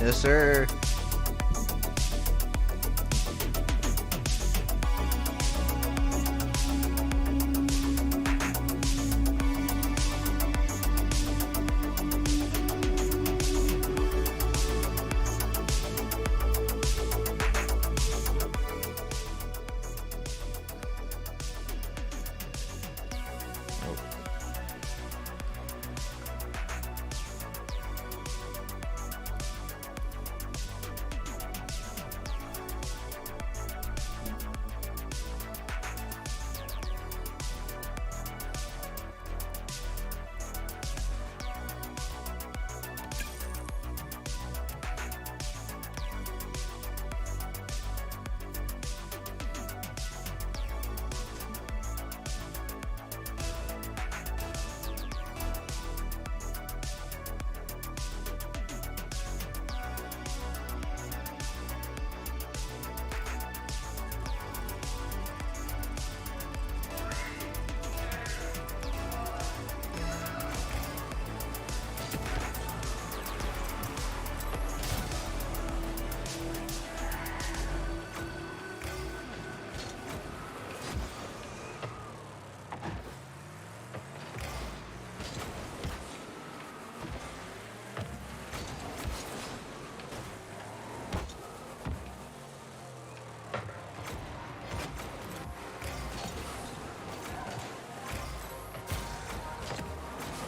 Yes, sir.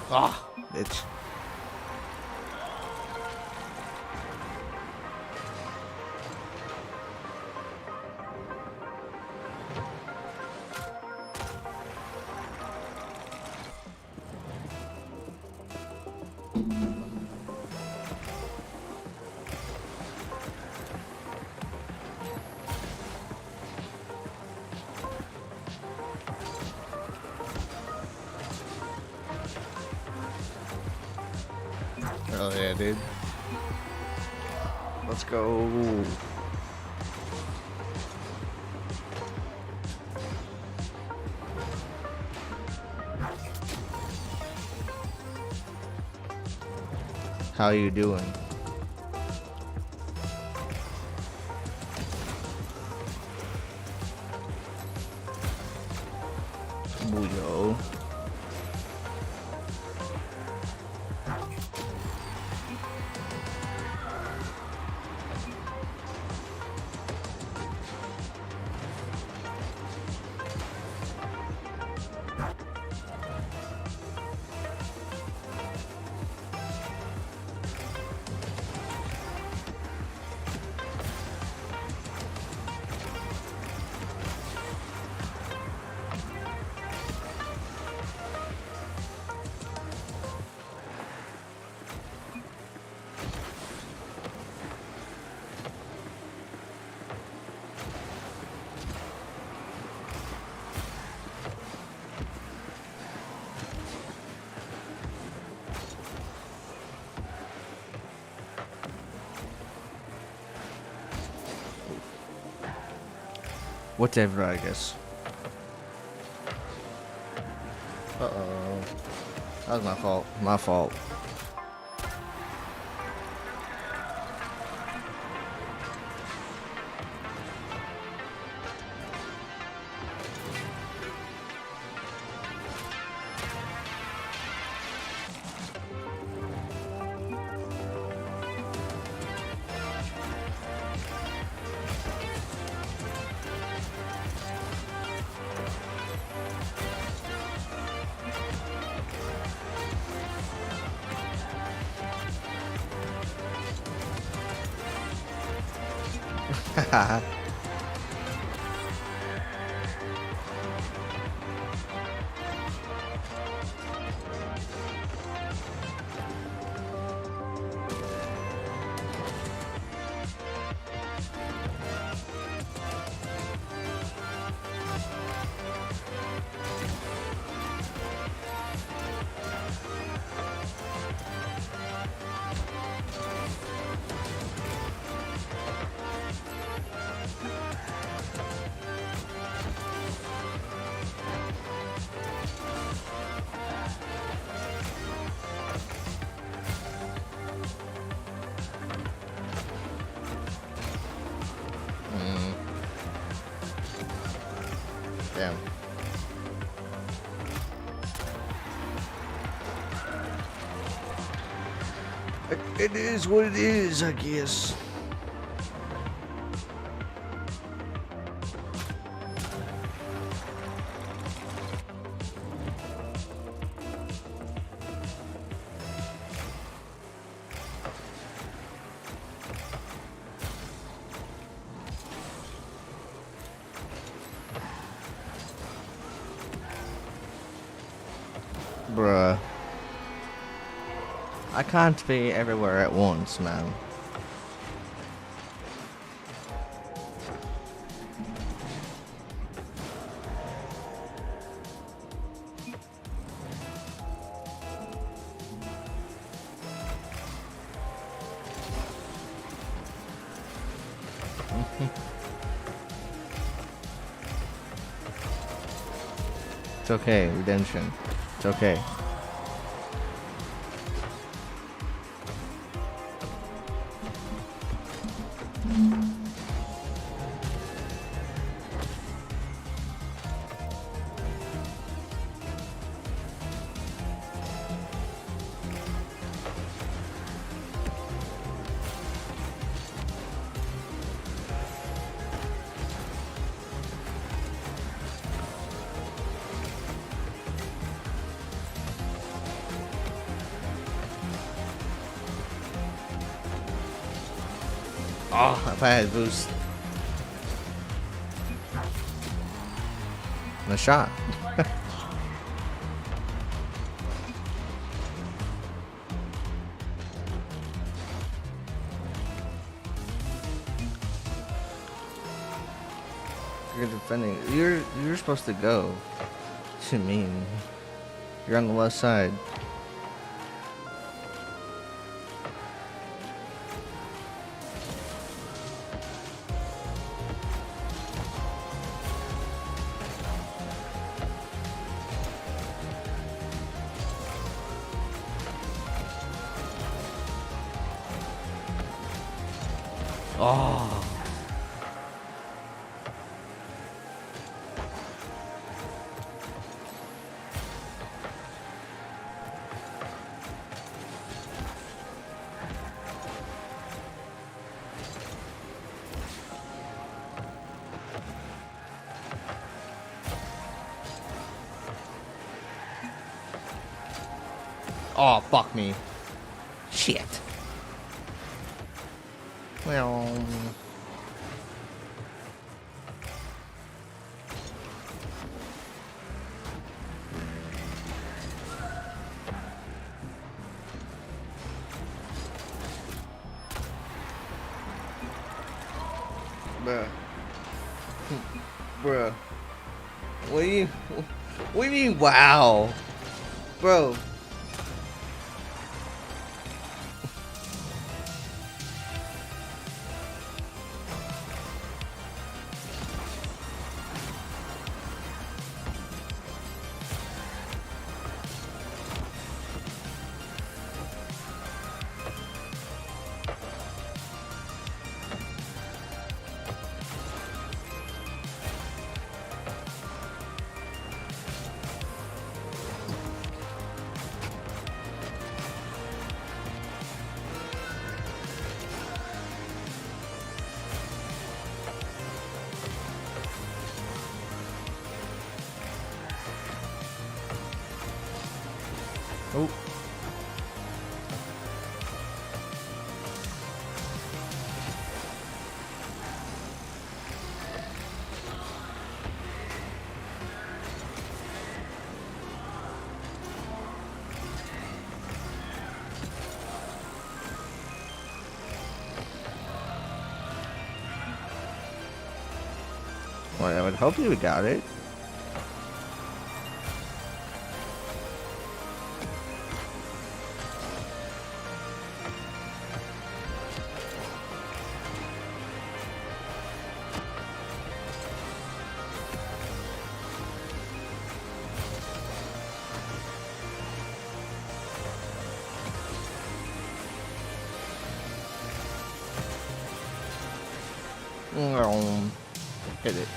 Ah, bitch. Oh yeah, dude. Let's go. How you doing? Booyah. Whatever, I guess. Uh-oh. That was my fault. My fault. It is what it is, I guess. Bruh. I can't be everywhere at once, man. It's okay, redemption. It's okay. Oh, if I had boost. And a shot. You're defending. You're supposed to go. What you mean? You're on the left side. Oh. Oh, fuck me. Shit. Well. Bruh. Bruh. What do you mean, wow? Bro. Oh. Well, I would hope you got it. Hit it.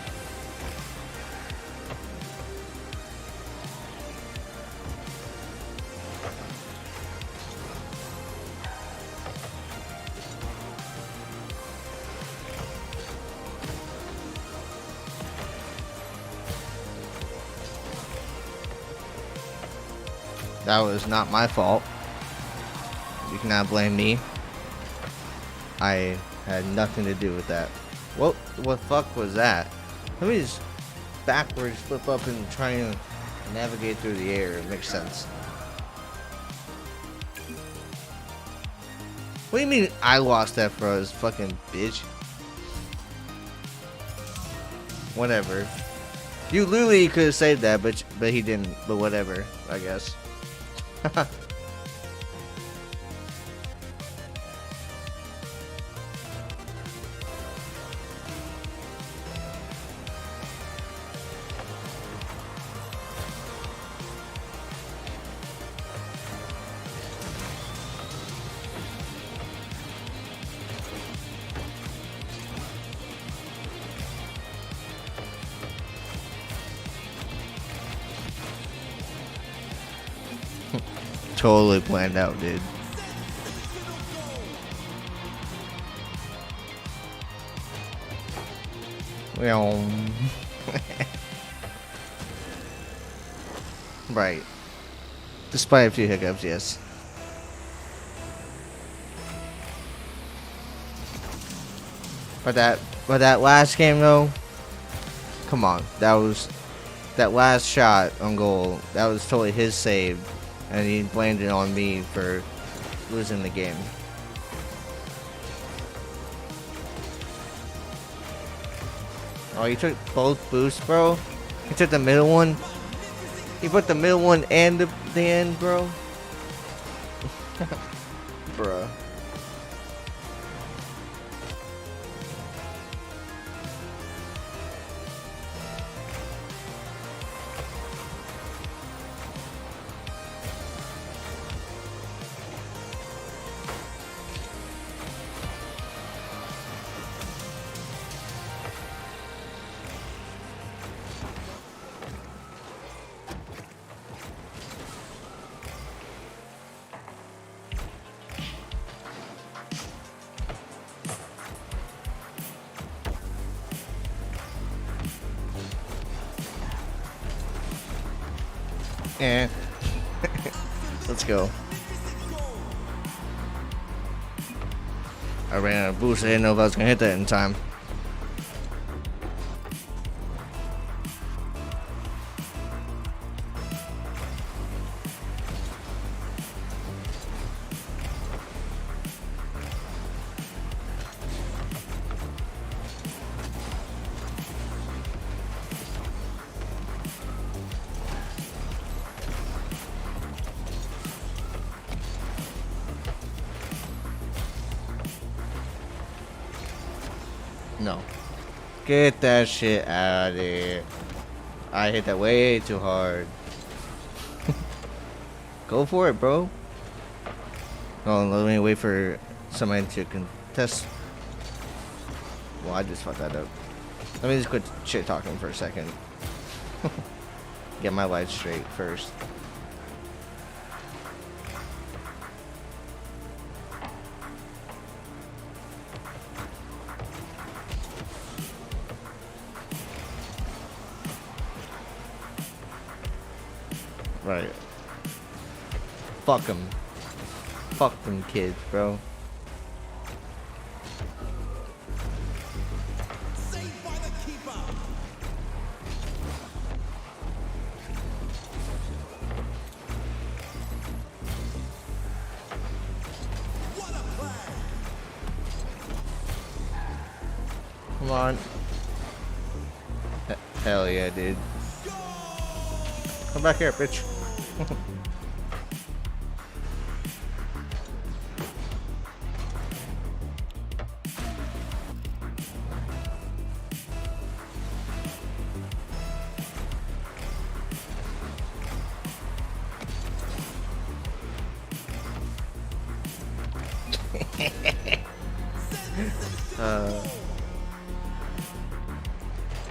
That was not my fault. You cannot blame me. I had nothing to do with that. What fuck was that? Let me just backwards flip up and try and navigate through the air. It makes sense. What do you mean I lost that for us, fucking bitch? Whatever. You literally could have saved that, but he didn't. But whatever, I guess. Totally planned out, dude. Well, right. Despite a few hiccups, yes. But that last game though, come on, that last shot on goal. That was totally his save, and he blamed it on me for losing the game. Oh, you took both boosts, bro? You took the middle one? You put the middle one and the end, bro? Bruh. Eh. Let's go. I ran out of boost. I didn't know if I was gonna hit that in time. No. Get that shit out of there. I hit that way too hard. Go for it, bro. Oh, let me wait for somebody to contest. Well, I just fucked that up. Let me just quit shit talking for a second. Get my life straight first. Right. Fuck them. Fuck them kids, bro. Saved by the keeper. What a play. Come on. Hell yeah, dude. Come back here, bitch.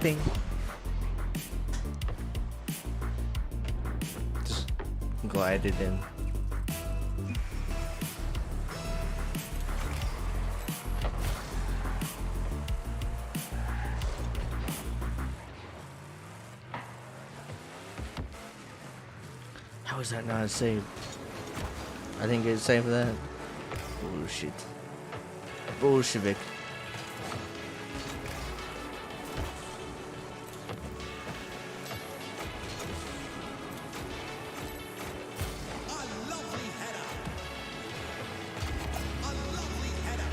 Ding. Just glided in. How How is that not a save? I didn't get saved for that. Bullshit. Bolshevik. A lovely header. A lovely header.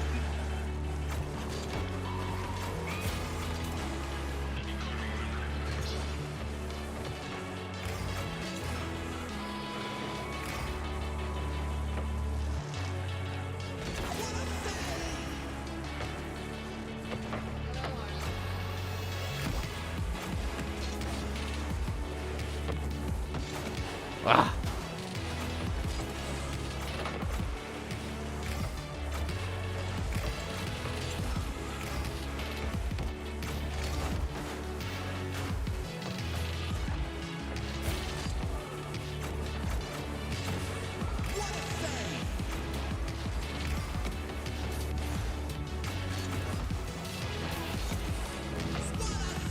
Ah. What a save. What a save.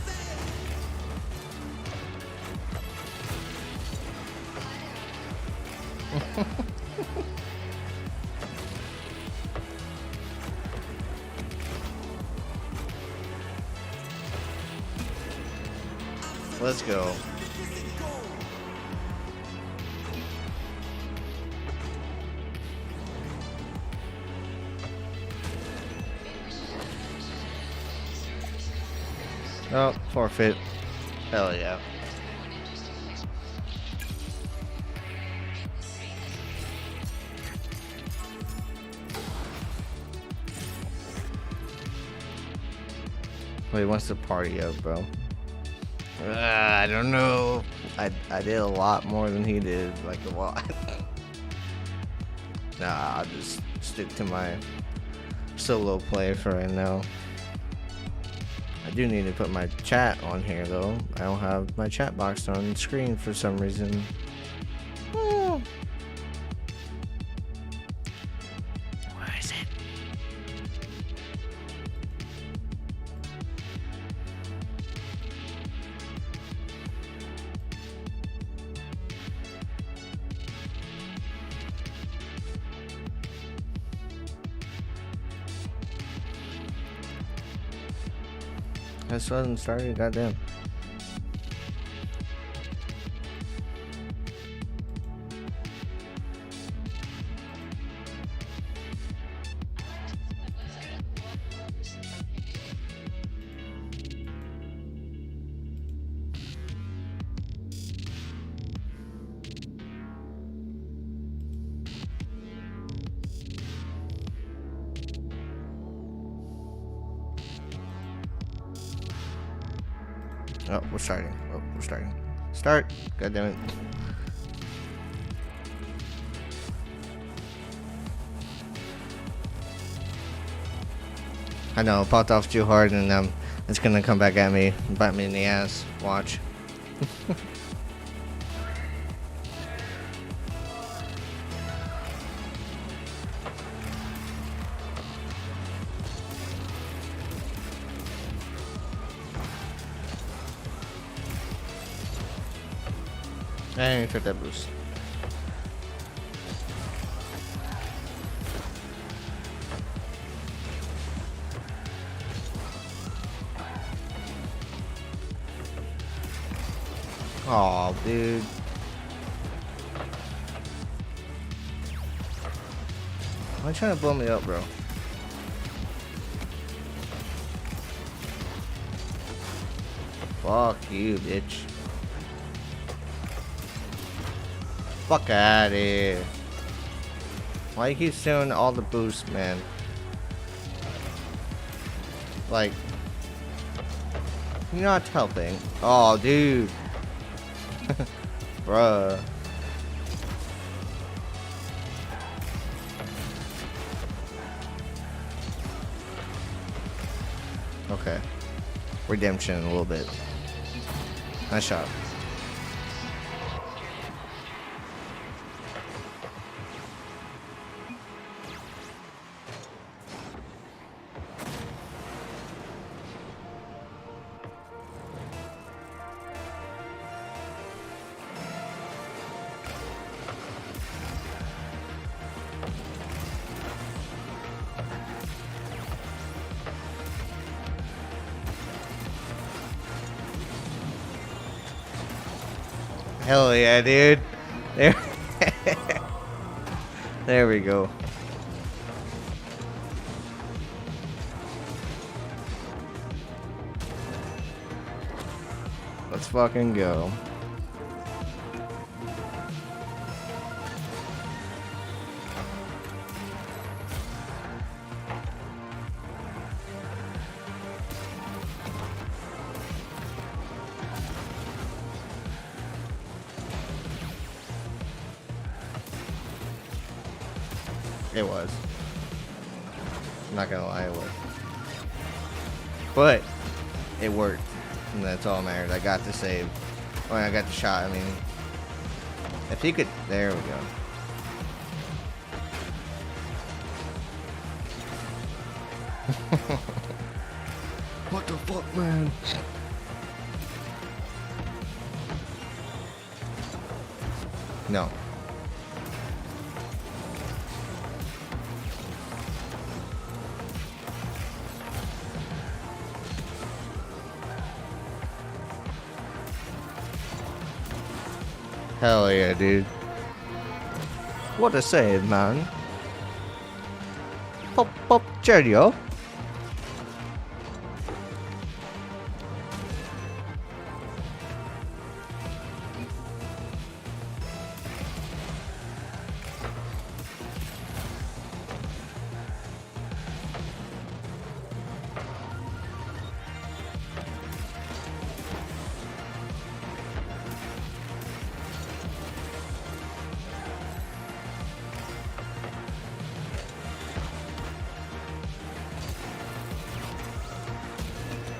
Let's go. Magnificent goal. Oh, forfeit. Hell yeah. Wait, what's the party up, bro? I don't know. I did a lot more than he did, like a lot. Nah, I'll just stick to my solo play for right now. I do need to put my chat on here though. I don't have my chat box on screen for some reason. Hmm. Where is it? I still hasn't started, goddamn. Oh, we're starting. Oh, we're starting. Start. God damn it. I know, popped off too hard and it's gonna come back at me, bite me in the ass. Watch. I didn't even took that boost. Aw, dude. Why you trying to blow me up, bro? Fuck you, bitch. Fuck out of here. Why you keep stealing all the boosts, man? Like, you're not helping. Oh, dude. Bruh. Okay. Redemption a little bit. Nice shot. Hell yeah, dude. There, there we go. Let's fucking go. It was. I'm not gonna lie, it was. But it worked. And that's all that matters. I got the save. Oh, I got the shot. I mean, if he could. There we go. What the fuck, man? No. Hell yeah, dude. What a save, man. Pop, pop, cheerio.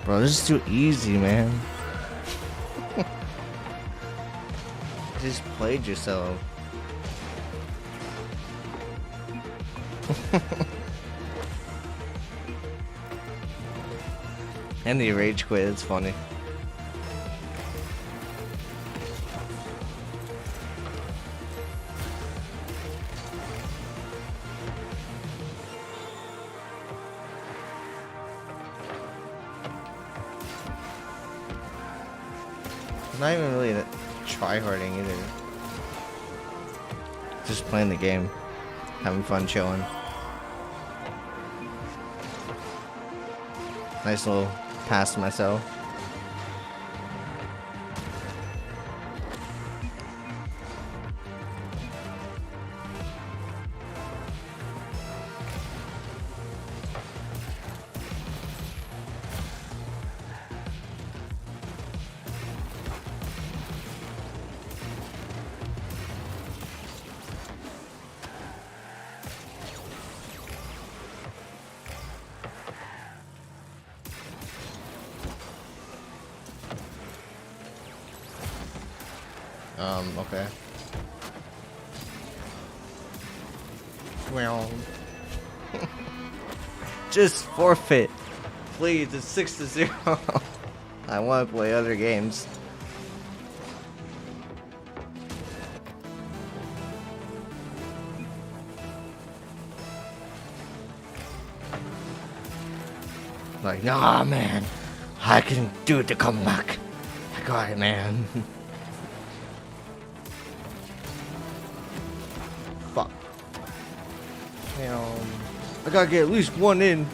Bro, this is too easy, man. Just played yourself. And the rage quit, it's funny. Not even really try-harding either. Just playing the game. Having fun chilling. Nice little pass to myself. Okay. Well, just forfeit, please. It's 6-0. I want to play other games. Like, nah, man. I can do the comeback. I got it, man. Fuck. I gotta get at least one in.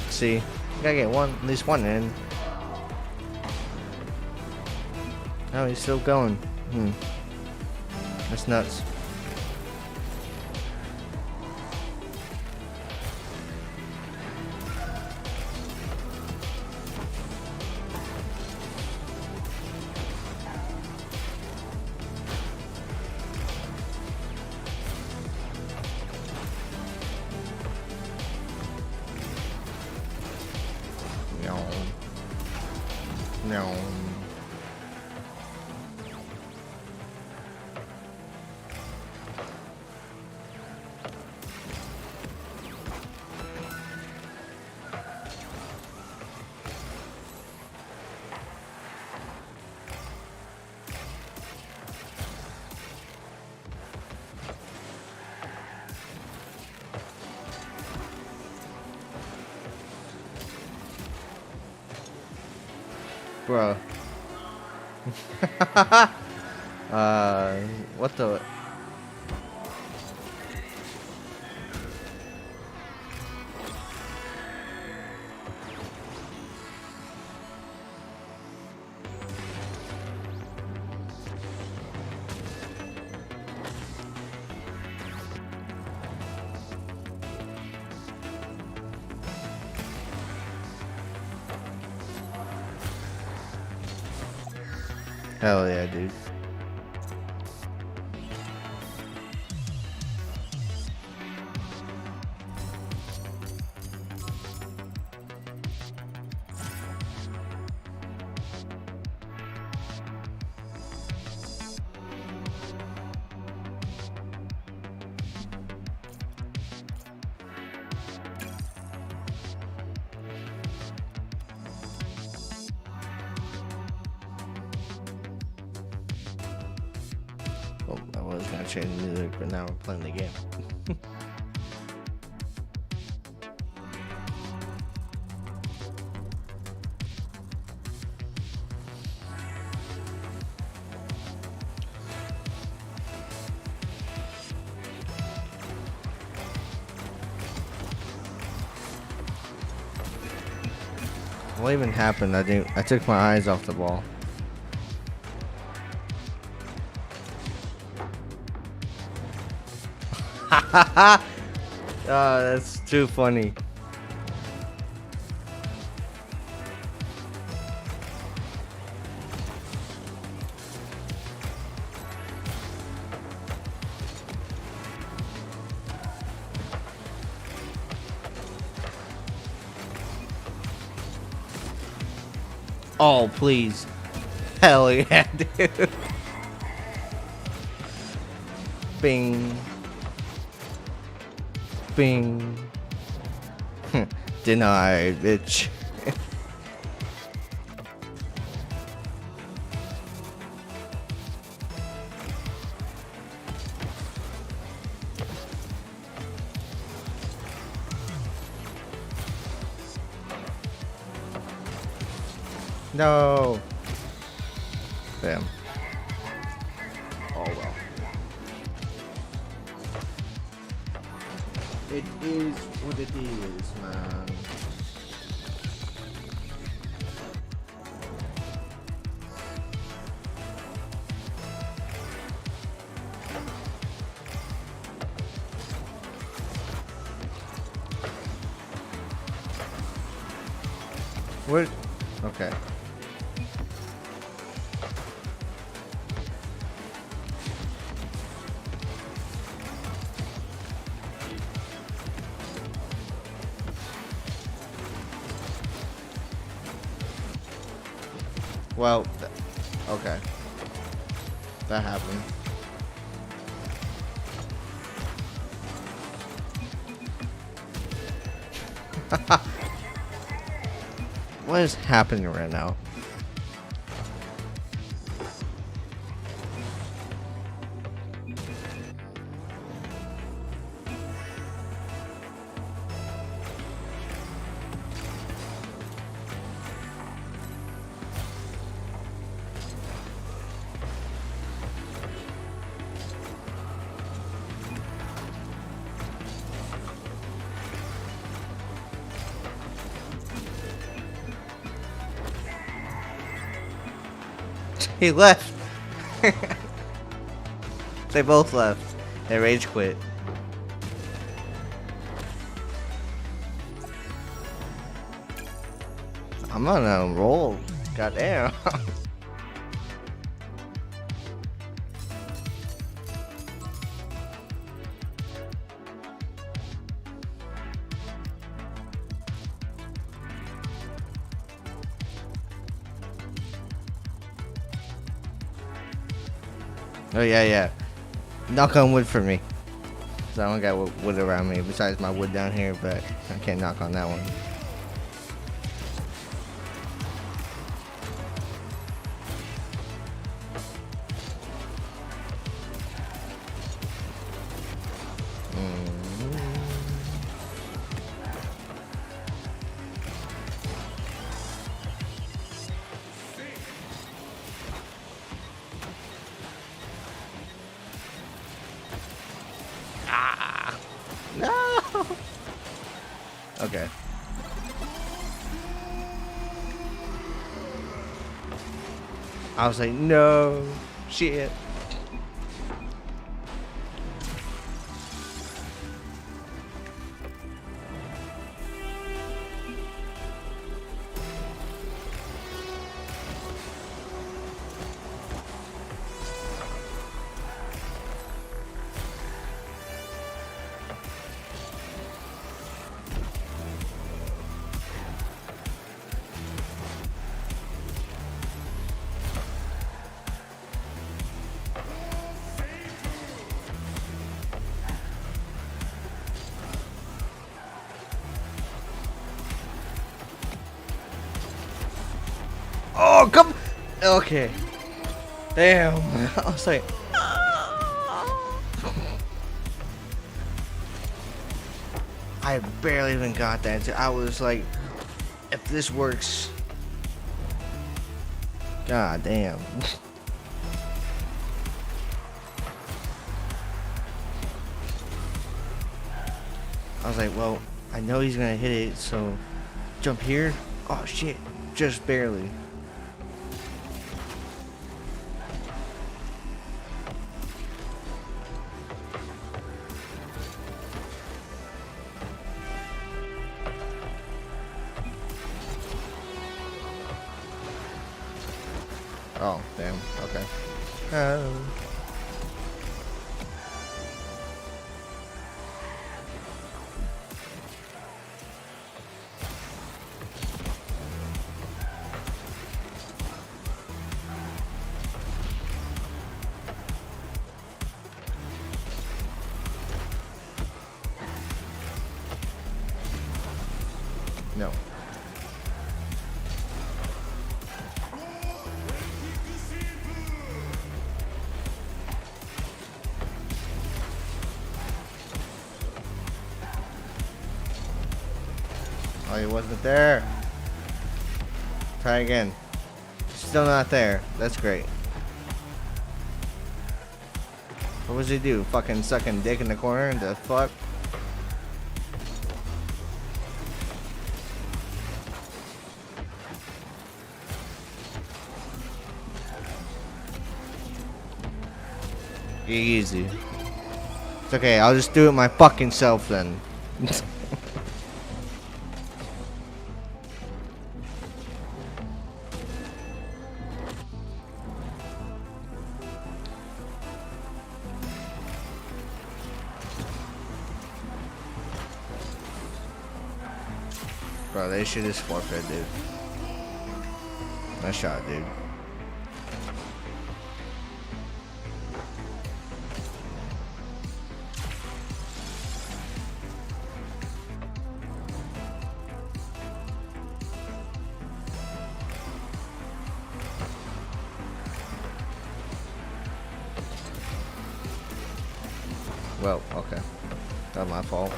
See, gotta get at least one in. Oh, he's still going. That's nuts. No. Bro. What the? Hell yeah, dude. Well, I was gonna change the music, but now we're playing the game. What even happened? I took my eyes off the ball. Oh, that's too funny. Oh, please. Hell yeah, dude. Bing. Bing. Denied, bitch. No. Damn. Oh well. It is what it is, man. What? Okay. Well, okay. That happened. What is happening right now? He left. They both left. They rage quit. I'm on a roll. Goddamn. Oh yeah, yeah. Knock on wood for me. So I don't got wood around me besides my wood down here, but I can't knock on that one. Okay. I was like, no, shit. Oh, come. Okay. Damn. I was like. I barely even got that. I was like, if this works. God damn. I was like, well, I know he's gonna hit it, so jump here. Oh shit, just barely. Oh, damn. Okay. No. Oh, he wasn't there. Try again. Still not there. That's great. What was he do? Fucking sucking dick in the corner? The fuck? Easy. It's okay, I'll just do it my fucking self then. Bro, they should just forfeit, dude. Nice shot, dude. Well, okay. Not my fault.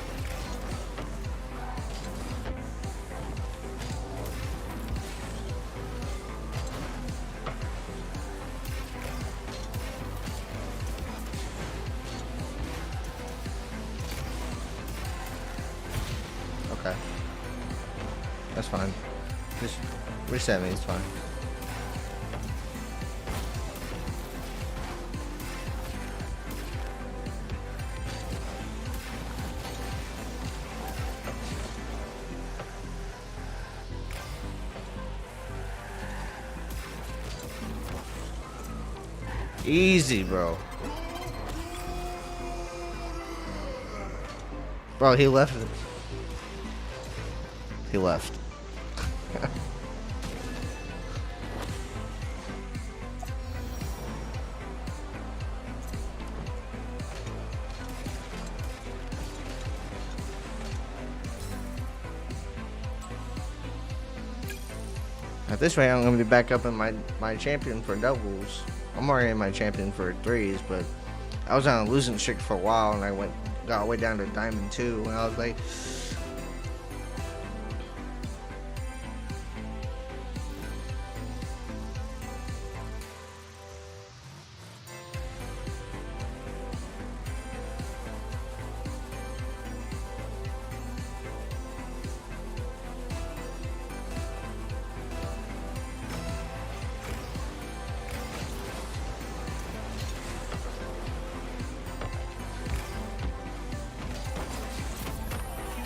Okay. That's fine. Just reset me, it's fine. Easy, bro. Bro, he left it. He left. At this rate, I'm gonna be back up in my champion for doubles. I'm already in my champion for threes, but I was on a losing streak for a while, and I got way down to diamond 2, and I was like,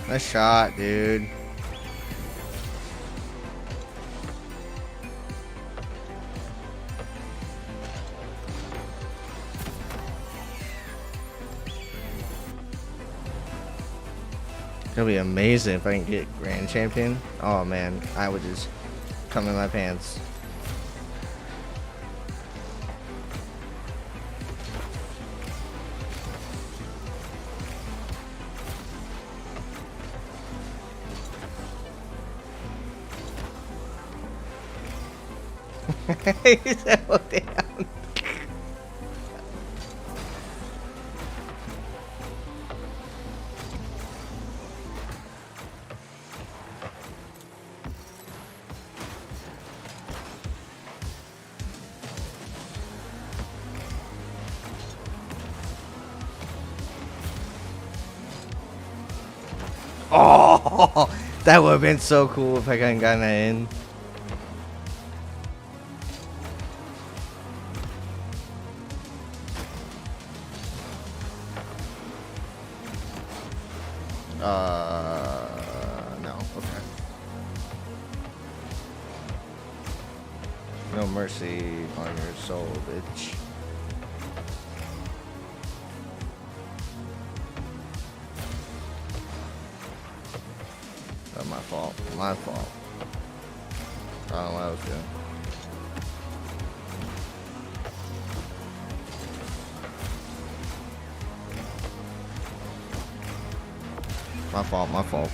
Nice shot, dude. It'll be amazing if I can get Grand Champion. Oh man, I would just come in my pants. He settled down. Oh, that would have been so cool if I hadn't gotten that in. No, okay. No mercy on your soul, bitch. That's my fault. My fault. I don't know what I was doing. My fault, my fault.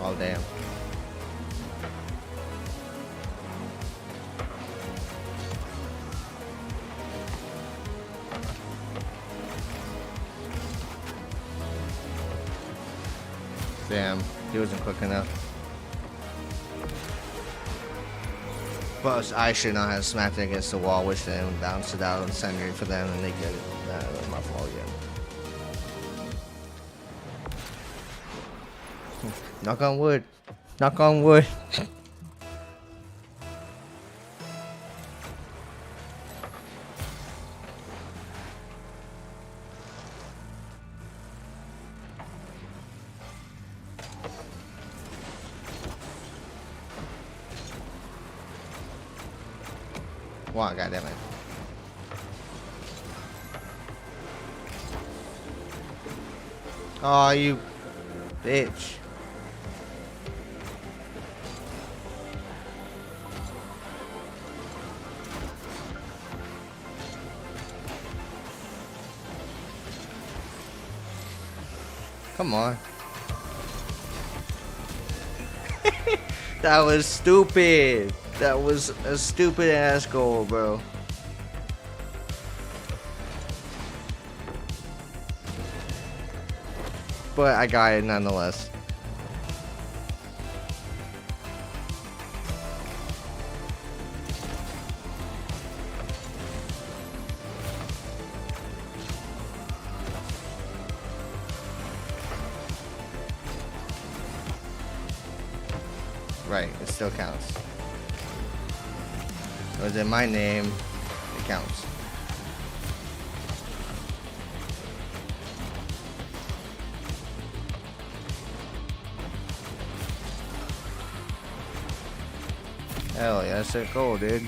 Oh, damn. Damn, he wasn't quick enough. But I should not have smacked it against the wall, which then bounced it out and centered for them, and they get it. That was my fault again. Knock on wood. Knock on wood. Wow, goddammit. Oh, you bitch. Come on. That was stupid. That was a stupid ass goal, bro. But I got it nonetheless. Right, it still counts. It was in my name, it counts. Hell yeah, that's a goal, dude.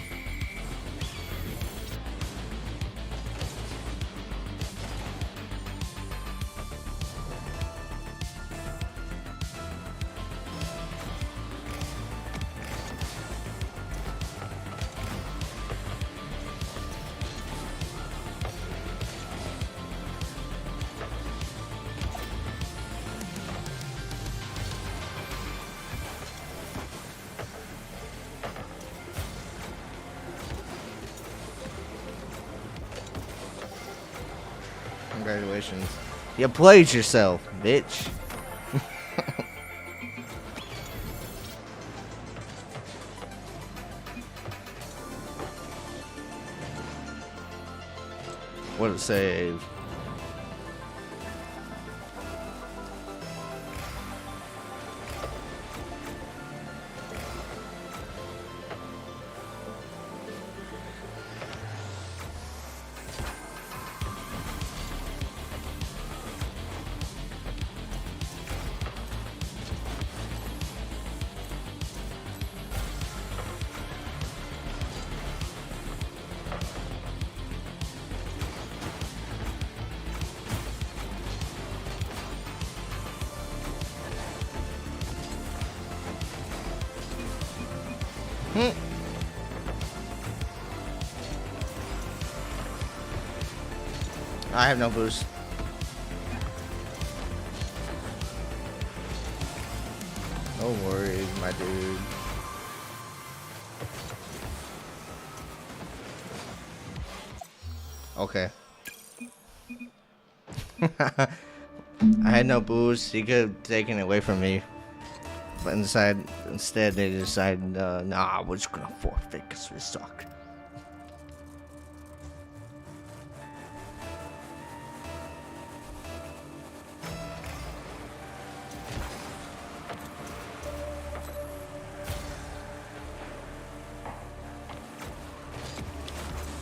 Congratulations. You played yourself, bitch. What a save. I have no boost. No worries, my dude. Okay. I had no boost. He could have taken it away from me. But instead they decided, nah, we're just gonna forfeit because we suck.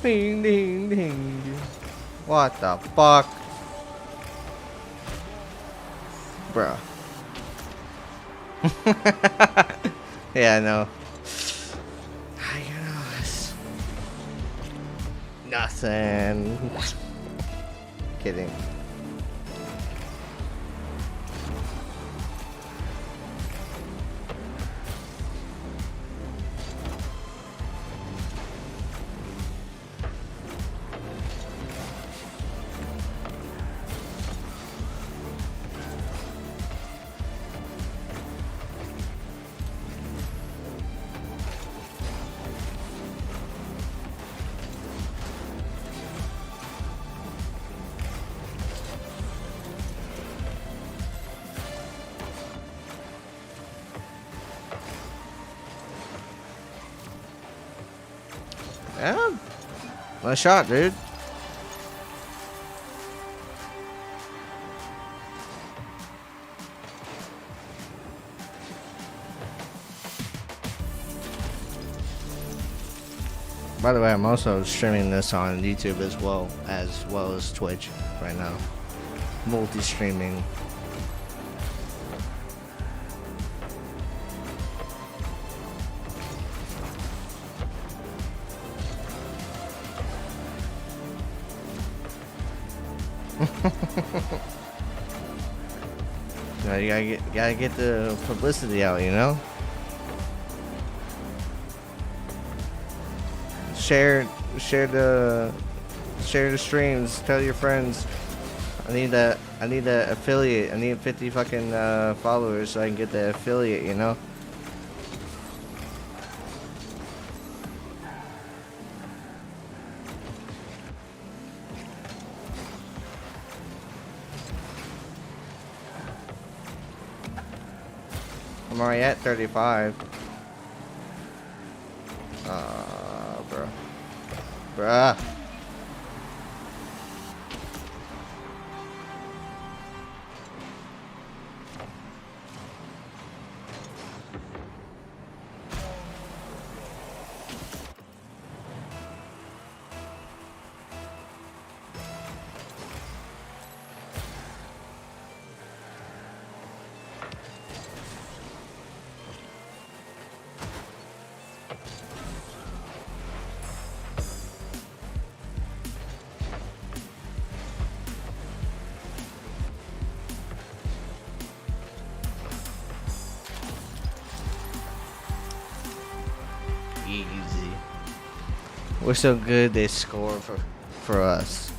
Ding, ding, ding. What the fuck? Bruh. Yeah, no. Nothing. Kidding. Yeah. Nice shot, dude. By the way, I'm also streaming this on YouTube as well as Twitch right now. Multi-streaming. You gotta get the publicity out, you know. Share the streams. Tell your friends. I need that affiliate. I need 50 fucking followers so I can get the affiliate, you know. I'm already at 35. Bro. Bruh. Easy. We're so good they score for us.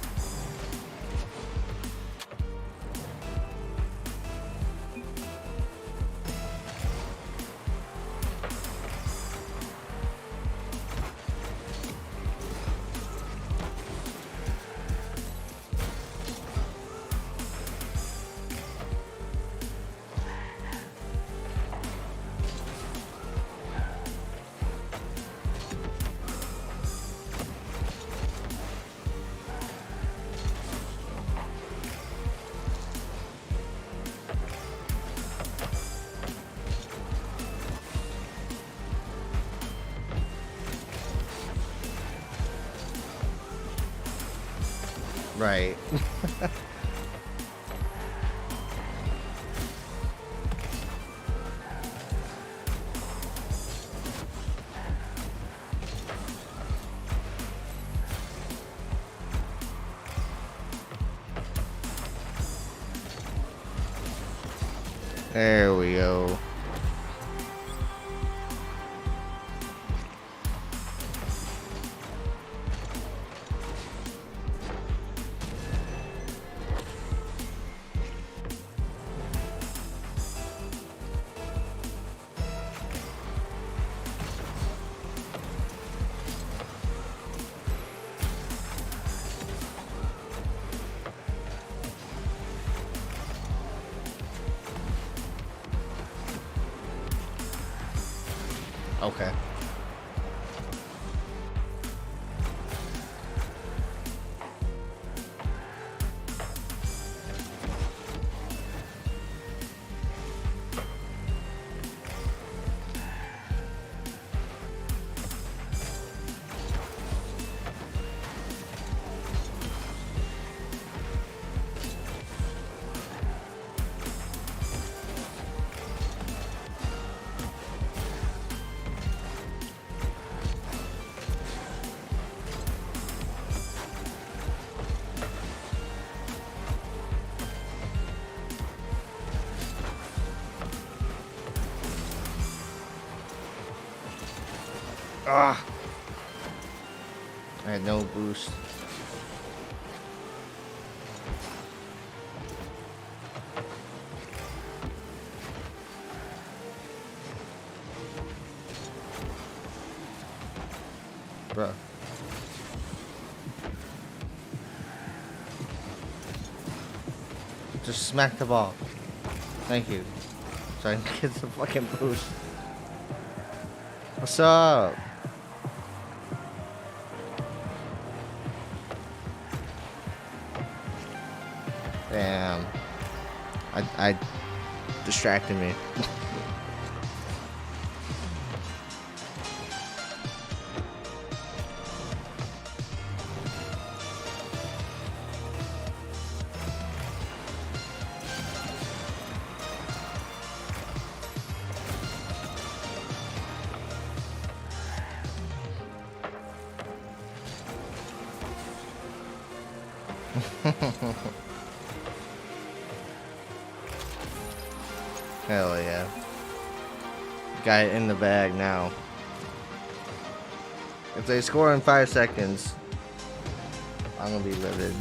Right. There we go. Okay. Ah. I had no boost. Bruh. Just smack the ball. Thank you. So I can get some fucking boost. What's up? Damn. I distracted me. Hell yeah. Got it in the bag now. If they score in 5 seconds, I'm gonna be livid.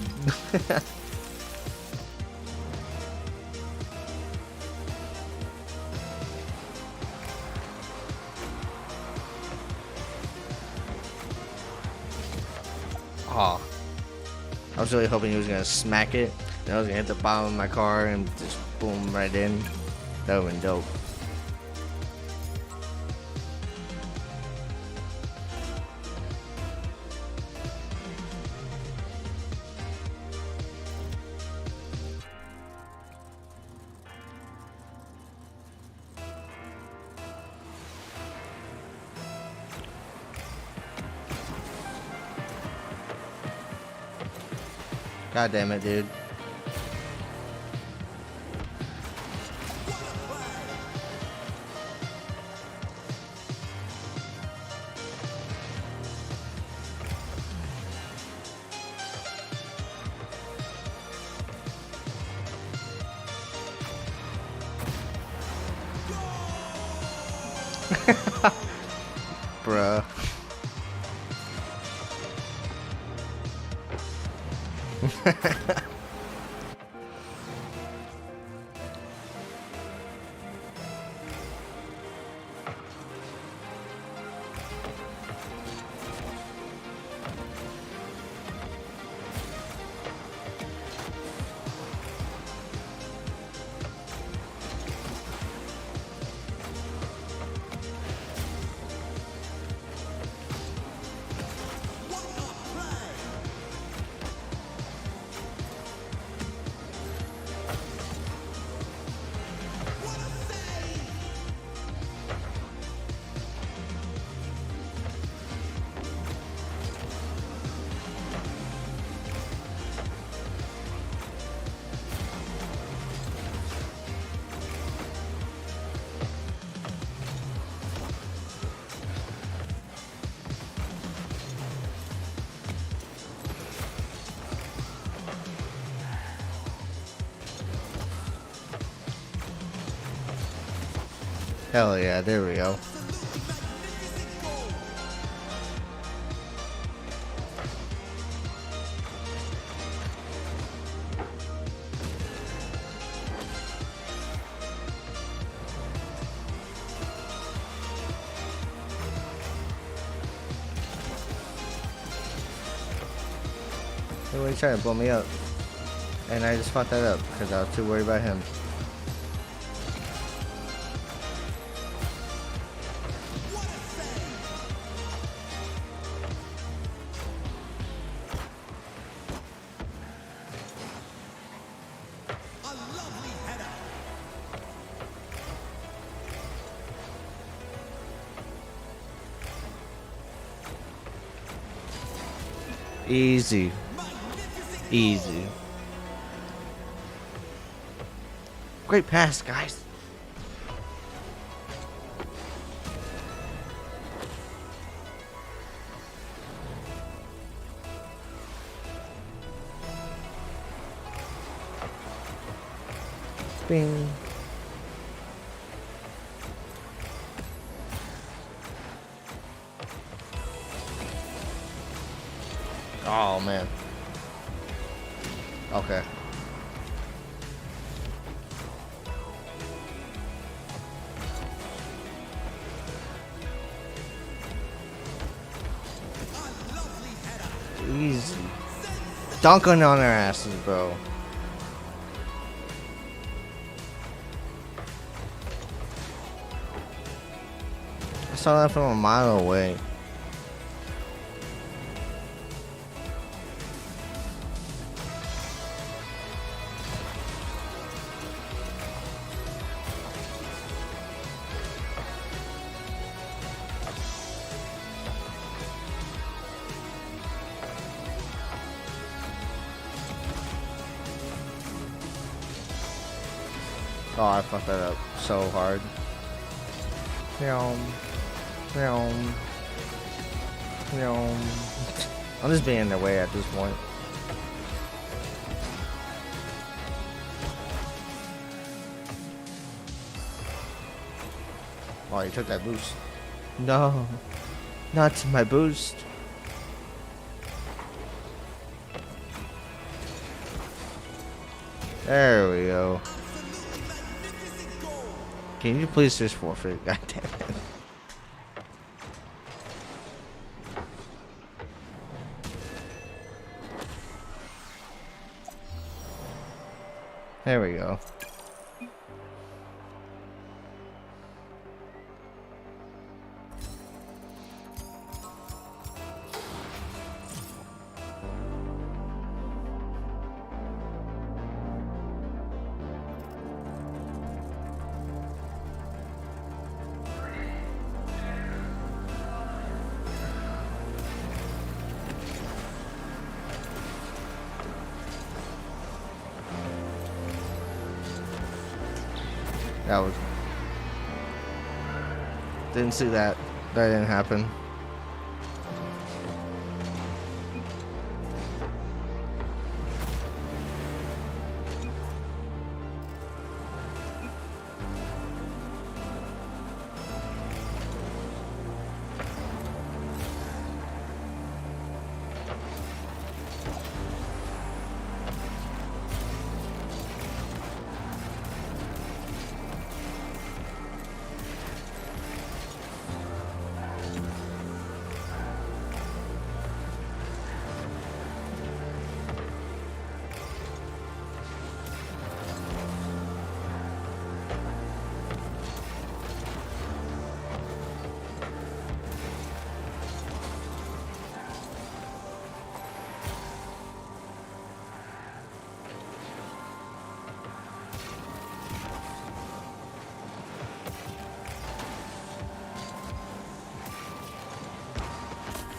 Oh. I was really hoping he was gonna smack it. Then I was gonna hit the bottom of my car and just boom right in. That would've been dope. God damn it, dude. Bruh. Hell yeah, there we go. He was trying to blow me up. And I just fucked that up because I was too worried about him. What a save! A lovely header. Easy. Magnificent Easy. Great pass, guys. Bing. Oh man. Okay. A lovely header. Easy. Dunking on their asses, bro. I saw that from a mile away. Oh, I fucked that up so hard. I'm just being in their way at this point. Oh, you took that boost. No, not my boost. There we go. Absolutely magnificent goal. Can you please just forfeit? God damn it. There we go. That was... Didn't see that. That didn't happen.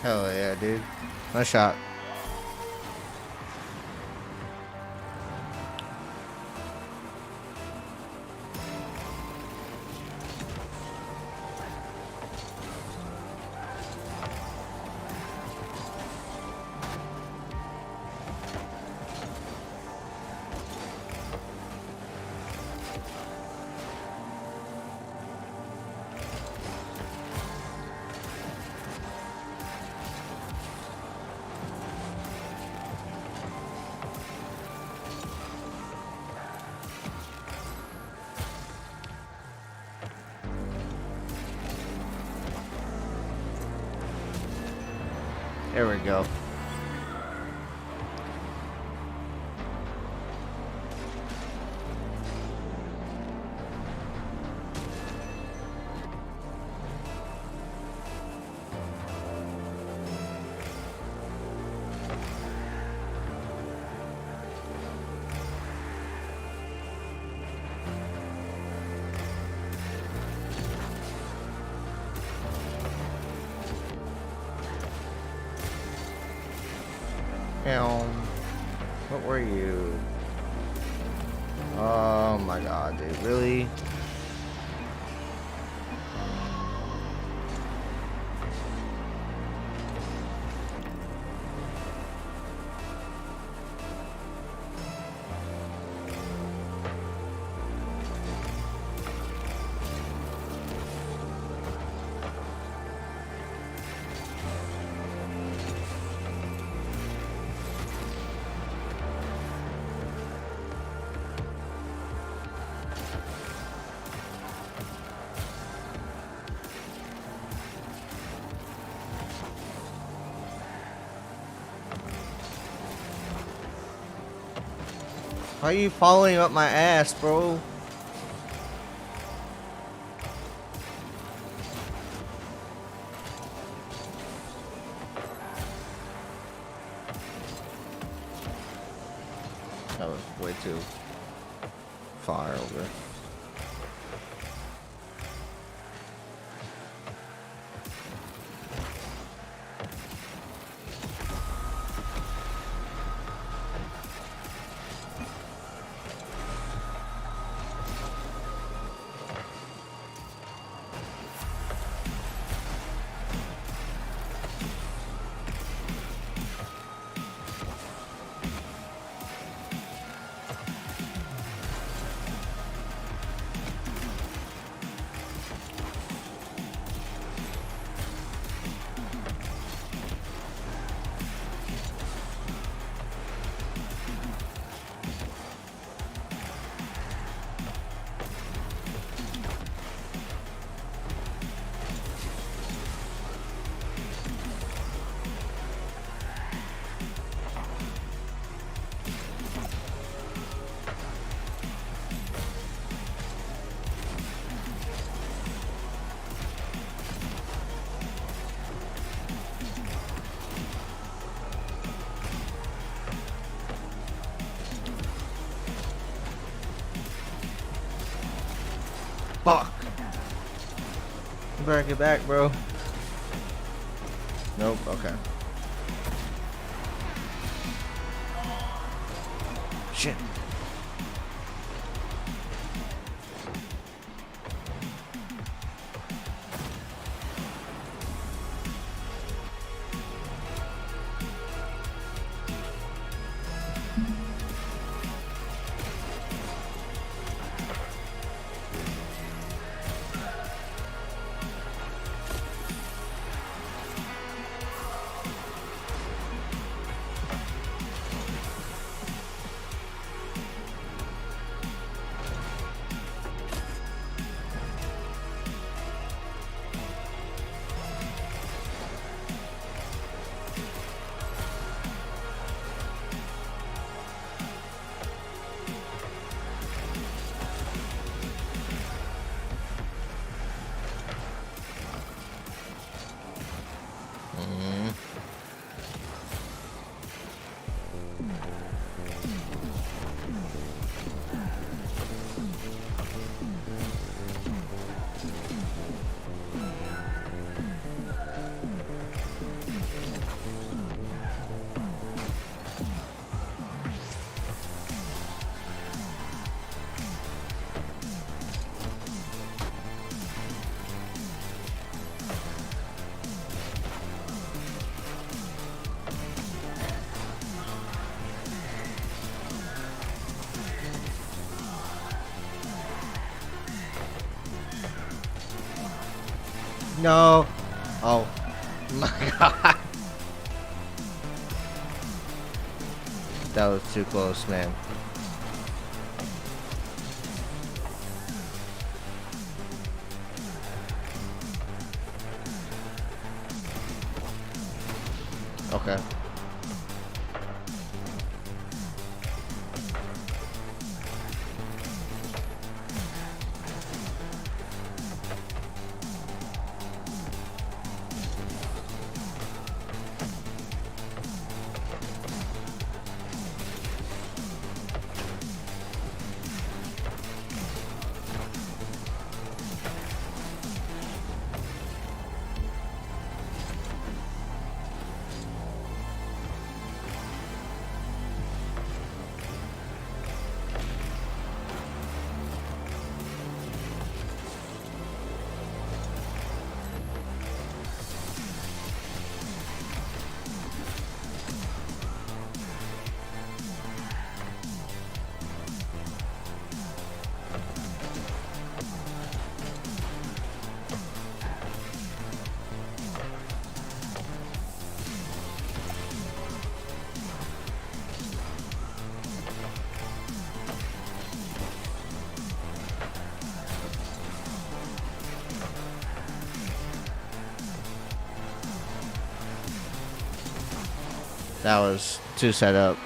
Hell yeah, dude. Nice shot. There we go. What were you? Oh my god, dude, really? Why are you following up my ass, bro? That was way too far over. Fuck. You better get back, bro. Nope, okay. Shit. No. Oh. My god. That was too close, man. Okay. That was 2 setup.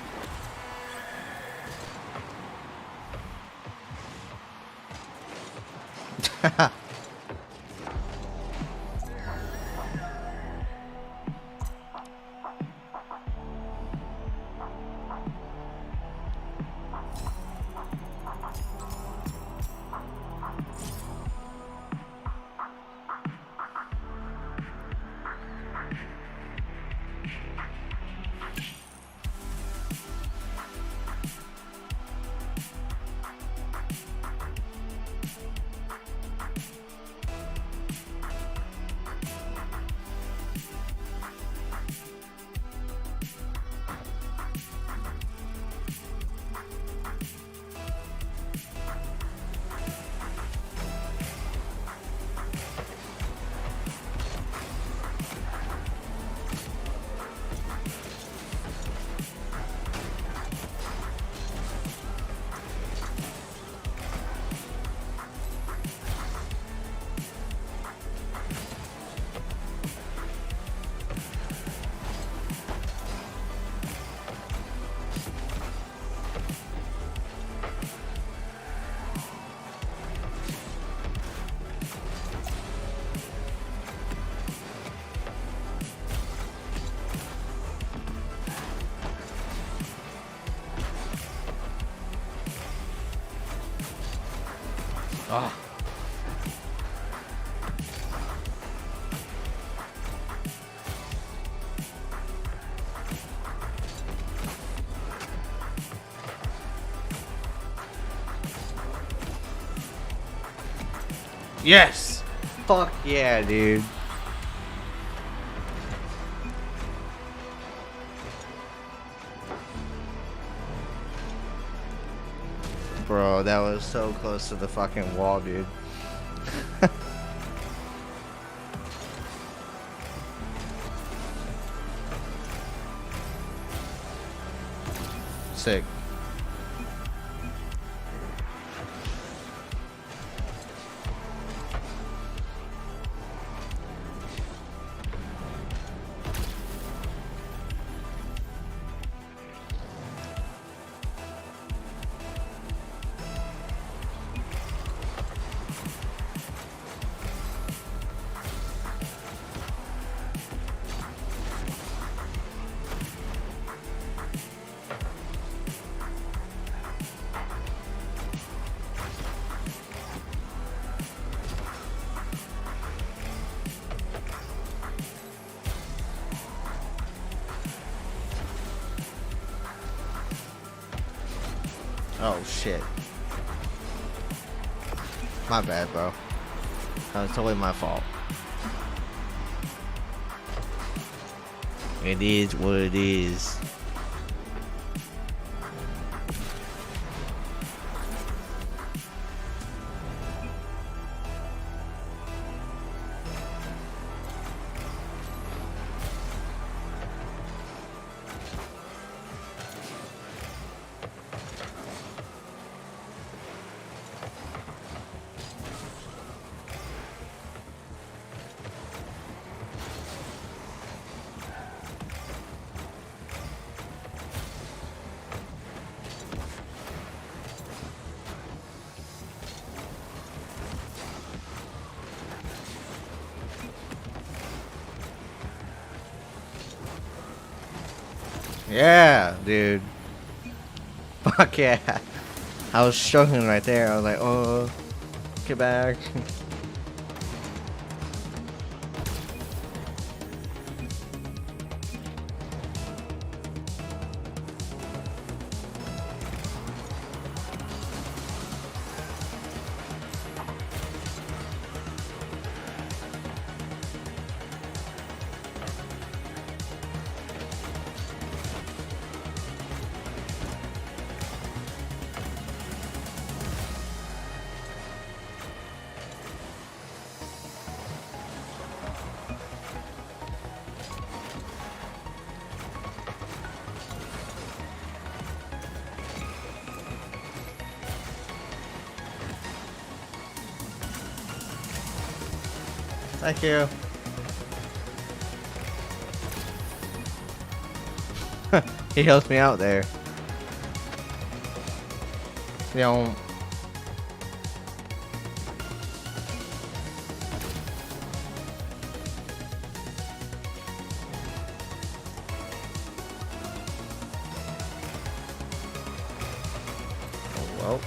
Ah. Yes! Fuck yeah, dude. Bro, that was so close to the fucking wall, dude. Sick. Oh shit. My bad, bro. That was totally my fault. It is what it is. Yeah, dude. Fuck yeah. I was struggling right there. I was like, oh, get back. Thank you. He helps me out there. You know. Oh, well.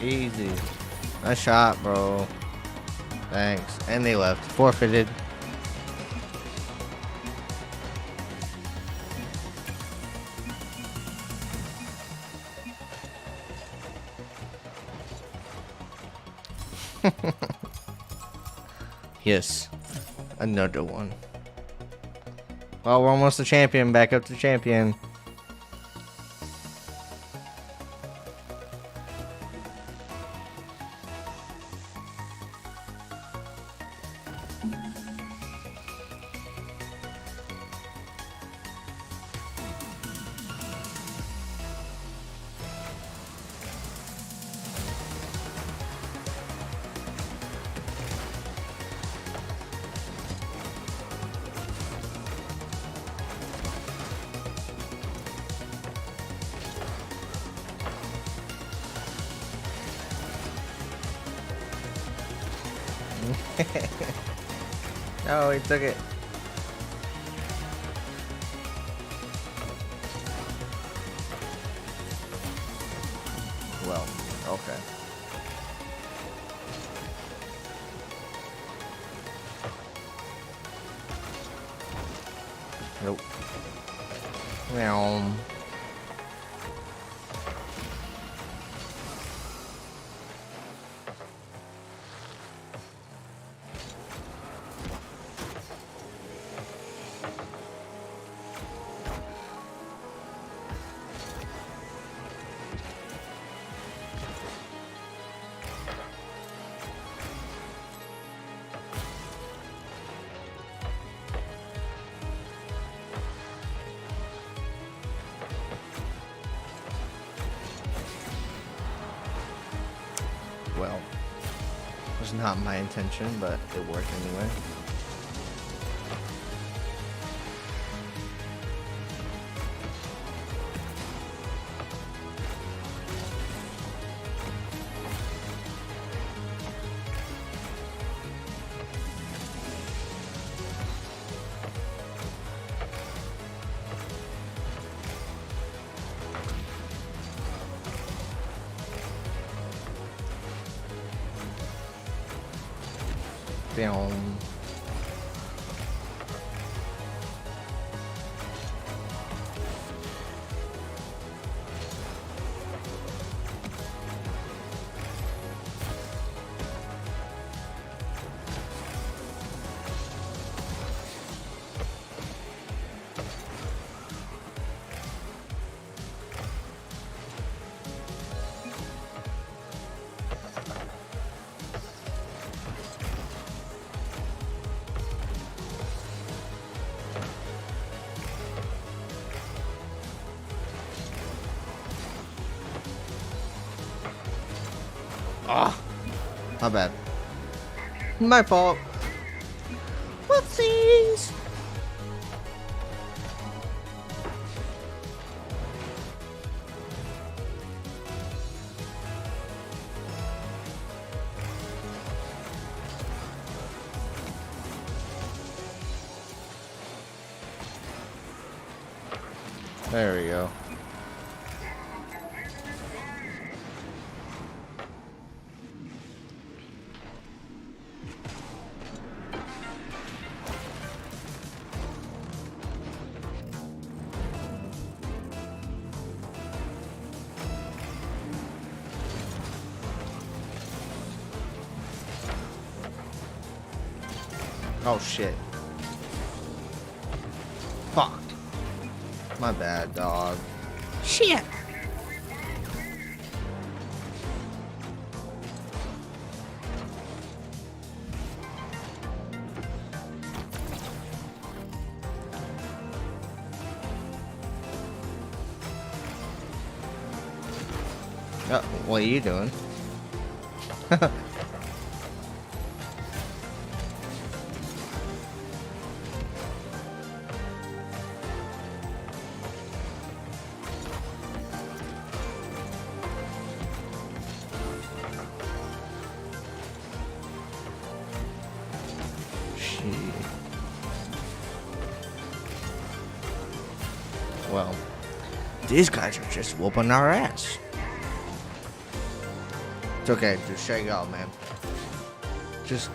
Easy. Nice shot, bro. Thanks. And they left. Forfeited. Yes. Another one. Well, we're almost the champion. Back up to champion. Oh, he took it. Well, okay. Nope. Meow. Well, it was not my intention, but it worked anyway. Down. Ah, my bad. My fault. Whoopsies! There we go. Oh shit. Fuck. My bad, dog. Shit. What are you doing? Well, these guys are just whooping our ass. It's okay, just shake it out, man. Just.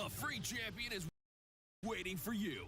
A free champion is waiting for you.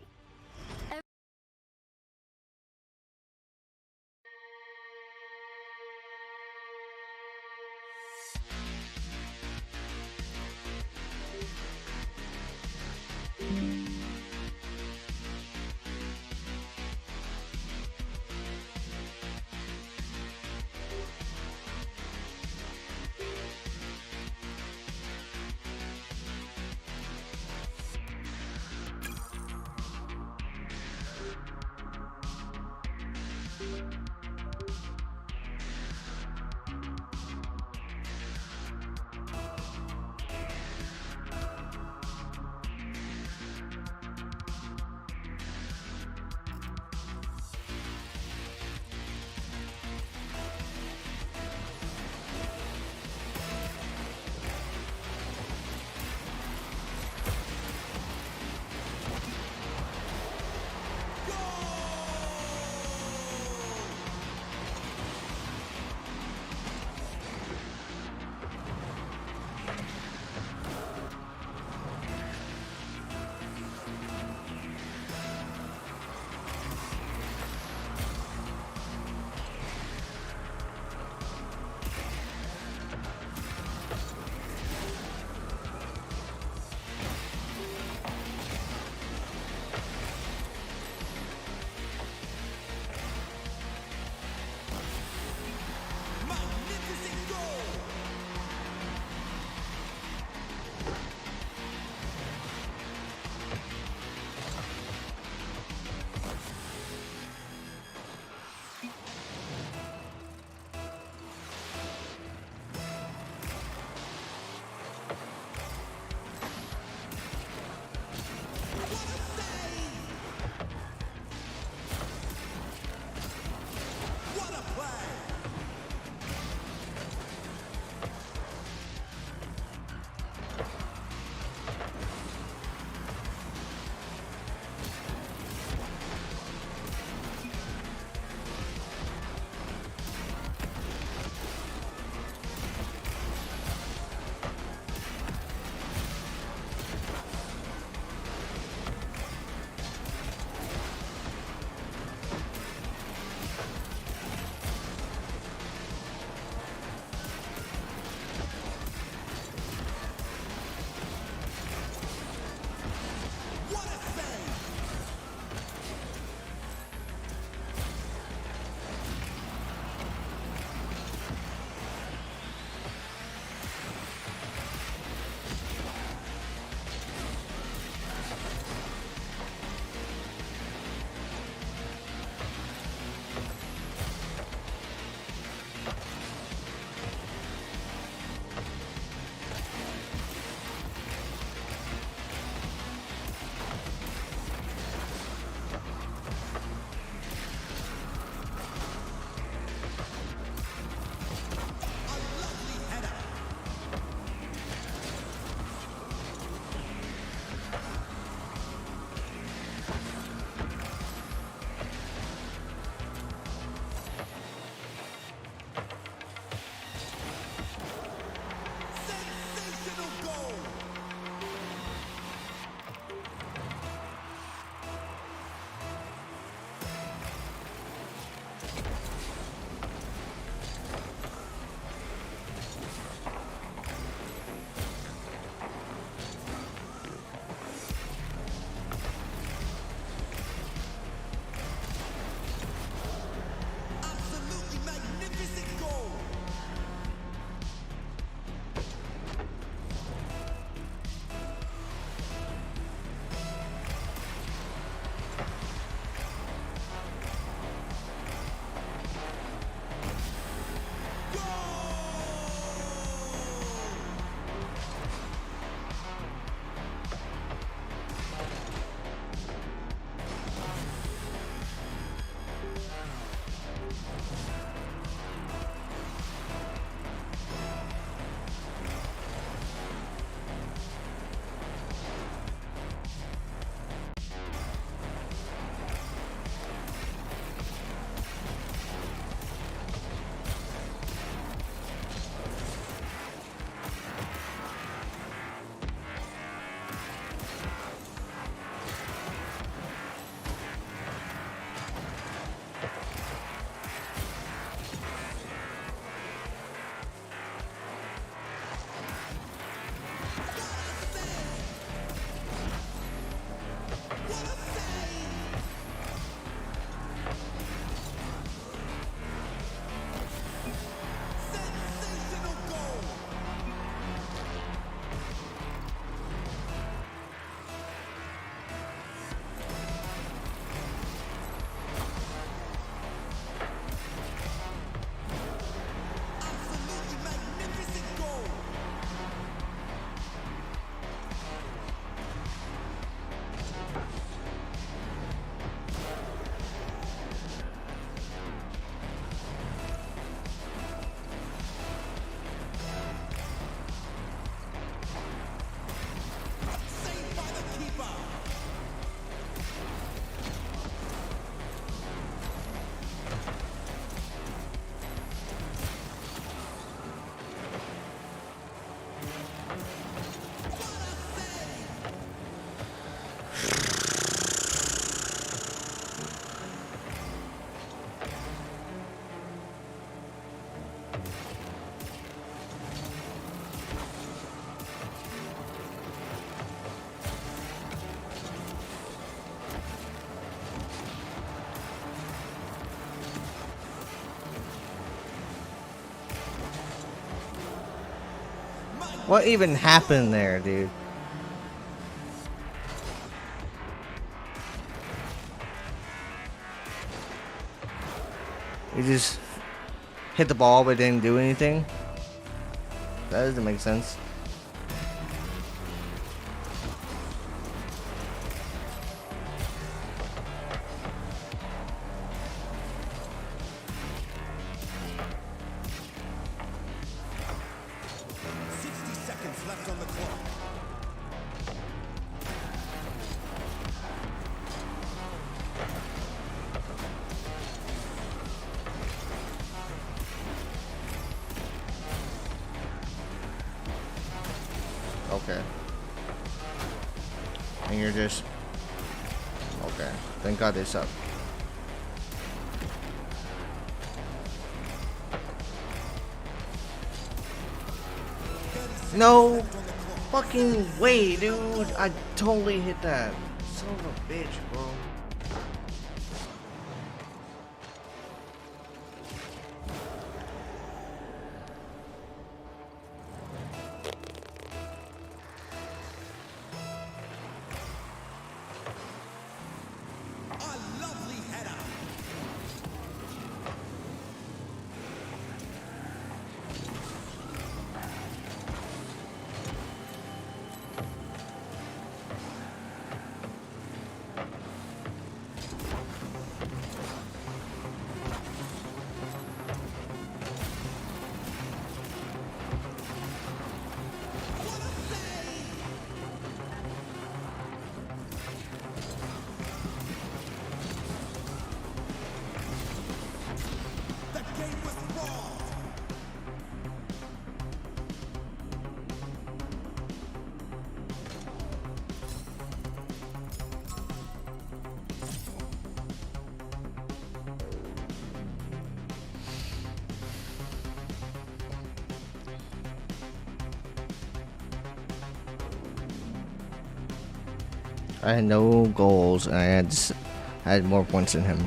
What even happened there, dude? You just hit the ball but didn't do anything? That doesn't make sense. Left on the clock. Okay. And you're just... Okay. Thank God they suck. No fucking way, dude. I totally hit that. Son of a bitch, bro. A lovely header. I had no goals, and I had more points than him.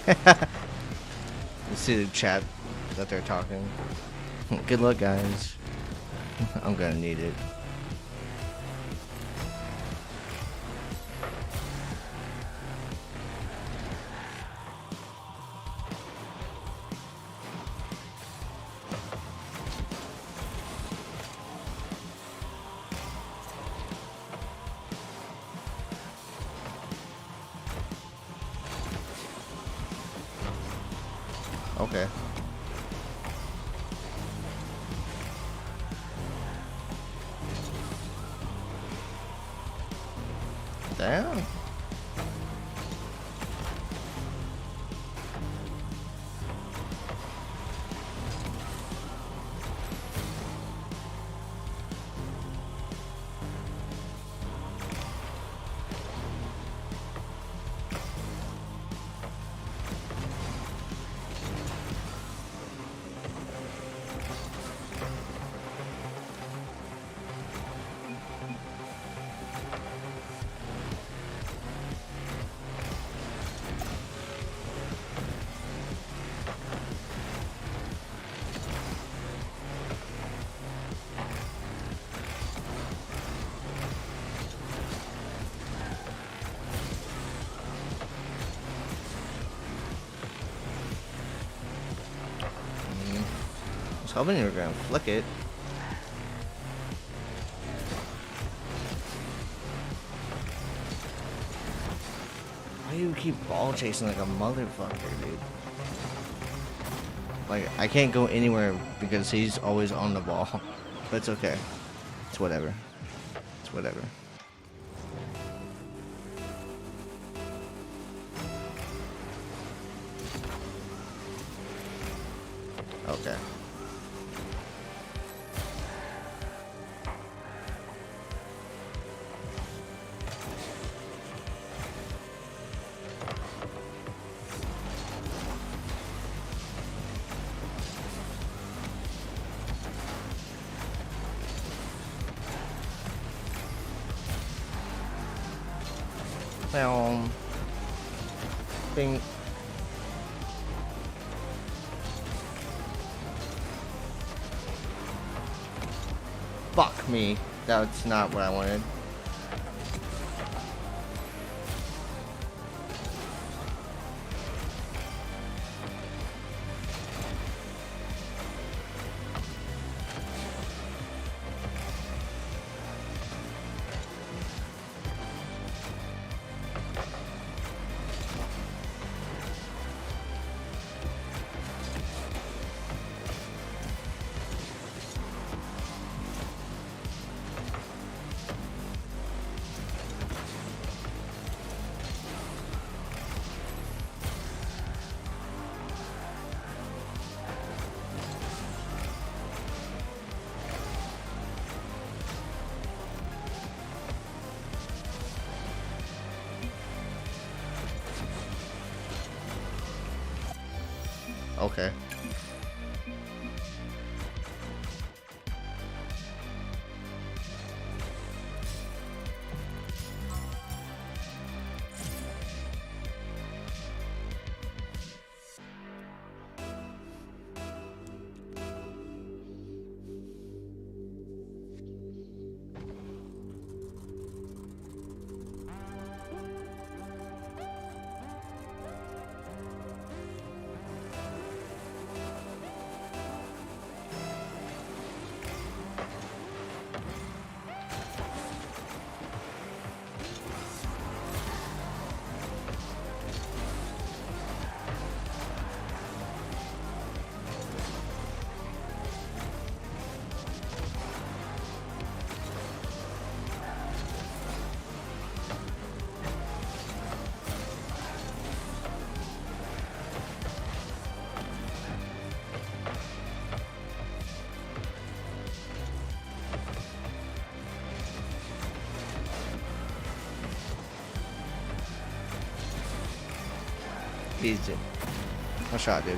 You see the chat that they're talking. Good luck, guys. I'm gonna need it. Okay. Damn. I was hoping you were gonna flick it. Why do you keep ball chasing like a motherfucker, dude? Like, I can't go anywhere because he's always on the ball. But it's okay. It's whatever. It's whatever. Okay. Bing. Fuck me. That's not what I wanted. Okay. Easy. One shot, dude.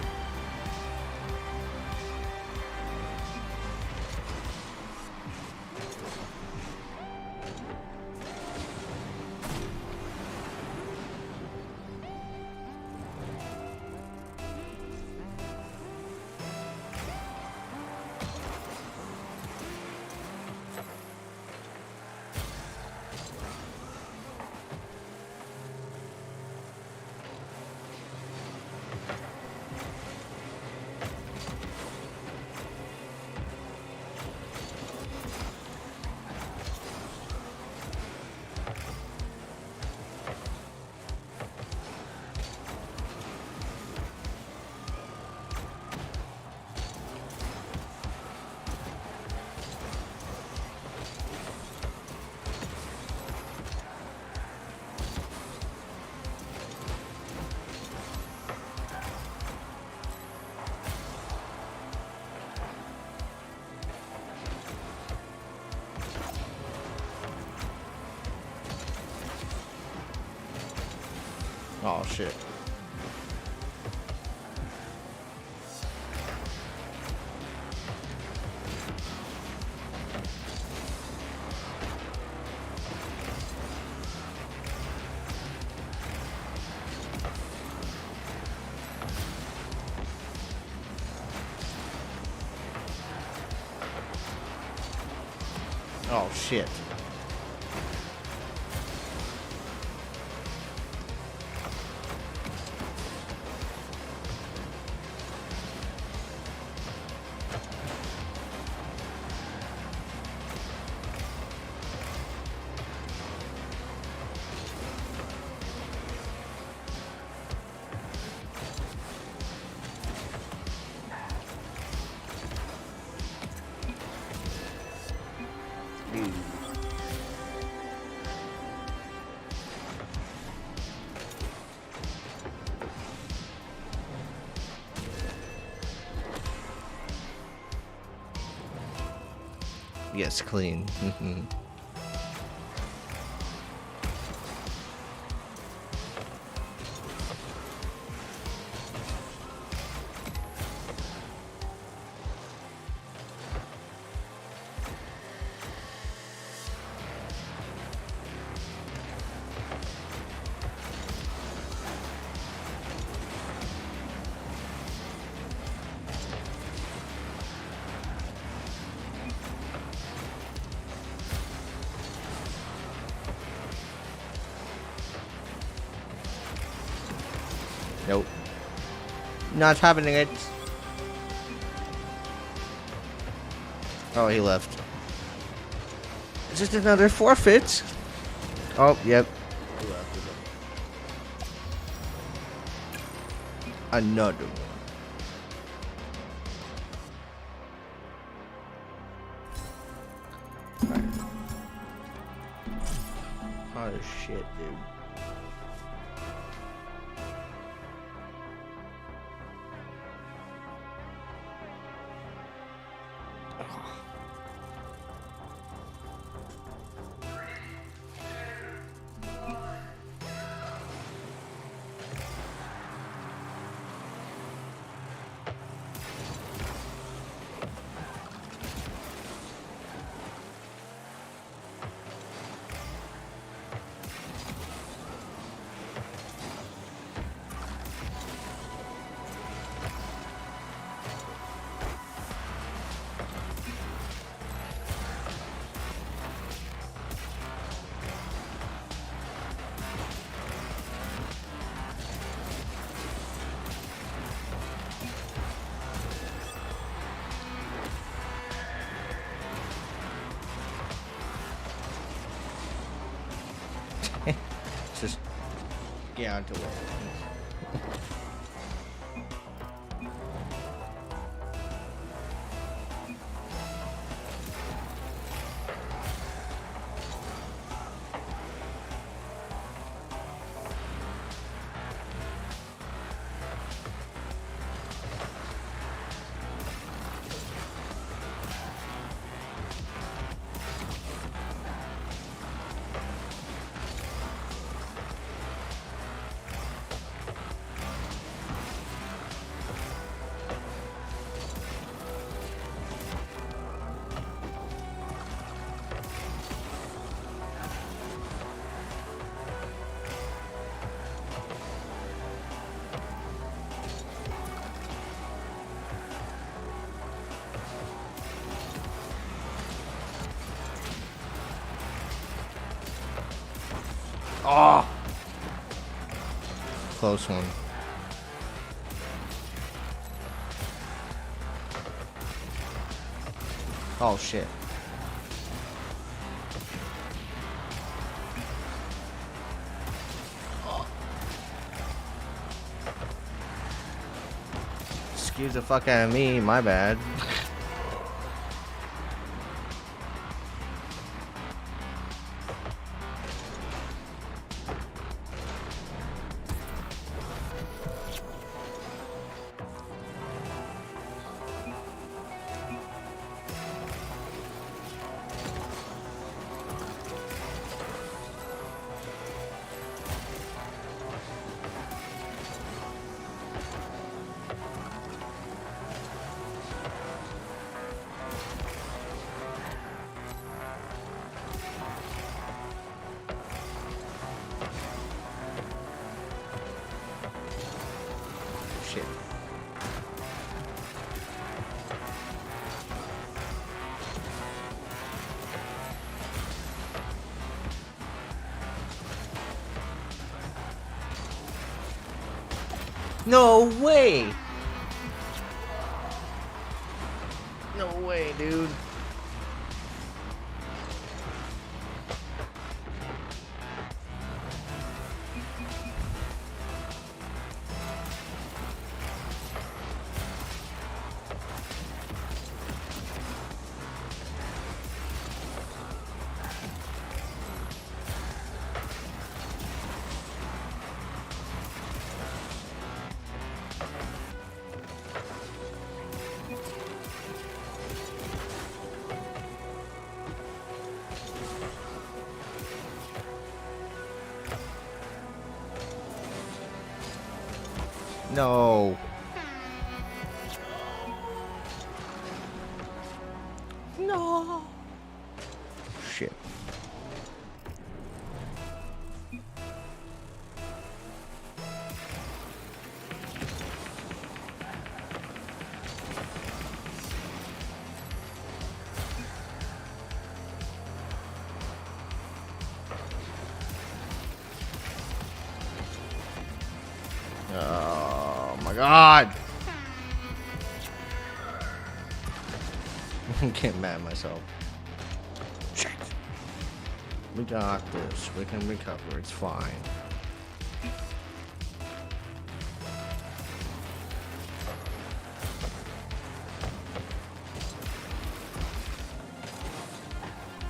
Oh shit. Oh shit. Yes, clean. Nope. Not happening it. Oh, he left. Just another forfeit. Oh, yep. Another one. Right. Oh shit, dude. Just get out of the way. Oh! Close one. Oh shit. Excuse the fuck out of me, my bad. Shit. No way! No way, dude. No. No. Shit. Oh my god. I'm getting mad at myself. Shit. We got this. We can recover. It's fine.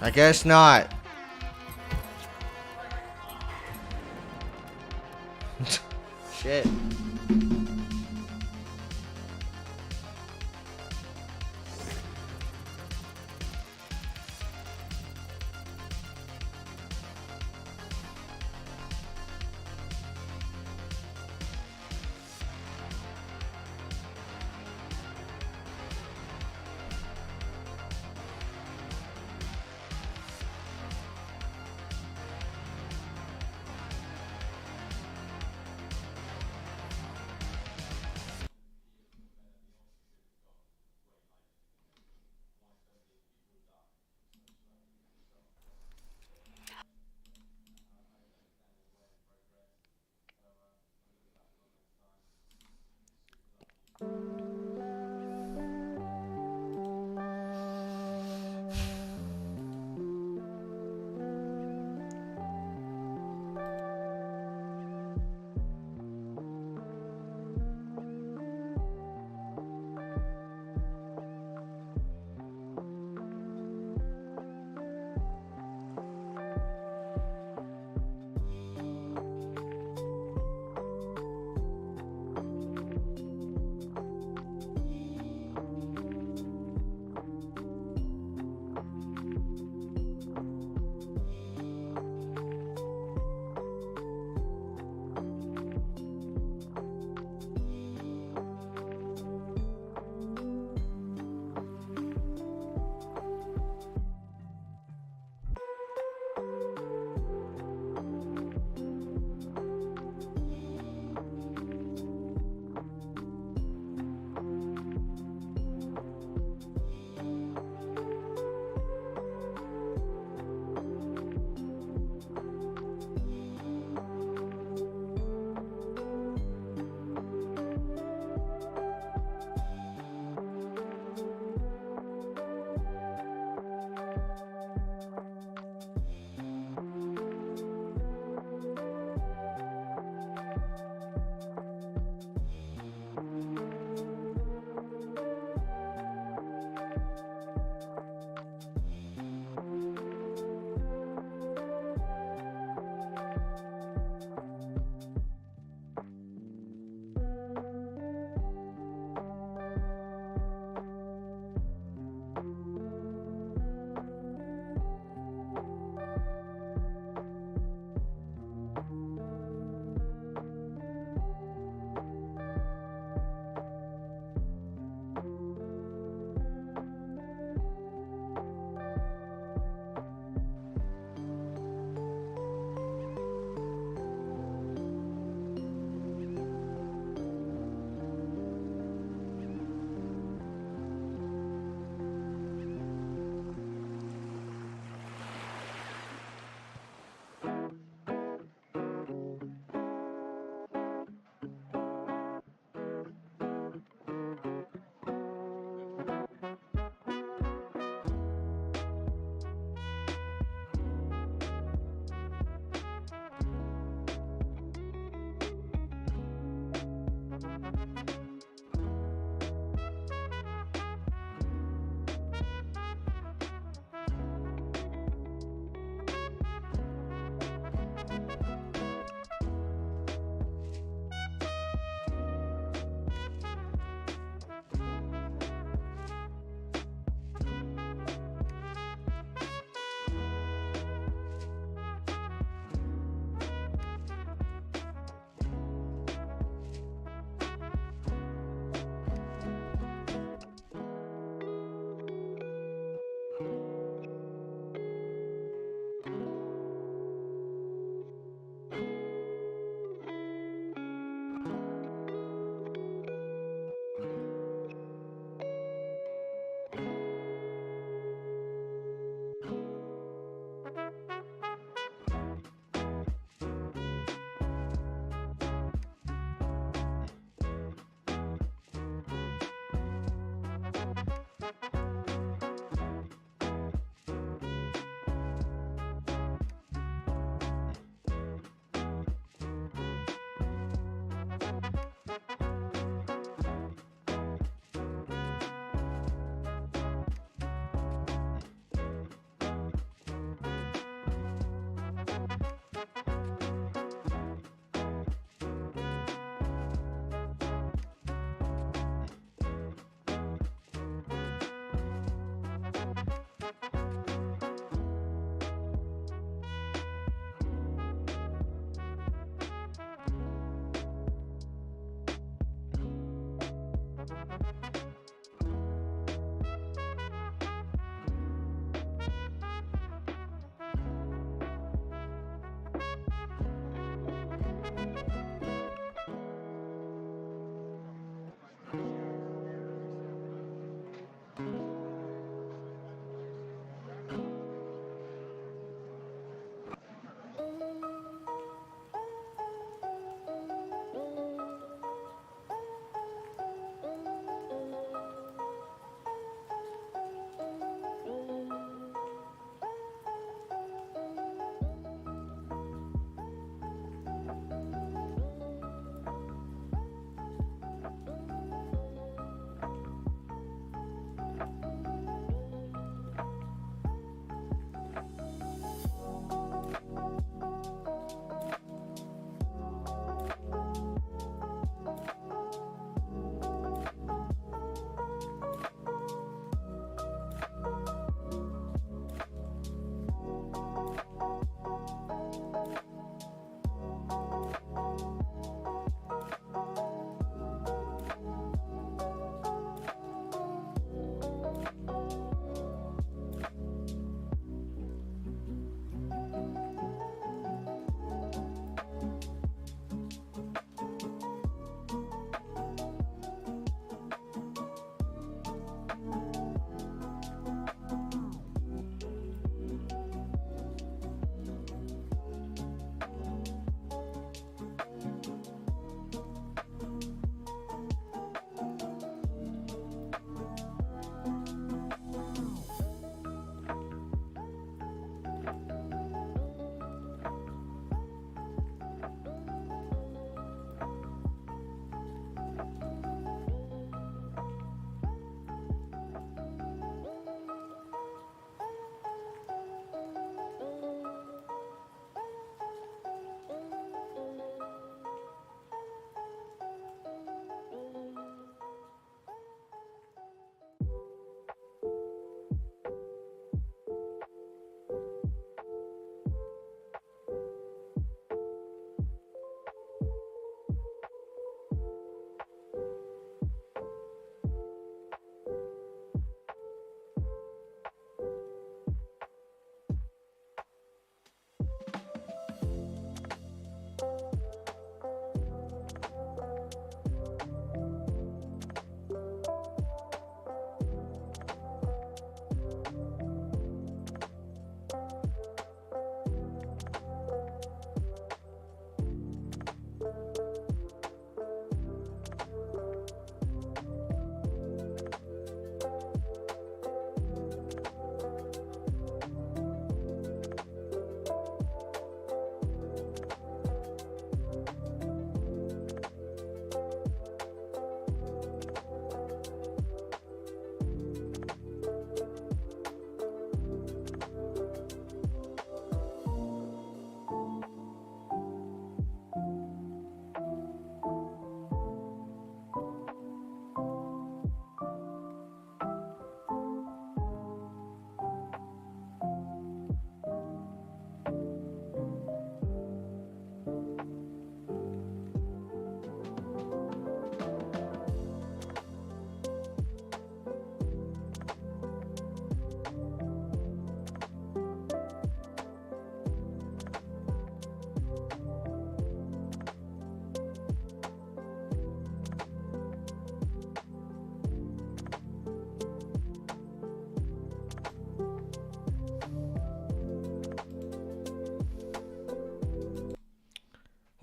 I guess not. Shit.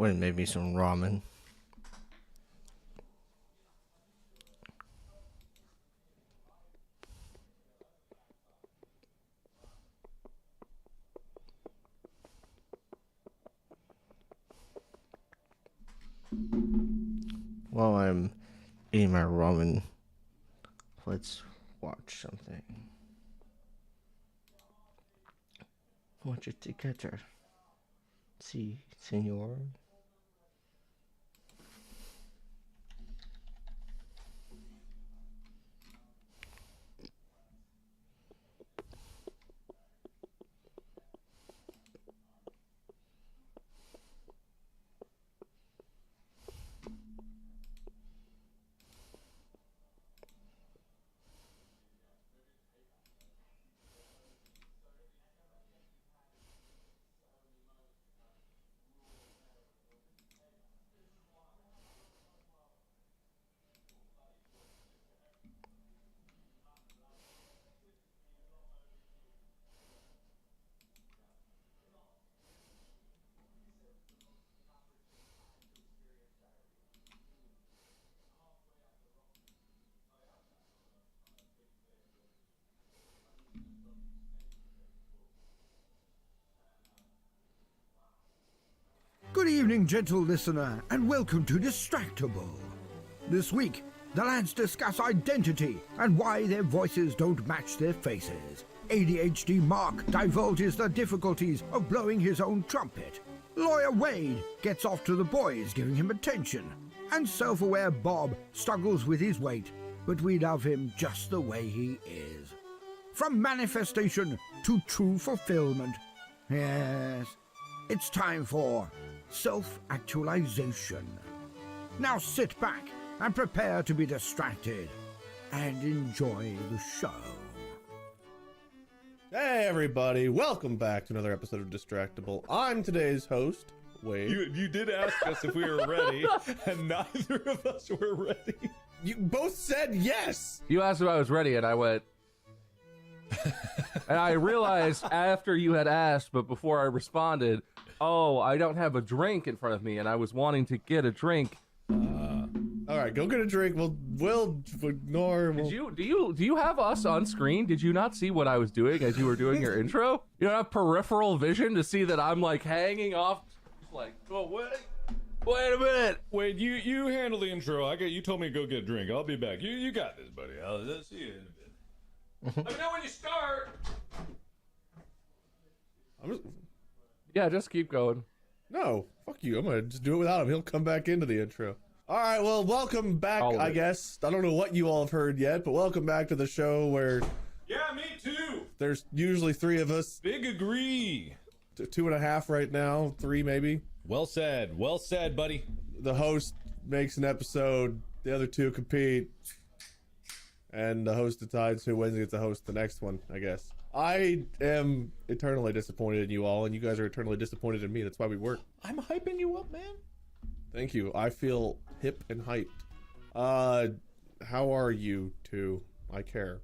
Went and made me some ramen. While I'm eating my ramen, let's watch something. Watch it together. See, senor. Good evening, gentle listener, and welcome to Distractable. This week, the lads discuss identity and why their voices don't match their faces. ADHD Mark divulges the difficulties of blowing his own trumpet. Lawyer Wade gets off to the boys, giving him attention. And self-aware Bob struggles with his weight, but we love him just the way he is. From manifestation to true fulfillment. Yes, it's time for self-actualization. Now sit back and prepare to be distracted and enjoy the show. Hey everybody, welcome back to another episode of Distractable. I'm today's host, Wade. You did ask us if we were ready, and neither of us were ready. You both said yes! You asked if I was ready, and I went. And I realized after you had asked, but before I responded, oh, I don't have a drink in front of me, and I was wanting to get a drink. Alright, go get a drink, we'll ignore... Do you have us on screen? Did you not see what I was doing as you were doing your intro? You don't have peripheral vision to see that I'm like hanging off, just like, oh, wait a minute. Wait, you handle the intro. You told me to go get a drink. I'll be back. You got this, buddy. I'll see you in a bit. Let me know when you start. Yeah, just keep going. No, fuck you, I'm gonna just do it without him. He'll come back into the intro. Alright, well, welcome back, I guess. I don't know what you all have heard yet, but welcome back to the show where... Yeah, me too. There's usually three of us. Big agree. 2.5 right now, 3 maybe. Well said, buddy. The host makes an episode, the other two compete, and the host decides who wins and gets to host the next one, I guess. I am eternally disappointed in you all, and you guys are eternally disappointed in me. That's why we work. I'm hyping you up, man. Thank you. I feel hip and hyped. How are you two? I care.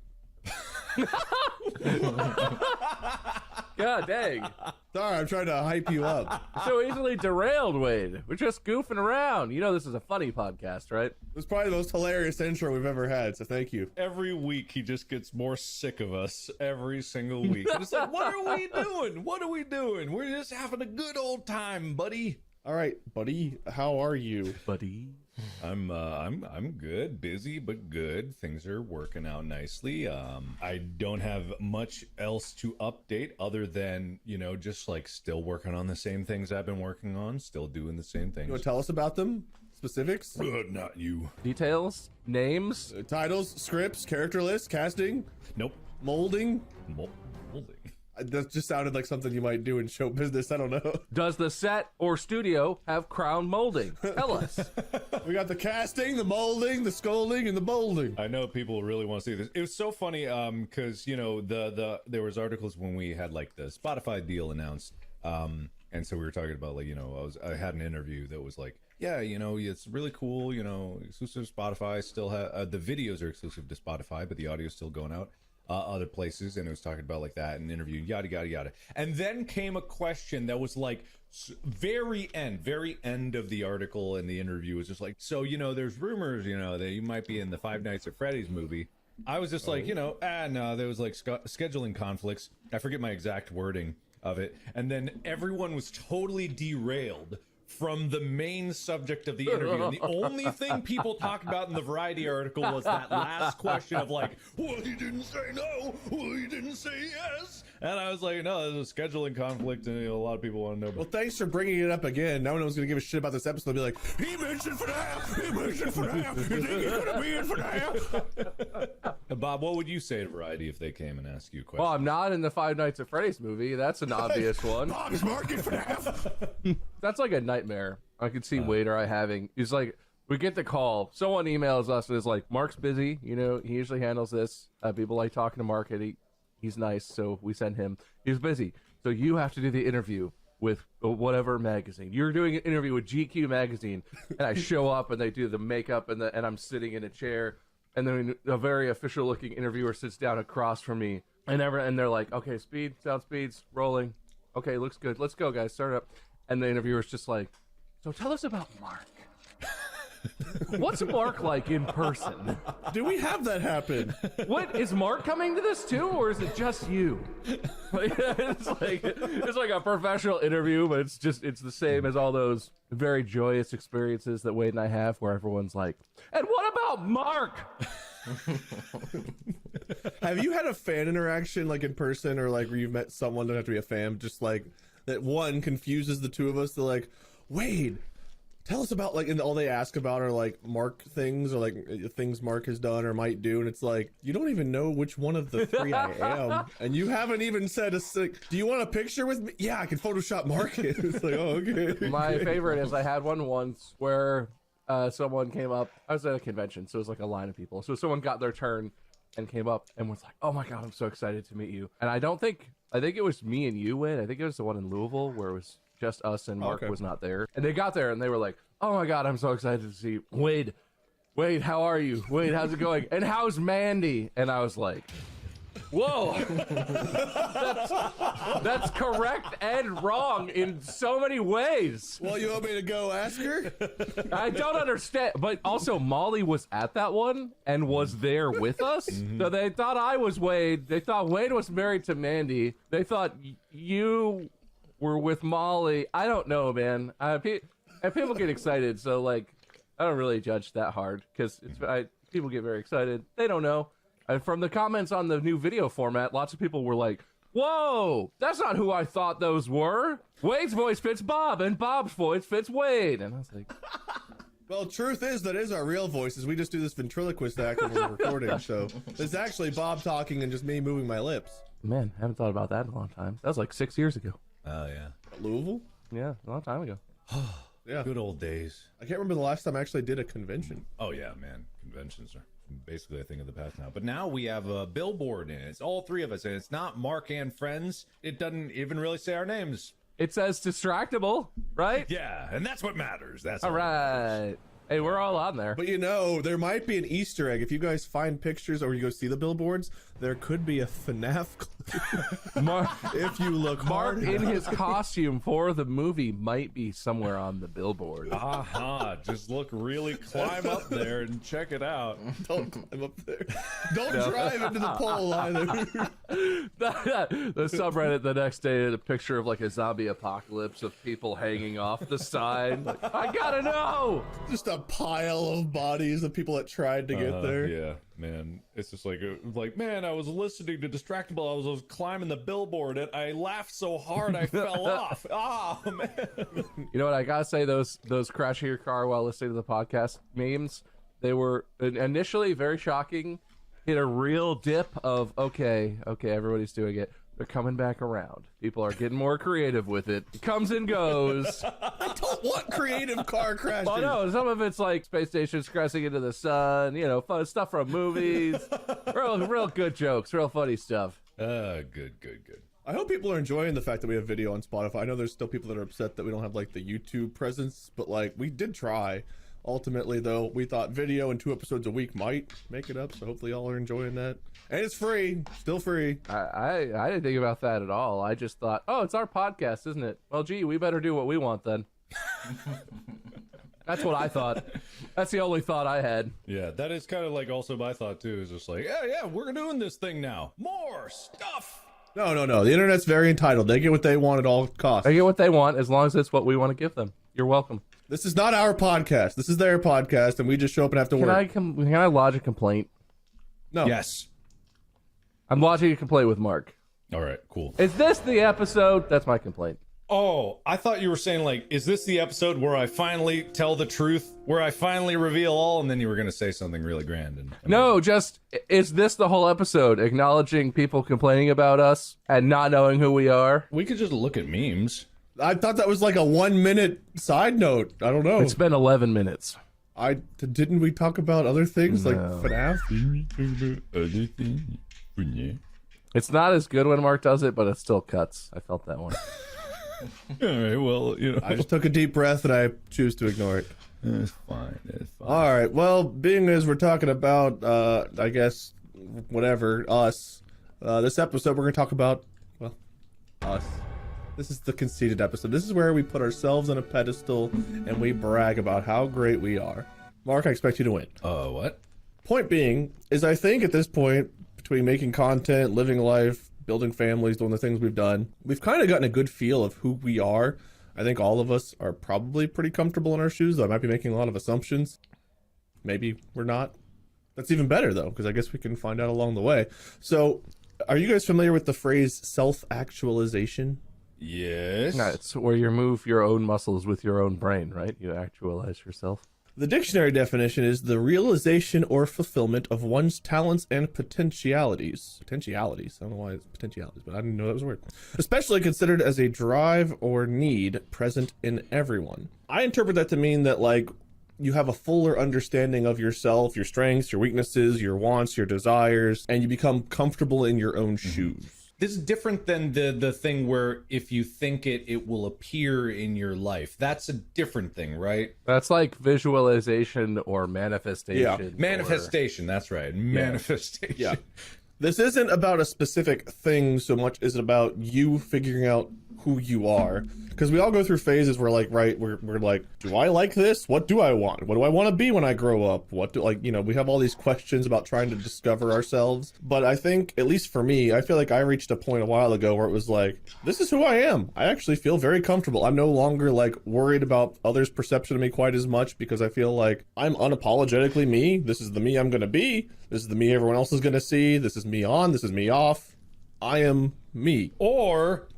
God dang. Sorry, I'm trying to hype you up. So easily derailed, Wade. We're just goofing around. You know this is a funny podcast, right? It was probably the most hilarious intro we've ever had, so thank you. Every week he just gets more sick of us every single week. And it's like, what are we doing? What are we doing? We're just having a good old time, buddy. All right, buddy. How are you? Buddy. I'm good, busy but good. Things are working out nicely. I don't have much else to update other than, just like still working on the same things I've been working on, still doing the same things. You want to tell us about them? Specifics? Not you. Details? Names? Titles, scripts, character lists, casting, Nope. molding. Molding. That just sounded like something you might do in show business. I don't know. Does the set or studio have crown molding? Tell us. We got the casting, the molding, the scolding, and the bolding. I know people really want to see this. It was so funny, because there was articles when we had like the Spotify deal announced, and so we were talking about like I had an interview that was like, yeah, it's really cool, exclusive to Spotify. Still have the videos are exclusive to Spotify, but the audio's still going out. other places, and it was talking about like that and interview, yada yada yada. And then came a question that was like very end of the article, and the interview was just like, so there's rumors that you might be in the Five Nights at Freddy's movie. I was just like, no, there was like scheduling conflicts. I forget my exact wording of it, and then everyone was totally derailed from the main subject of the interview, and the only thing people talked about in the Variety article was that last question of like, well, he didn't say no, well, he didn't say yes, and I was like, no, there's a scheduling conflict, and a lot of people want to know about. Well, thanks for bringing it up again. No one's gonna give a shit about this episode. They'll be like, he mentioned FNAF, he mentioned FNAF, you think he's gonna be in FNAF? Bob, what would you say to Variety if they came and asked you a question? Well, I'm not in the Five Nights at Freddy's movie. That's an obvious one. Bob's market FNAF. That's like a nightmare. I could see Wade or I having. He's like, we get the call. Someone emails us and is like, Mark's busy. He usually handles this. People like talking to Mark, and he's nice, so we send him. He's busy, so you have to do the interview with whatever magazine. You're doing an interview with GQ magazine, and I show up, and they do the makeup, and I'm sitting in a chair, and then a very official-looking interviewer sits down across from me, and they're like, okay, sound speeds, rolling. Okay, looks good. Let's go, guys. Start up. And the interviewer's just like, so tell us about Mark. What's Mark like in person? Do we have that happen? What is Mark coming to this too, or is it just you? It's like a professional interview, but it's the same as all those very joyous experiences that Wade and I have, where everyone's like, and what about Mark? Have you had a fan interaction like in person, or like where you've met someone, don't have to be a fan, just like that one confuses the two of us? They're like, Wade, tell us about, like, and all they ask about are like Mark things, or like things Mark has done or might do, and it's like, you don't even know which one of the three I am, and you haven't even said do you want a picture with me? Yeah, I can Photoshop Mark. It's like, oh, okay. My favorite is I had one once where someone came up. I was at a convention, so it was like a line of people. So someone got their turn and came up and was like, oh my god, I'm so excited to meet you. And I think it was me and you, Wade. I think it was the one in Louisville where it was just us and Mark was not there. And they got there and they were like, oh my god, I'm so excited to see you. Wade, how are you? Wade, how's it going? And how's Mandy? And I was like, whoa. that's correct and wrong in so many ways. Well, you want me to go ask her? I don't understand. But also, Molly was at that one and was there with us. So they thought I was Wade. They thought Wade was married to Mandy. They thought you were with Molly. I don't know, man. And people get excited, so like, I don't really judge that hard, because people get very excited. They don't know. And from the comments on the new video format, lots of people were like, whoa, that's not who I thought those were. Wade's voice fits Bob, and Bob's voice fits Wade. And I was like, well, truth is, that is our real voices. We just do this ventriloquist act when we're recording, so it's actually Bob talking and just me moving my lips. man, I haven't thought about that in a long time. That was like 6 years ago. Oh, yeah. Louisville? Yeah, a long time ago. Yeah. Good old days. I can't remember the last time I actually did a convention. Oh, yeah, man. Conventions are basically a thing of the past now. But now we have a billboard, and it's all three of us, and it's not Mark and friends. It doesn't even really say our names. It says Distractable, right? Yeah, and that's what matters. That's All right. Hey, we're all on there. But you know, there might be an Easter egg. If you guys find pictures or you go see the billboards, there could be a FNAF clip. Mark, if you look Mark hard in enough. his costume for the movie might be somewhere on the billboard. Aha, just look really, climb up there and check it out. Don't climb up there. Don't drive into the pole either. The subreddit the next day had a picture of like a zombie apocalypse of people hanging off the side. Like, I gotta know. Just a pile of bodies of people that tried to get there. Yeah, man. It's just like, man, I was listening to Distractable. I was climbing the billboard and I laughed so hard I fell off. Oh, man. You know what? I gotta say, those crashing your car while listening to the podcast memes, they were initially very shocking. Hit a real dip of, okay, everybody's doing it. They're coming back around. People are getting more creative with it. It comes and goes. I don't want creative car crashes. Oh no, some of it's like space stations crashing into the sun, you know, fun stuff from movies. real good jokes, real funny stuff. Good. I hope people are enjoying the fact that we have video on Spotify. I know there's still people that are upset that we don't have like the YouTube presence, but like we did try. Ultimately, though, we thought video and 2 episodes a week might make it up, so hopefully y'all are enjoying that. And it's free, still free. I didn't think about that at all. I just thought, oh, it's our podcast, isn't it? Well, gee, we better do what we want then. That's what I thought. That's the only thought I had. Yeah, that is kind of like also my thought too. Is just like, yeah, we're doing this thing now. More stuff. No. The internet's very entitled. They get what they want at all costs. They get what they want as long as it's what we want to give them. You're welcome. This is not our podcast. This is their podcast, and we just show up and have to work. Can I lodge a complaint? No. Yes. I'm lodging a complaint with Mark. All right, cool. Is this the episode? That's my complaint. Oh, I thought you were saying like, is this the episode where I finally tell the truth, where I finally reveal all, and then you were gonna say something really grand? No, just is this the whole episode? Acknowledging people complaining about us and not knowing who we are. We could just look at memes. I thought that was like a 1-minute side note. I don't know. It's been 11 minutes. Didn't we talk about other things like FNAF? It's not as good when Mark does it, but it still cuts. I felt that one. All right, well, I just took a deep breath and I choose to ignore it. It's fine. All right. Well, being as we're talking about, I guess, whatever, us, this episode we're going to talk about, well, us. This is the conceited episode. This is where we put ourselves on a pedestal and we brag about how great we are. Mark, I expect you to win. What? Point being is I think at this point, between making content, living life, building families, doing the things we've done, we've kind of gotten a good feel of who we are. I think all of us are probably pretty comfortable in our shoes, though I might be making a lot of assumptions. Maybe we're not. That's even better, though, because I guess we can find out along the way. So, are you guys familiar with the phrase self-actualization? Yes. No, it's where you move your own muscles with your own brain, right? You actualize yourself. The dictionary definition is the realization or fulfillment of one's talents and potentialities. Potentialities? I don't know why it's potentialities, but I didn't know that was a word. Especially considered as a drive or need present in everyone. I interpret that to mean that, like, you have a fuller understanding of yourself, your strengths, your weaknesses, your wants, your desires, and you become comfortable in your own shoes. This is different than the thing where if you think it will appear in your life. That's a different thing, right? That's like visualization or manifestation. Yeah. Manifestation, that's right. Manifestation. Yeah. This isn't about a specific thing so much as about you figuring out who you are. Because we all go through phases where, like, right, we're like, do I like this? What do I want? What do I want to be when I grow up? What do, like, you know, we have all these questions about trying to discover ourselves. But I think, at least for me, I feel like I reached a point a while ago where it was like, this is who I am. I actually feel very comfortable. I'm no longer, like, worried about others' perception of me quite as much because I feel like I'm unapologetically me. This is the me I'm going to be. This is the me everyone else is going to see. This is me on. This is me off. I am me. Or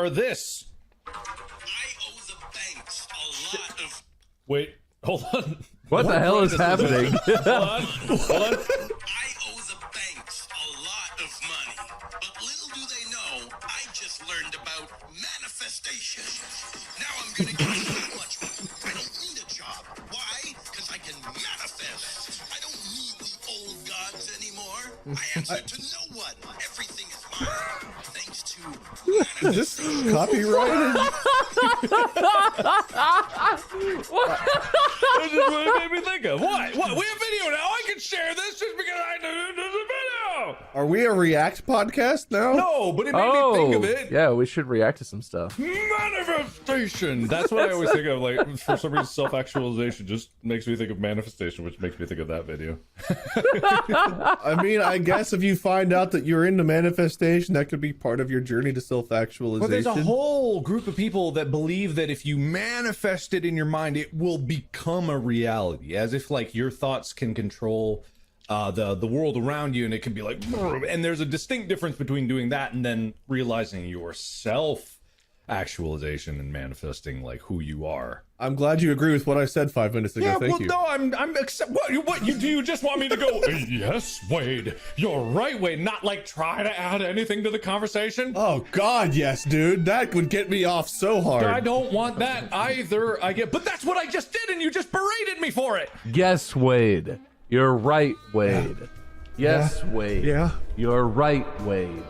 this. I owe the banks a lot of. Wait, hold on. What the hell is happening? Hold on. I owe the banks a lot of money. But little do they know, I just learned about manifestation. Now I'm gonna get so much money. I don't need a job. Why? Because I can manifest. I don't need the old gods anymore. I answer to no one. Everything is mine. Thanks to Is this copyrighted? This is what it made me think of. What? We have video now. I can share this just because I do the video. Are we a React podcast now? No, but it made me think of it. Yeah, we should react to some stuff. Manifestation. That's what I always think of. Like, for some reason, self-actualization just makes me think of manifestation, which makes me think of that video. I mean, I guess if you find out that you're into manifestation, that could be part of your journey to self-actualization. But there's a whole group of people that believe that if you manifest it in your mind, it will become a reality, as if like your thoughts can control the world around you, and it can be like, and there's a distinct difference between doing that and then realizing your self-actualization and manifesting like who you are. I'm glad you agree with what I said 5 minutes ago. Yeah, Thank well, you. no, I'm what you do? You just want me to go? Yes, Wade, you're right, Wade. Not like try to add anything to the conversation. Oh God, yes, dude. That would get me off so hard. I don't want that either. But that's what I just did, and you just berated me for it. Yes, Wade. You're right, Wade. Yes, Wade. Yeah. You're right, Wade.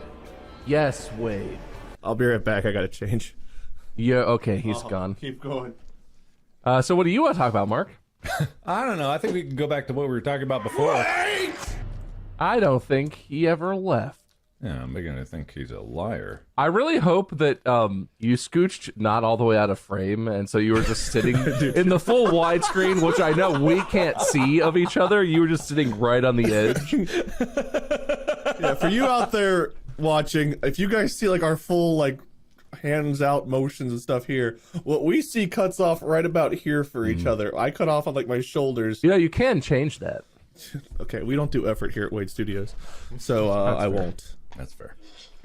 Yes, Wade. I'll be right back. I gotta change. Yeah, okay, he's gone. Keep going. So what do you want to talk about, Mark? I don't know. I think we can go back to what we were talking about before. I don't think he ever left. Yeah, I'm beginning to think he's a liar. I really hope that you scooched not all the way out of frame, and so you were just sitting in the full widescreen, which I know we can't see of each other. You were just sitting right on the edge. Yeah, for you out there watching, if you guys see like our full like hands out motions and stuff here, what we see cuts off right about here for each other. I cut off on like my shoulders. You know, you can change that. Okay, we don't do effort here at Wade Studios, so I won't. That's fair.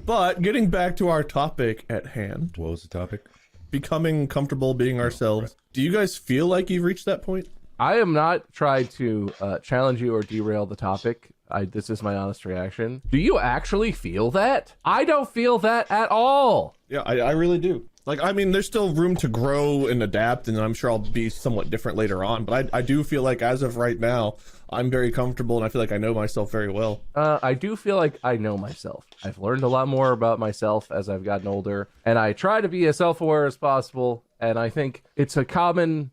But getting back to our topic at hand, What was the topic? becoming comfortable being ourselves. Do you guys feel like you've reached that point? I am not trying to challenge you or derail the topic. This is my honest reaction. Do you actually feel that? I don't feel that at all. Yeah, I really do. Like, I mean, there's still room to grow and adapt, and I'm sure I'll be somewhat different later on. But I do feel like as of right now, I'm very comfortable, and I feel like I know myself very well. I do feel like I know myself. I've learned a lot more about myself as I've gotten older, and I try to be as self-aware as possible. And I think it's a common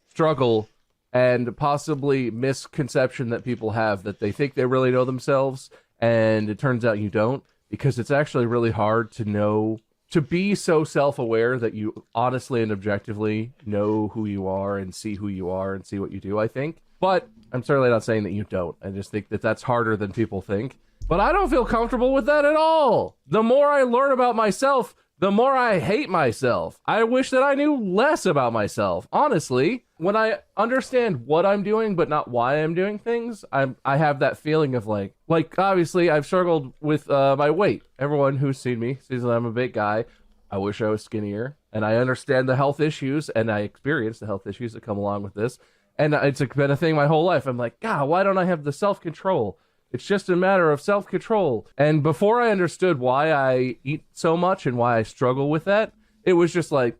struggle and possibly misconception that people have, that they think they really know themselves, and it turns out you don't, because it's actually really hard to know, to be so self-aware that you honestly and objectively know who you are and see who you are and see what you do, I think. But I'm certainly not saying that you don't. I just think that that's harder than people think. But I don't feel comfortable with that at all. The more I learn about myself, the more I hate myself. I wish that I knew less about myself. Honestly, when I understand what I'm doing, but not why I'm doing things, I have that feeling of like obviously I've struggled with my weight. Everyone who's seen me sees that I'm a big guy. I wish I was skinnier, and I understand the health issues, and I experience the health issues that come along with this. And it's been a thing my whole life. I'm like, God, why don't I have the self-control? It's just a matter of self-control. And before I understood why I eat so much and why I struggle with that, it was just like,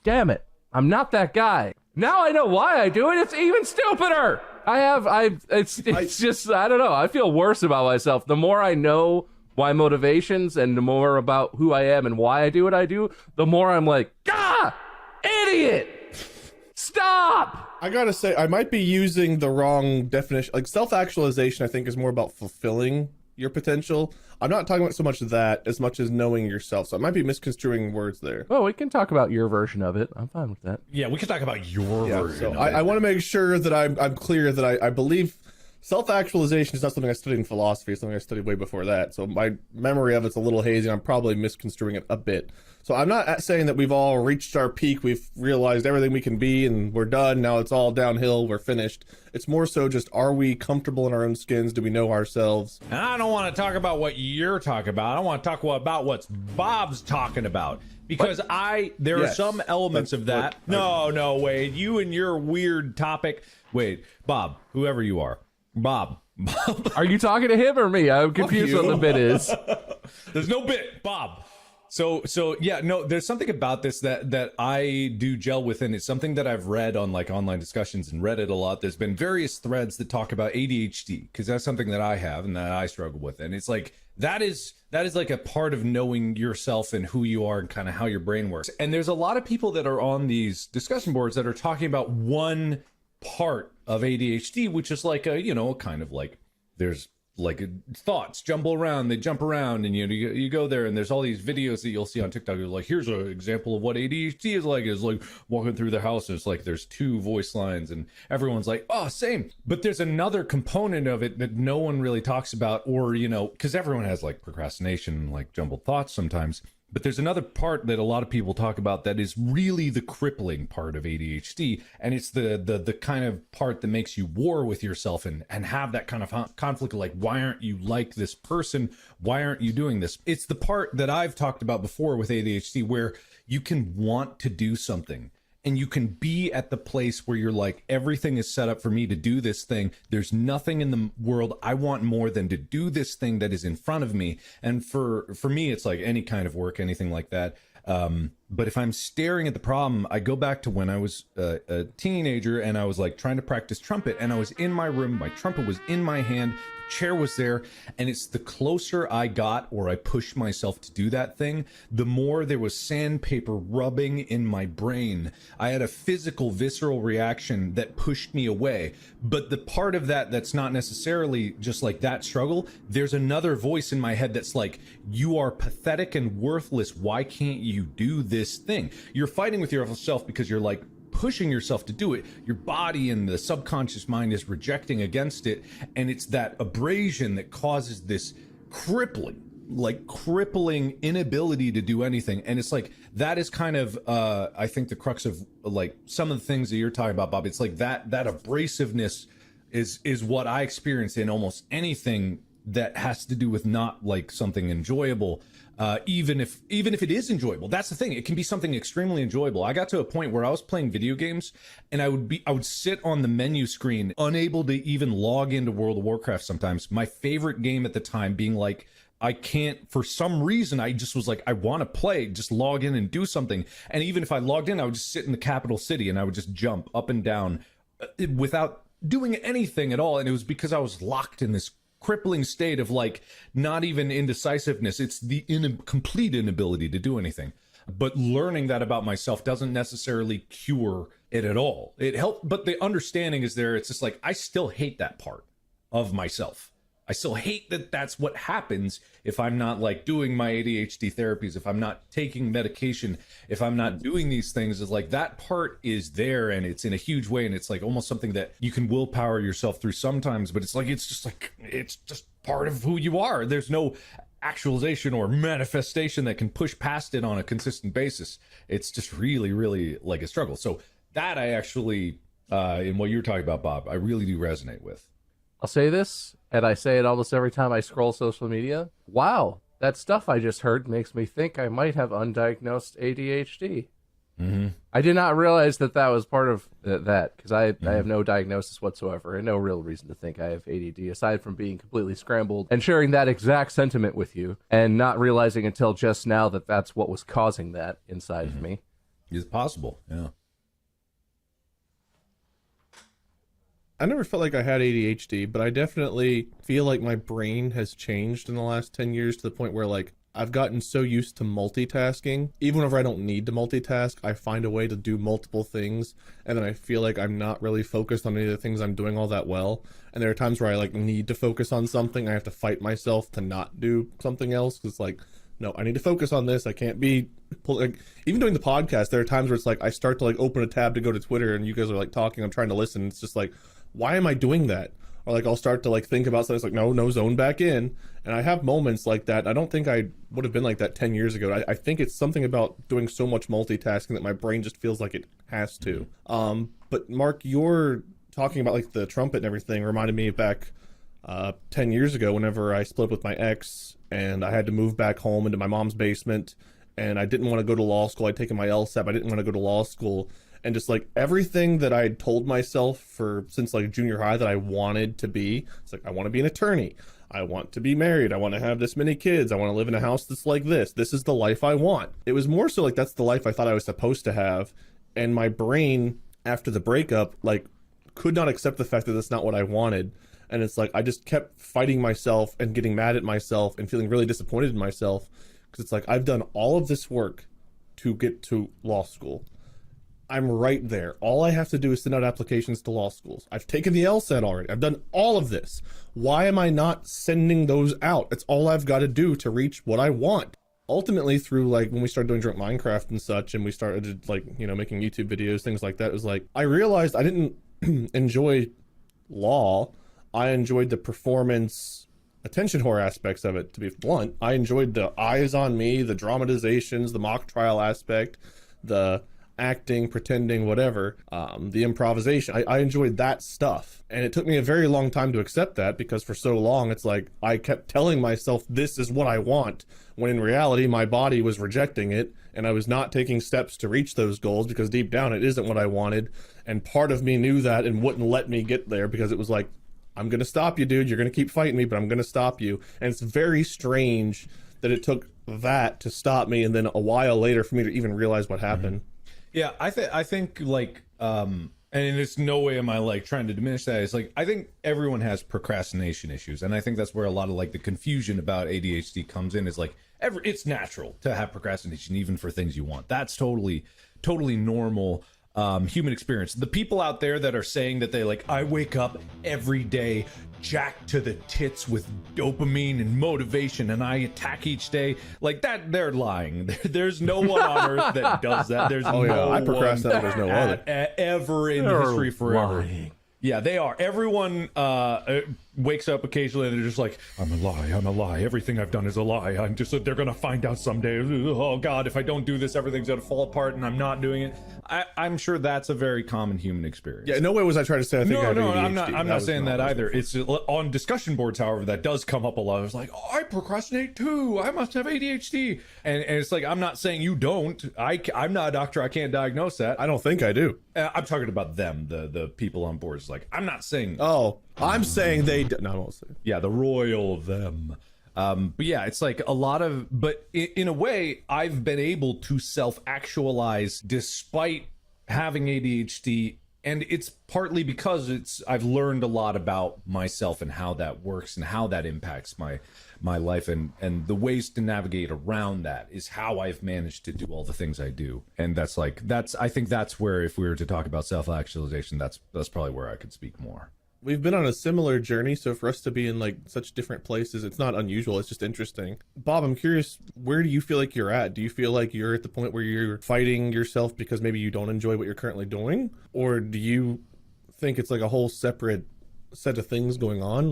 damn it, I'm not that guy. Now I know why I do it. It's even stupider. It's just, I don't know. I feel worse about myself. The more I know my motivations and the more about who I am and why I do what I do, the more I'm like, idiot, stop. I gotta say, I might be using the wrong definition. Like, self-actualization, I think, is more about fulfilling your potential. I'm not talking about so much that as much as knowing yourself. So I might be misconstruing words there. Well, we can talk about your version of it. I'm fine with that. Yeah, we can talk about your version. So of I want to make sure that I'm clear that I believe self-actualization is not something I studied in philosophy. It's something I studied way before that. So my memory of it's a little hazy. I'm probably misconstruing it a bit. So I'm not saying that we've all reached our peak. We've realized everything we can be and we're done. Now it's all downhill. We're finished. It's more so just, are we comfortable in our own skins? Do we know ourselves? And I don't want to talk about what you're talking about. I want to talk about what Bob's talking about. Because there are some elements of that. No, Wade, you and your weird topic. Wade, Bob, whoever you are. Bob. Are you talking to him or me? I'm confused what the bit is. There's no bit, Bob. So yeah, no, there's something about this that I do gel with, and it's something that I've read on like online discussions and Reddit a lot. There's been various threads that talk about ADHD, because that's something that I have and that I struggle with. And it's like, that is like a part of knowing yourself and who you are and kind of how your brain works. And there's a lot of people that are on these discussion boards that are talking about one part of ADHD, which is like a, kind of like, there's like thoughts jumble around, they jump around, and you go there, and there's all these videos that you'll see on TikTok. You're like, here's an example of what ADHD is like walking through the house, and it's like there's two voice lines, and everyone's like, oh, same. But there's another component of it that no one really talks about, or because everyone has like procrastination, like jumbled thoughts sometimes. But there's another part that a lot of people talk about that is really the crippling part of ADHD, and it's the kind of part that makes you war with yourself and have that kind of conflict of like, why aren't you like this person? Why aren't you doing this? It's the part that I've talked about before with ADHD, where you can want to do something, and you can be at the place where you're like, everything is set up for me to do this thing. There's nothing in the world I want more than to do this thing that is in front of me. And for me, it's like any kind of work, anything like that. But if I'm staring at the problem, I go back to when I was a teenager and I was like trying to practice trumpet, and I was in my room, my trumpet was in my hand, the chair was there, and it's the closer I got or I pushed myself to do that thing, the more there was sandpaper rubbing in my brain. I had a physical, visceral reaction that pushed me away. But the part of that that's not necessarily just like that struggle, there's another voice in my head that's like, you are pathetic and worthless. Why can't you do this thing? You're fighting with yourself because you're like pushing yourself to do it. Your body and the subconscious mind is rejecting against it. And it's that abrasion that causes this crippling inability to do anything. And it's like, that is kind of, I think the crux of like some of the things that you're talking about, Bob. It's like that abrasiveness is what I experience in almost anything that has to do with not like something enjoyable. Even if it is enjoyable, that's the thing. It can be something extremely enjoyable. I got to a point where I was playing video games and I would sit on the menu screen, unable to even log into World of Warcraft sometimes. My favorite game at the time being like, I can't, for some reason, I just was like, I want to play, just log in and do something. And even if I logged in, I would just sit in the capital city and I would just jump up and down without doing anything at all. And it was because I was locked in this crippling state of like not even indecisiveness, it's the complete inability to do anything. But learning that about myself doesn't necessarily cure it at all. It helped, but the understanding is there. It's just like, I still hate that part of myself. I still hate that that's what happens if I'm not like doing my ADHD therapies, if I'm not taking medication, if I'm not doing these things. Is like that part is there and it's in a huge way, and it's like almost something that you can willpower yourself through sometimes, but it's just part of who you are. There's no actualization or manifestation that can push past it on a consistent basis. It's just really, really like a struggle. So that I actually, in what you're talking about, Bob, I really do resonate with. I'll say this, and I say it almost every time I scroll social media. Wow, that stuff I just heard makes me think I might have undiagnosed ADHD. Mm-hmm. I did not realize that was part of that, because I have no diagnosis whatsoever and no real reason to think I have ADD, aside from being completely scrambled and sharing that exact sentiment with you and not realizing until just now that that's what was causing that inside of me. It's possible, yeah. I never felt like I had ADHD, but I definitely feel like my brain has changed in the last 10 years to the point where like I've gotten so used to multitasking. Even whenever I don't need to multitask, I find a way to do multiple things, and then I feel like I'm not really focused on any of the things I'm doing all that well. And there are times where I like need to focus on something. I have to fight myself to not do something else, because like, no, I need to focus on this. I can't be like, even doing the podcast, there are times where it's like I start to like open a tab to go to Twitter and you guys are like talking, I'm trying to listen. It's just like, why am I doing that? Or like I'll start to like think about something. It's like, no, zone back in. And I have moments like that. I don't think I would have been like that 10 years ago. I think it's something about doing so much multitasking that my brain just feels like it has to. But Mark, you're talking about like the trumpet and everything reminded me back 10 years ago whenever I split up with my ex and I had to move back home into my mom's basement, and I didn't want to go to law school. I'd taken my LSAT. I didn't want to go to law school. And just like everything that I had told myself since like junior high that I wanted to be, it's like, I want to be an attorney. I want to be married. I want to have this many kids. I want to live in a house that's like this. This is the life I want. It was more so like that's the life I thought I was supposed to have. And my brain, after the breakup, like could not accept the fact that that's not what I wanted. And it's like I just kept fighting myself and getting mad at myself and feeling really disappointed in myself, because it's like I've done all of this work to get to law school. I'm right there. All I have to do is send out applications to law schools. I've taken the LSAT already. I've done all of this. Why am I not sending those out? It's all I've got to do to reach what I want. Ultimately, through like when we started doing Drunk Minecraft and such, and we started like, you know, making YouTube videos, things like that, it was like I realized I didn't enjoy law. I enjoyed the performance attention whore aspects of it, to be blunt. I enjoyed the eyes on me, the dramatizations, the mock trial aspect, the acting, pretending, whatever, the improvisation. I enjoyed that stuff. And it took me a very long time to accept that, because for so long it's like I kept telling myself this is what I want, when in reality my body was rejecting it and I was not taking steps to reach those goals, because deep down it isn't what I wanted. And part of me knew that and wouldn't let me get there, because it was like, I'm gonna stop you, dude. You're gonna keep fighting me, but I'm gonna stop you. And it's very strange that it took that to stop me, and then a while later for me to even realize what happened. Yeah, I think like and it's no way am I like trying to diminish that. It's like I think everyone has procrastination issues, and I think that's where a lot of like the confusion about ADHD comes in. Is like it's natural to have procrastination even for things you want. That's totally normal human experience. The people out there that are saying that they like, I wake up every day jacked to the tits with dopamine and motivation and I attack each day, like that, they're lying. There's no one on earth that does that. There's no I procrastinate. There's no other ever in history forever. Lying. Yeah, they are. Everyone wakes up occasionally and they're just like, I'm a lie. Everything I've done is a lie. They're going to find out someday. Oh God, if I don't do this, everything's going to fall apart and I'm not doing it. I'm sure that's a very common human experience. Yeah, no way was I trying to say I think I have ADHD. I'm not saying that either. It's on discussion boards, however, that does come up a lot. It's like, oh, I procrastinate too. I must have ADHD. And it's like, I'm not saying you don't. I'm not a doctor. I can't diagnose that. I don't think I do. I'm talking about them, the people on boards. Like, I'm not saying. Oh, I'm saying they. No, I won't say. Yeah, the royal them. But yeah, it's like a lot of. But in a way, I've been able to self-actualize despite having ADHD, and it's partly because I've learned a lot about myself and how that works and how that impacts my life, and the ways to navigate around that is how I've managed to do all the things I do. And I think that's where, if we were to talk about self-actualization, that's probably where I could speak more. We've been on a similar journey, so for us to be in like such different places, it's not unusual, it's just interesting. Bob, I'm curious, where do you feel like you're at? Do you feel like you're at the point where you're fighting yourself because maybe you don't enjoy what you're currently doing? Or do you think it's like a whole separate set of things going on?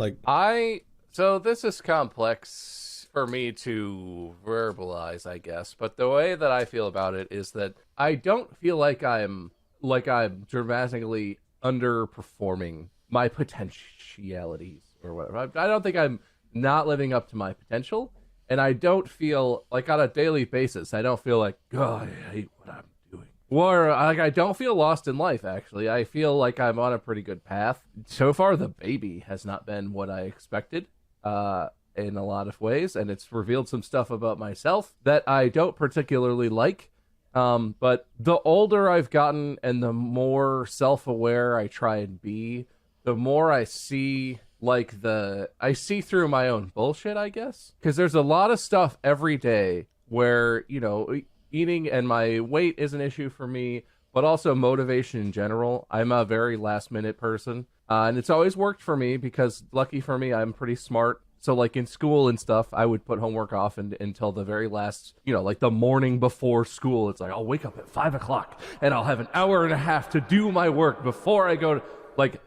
So this is complex for me to verbalize, I guess, but the way that I feel about it is that I don't feel like I'm dramatically underperforming my potentialities or whatever. I don't think I'm not living up to my potential, and I don't feel like on a daily basis, I don't feel like, God, I hate what I'm doing. Or like I don't feel lost in life, actually. I feel like I'm on a pretty good path. So far, the baby has not been what I expected in a lot of ways, and it's revealed some stuff about myself that I don't particularly like. But the older I've gotten and the more self-aware I try and be, the more I see I see through my own bullshit, I guess. Because there's a lot of stuff every day where, eating and my weight is an issue for me, but also motivation in general. I'm a very last minute person. And it's always worked for me because lucky for me, I'm pretty smart. So like in school and stuff, I would put homework off until the very last, like the morning before school. It's like, I'll wake up at 5 o'clock and I'll have an hour and a half to do my work before I go to,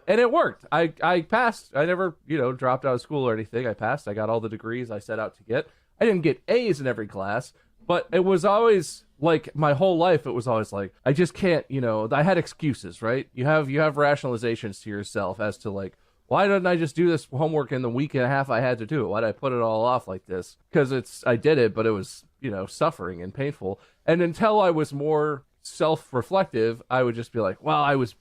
and it worked. I passed. I never, dropped out of school or anything. I passed. I got all the degrees I set out to get. I didn't get A's in every class, but it was always like my whole life. It was always like, I just can't, I had excuses, right? You have rationalizations to yourself as to like, why didn't I just do this homework in the week and a half I had to do it? Why did I put it all off like this? Because I did it, but it was, suffering and painful. And until I was more self-reflective, I would just be like, well, I was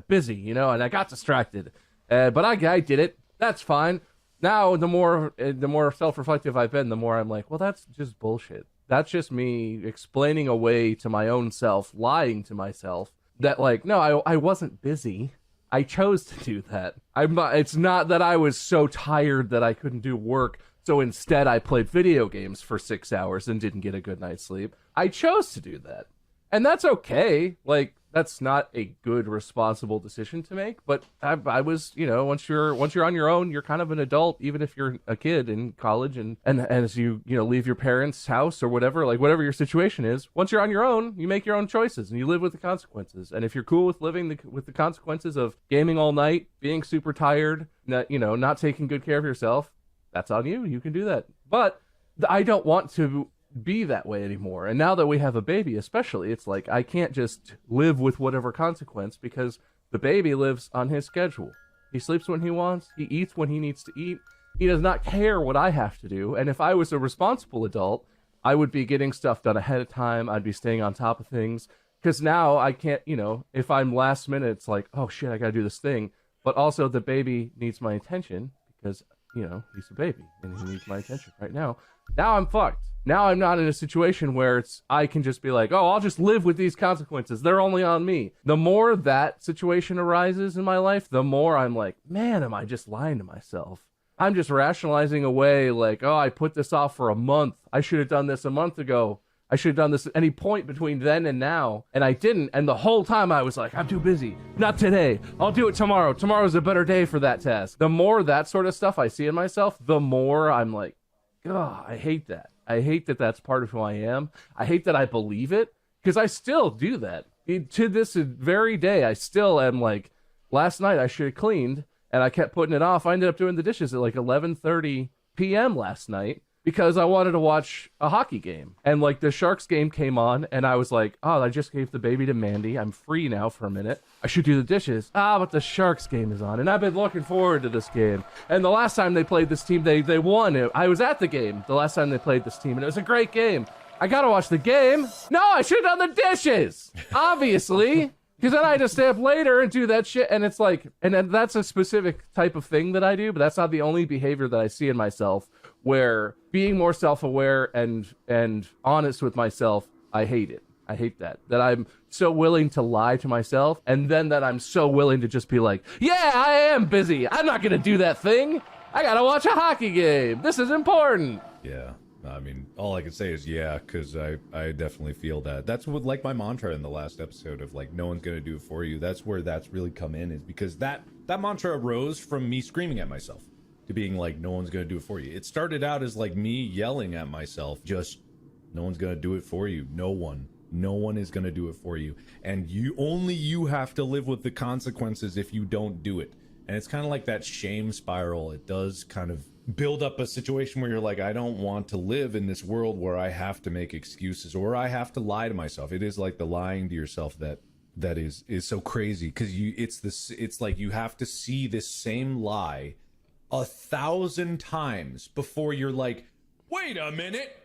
busy, and I got distracted. But I did it. That's fine. Now, the more self-reflective I've been, the more I'm like, well, that's just bullshit. That's just me explaining away to my own self, lying to myself that like, no, I wasn't busy. I chose to do that. It's not that I was so tired that I couldn't do work, so instead I played video games for 6 hours and didn't get a good night's sleep. I chose to do that. And that's okay. Like, that's not a good, responsible decision to make. But I was, once you're on your own, you're kind of an adult, even if you're a kid in college. And as you leave your parents' house or whatever, like whatever your situation is, once you're on your own, you make your own choices and you live with the consequences. And if you're cool with living with the consequences of gaming all night, being super tired, not taking good care of yourself, that's on you. You can do that. But I don't want to be that way anymore. And now that we have a baby, especially, it's like I can't just live with whatever consequence because the baby lives on his schedule. He sleeps when he wants, he eats when he needs to eat. He does not care what I have to do. And if I was a responsible adult, I would be getting stuff done ahead of time. I'd be staying on top of things. Because now I can't, if I'm last minute, it's like, oh shit, I gotta do this thing. But also the baby needs my attention because you know, he's a baby and he needs my attention right now. Now I'm fucked. Now I'm not in a situation where I can just be like, oh, I'll just live with these consequences. They're only on me. The more that situation arises in my life, the more I'm like, man, am I just lying to myself? I'm just rationalizing away like, oh, I put this off for a month. I should have done this a month ago. I should have done this at any point between then and now. And I didn't. And the whole time I was like, I'm too busy. Not today. I'll do it tomorrow. Tomorrow's a better day for that task. The more that sort of stuff I see in myself, the more I'm like, God, I hate that. I hate that that's part of who I am. I hate that I believe it because I still do that. To this very day, I still am like, last night I should have cleaned and I kept putting it off. I ended up doing the dishes at like 11:30 p.m. last night because I wanted to watch a hockey game. And like the Sharks game came on and I was like, oh, I just gave the baby to Mandy. I'm free now for a minute. I should do the dishes. But the Sharks game is on and I've been looking forward to this game. And the last time they played this team, they won. I was at the game the last time they played this team and it was a great game. I gotta watch the game. No, I should have done the dishes, obviously. Because then I just stay up later and do that shit. And it's like, and then that's a specific type of thing that I do, but that's not the only behavior that I see in myself, where being more self-aware and honest with myself, I hate it. I hate that I'm so willing to lie to myself. And then that I'm so willing to just be like, yeah, I am busy. I'm not going to do that thing. I got to watch a hockey game. This is important. Yeah. I mean, all I can say is yeah, because I definitely feel that. That's what, like, my mantra in the last episode of, like, no one's going to do it for you. That's where that's really come in, is because that mantra arose from me screaming at myself to being like, no one's going to do it for you. It started out as, like, me yelling at myself, just, no one's going to do it for you. No one is going to do it for you. And you have to live with the consequences if you don't do it. And it's kind of like that shame spiral. It does kind of build up a situation where you're like, I don't want to live in this world where I have to make excuses or I have to lie to myself. It is like the lying to yourself that is so crazy, because it's like you have to see this same lie 1,000 times before you're like, wait a minute.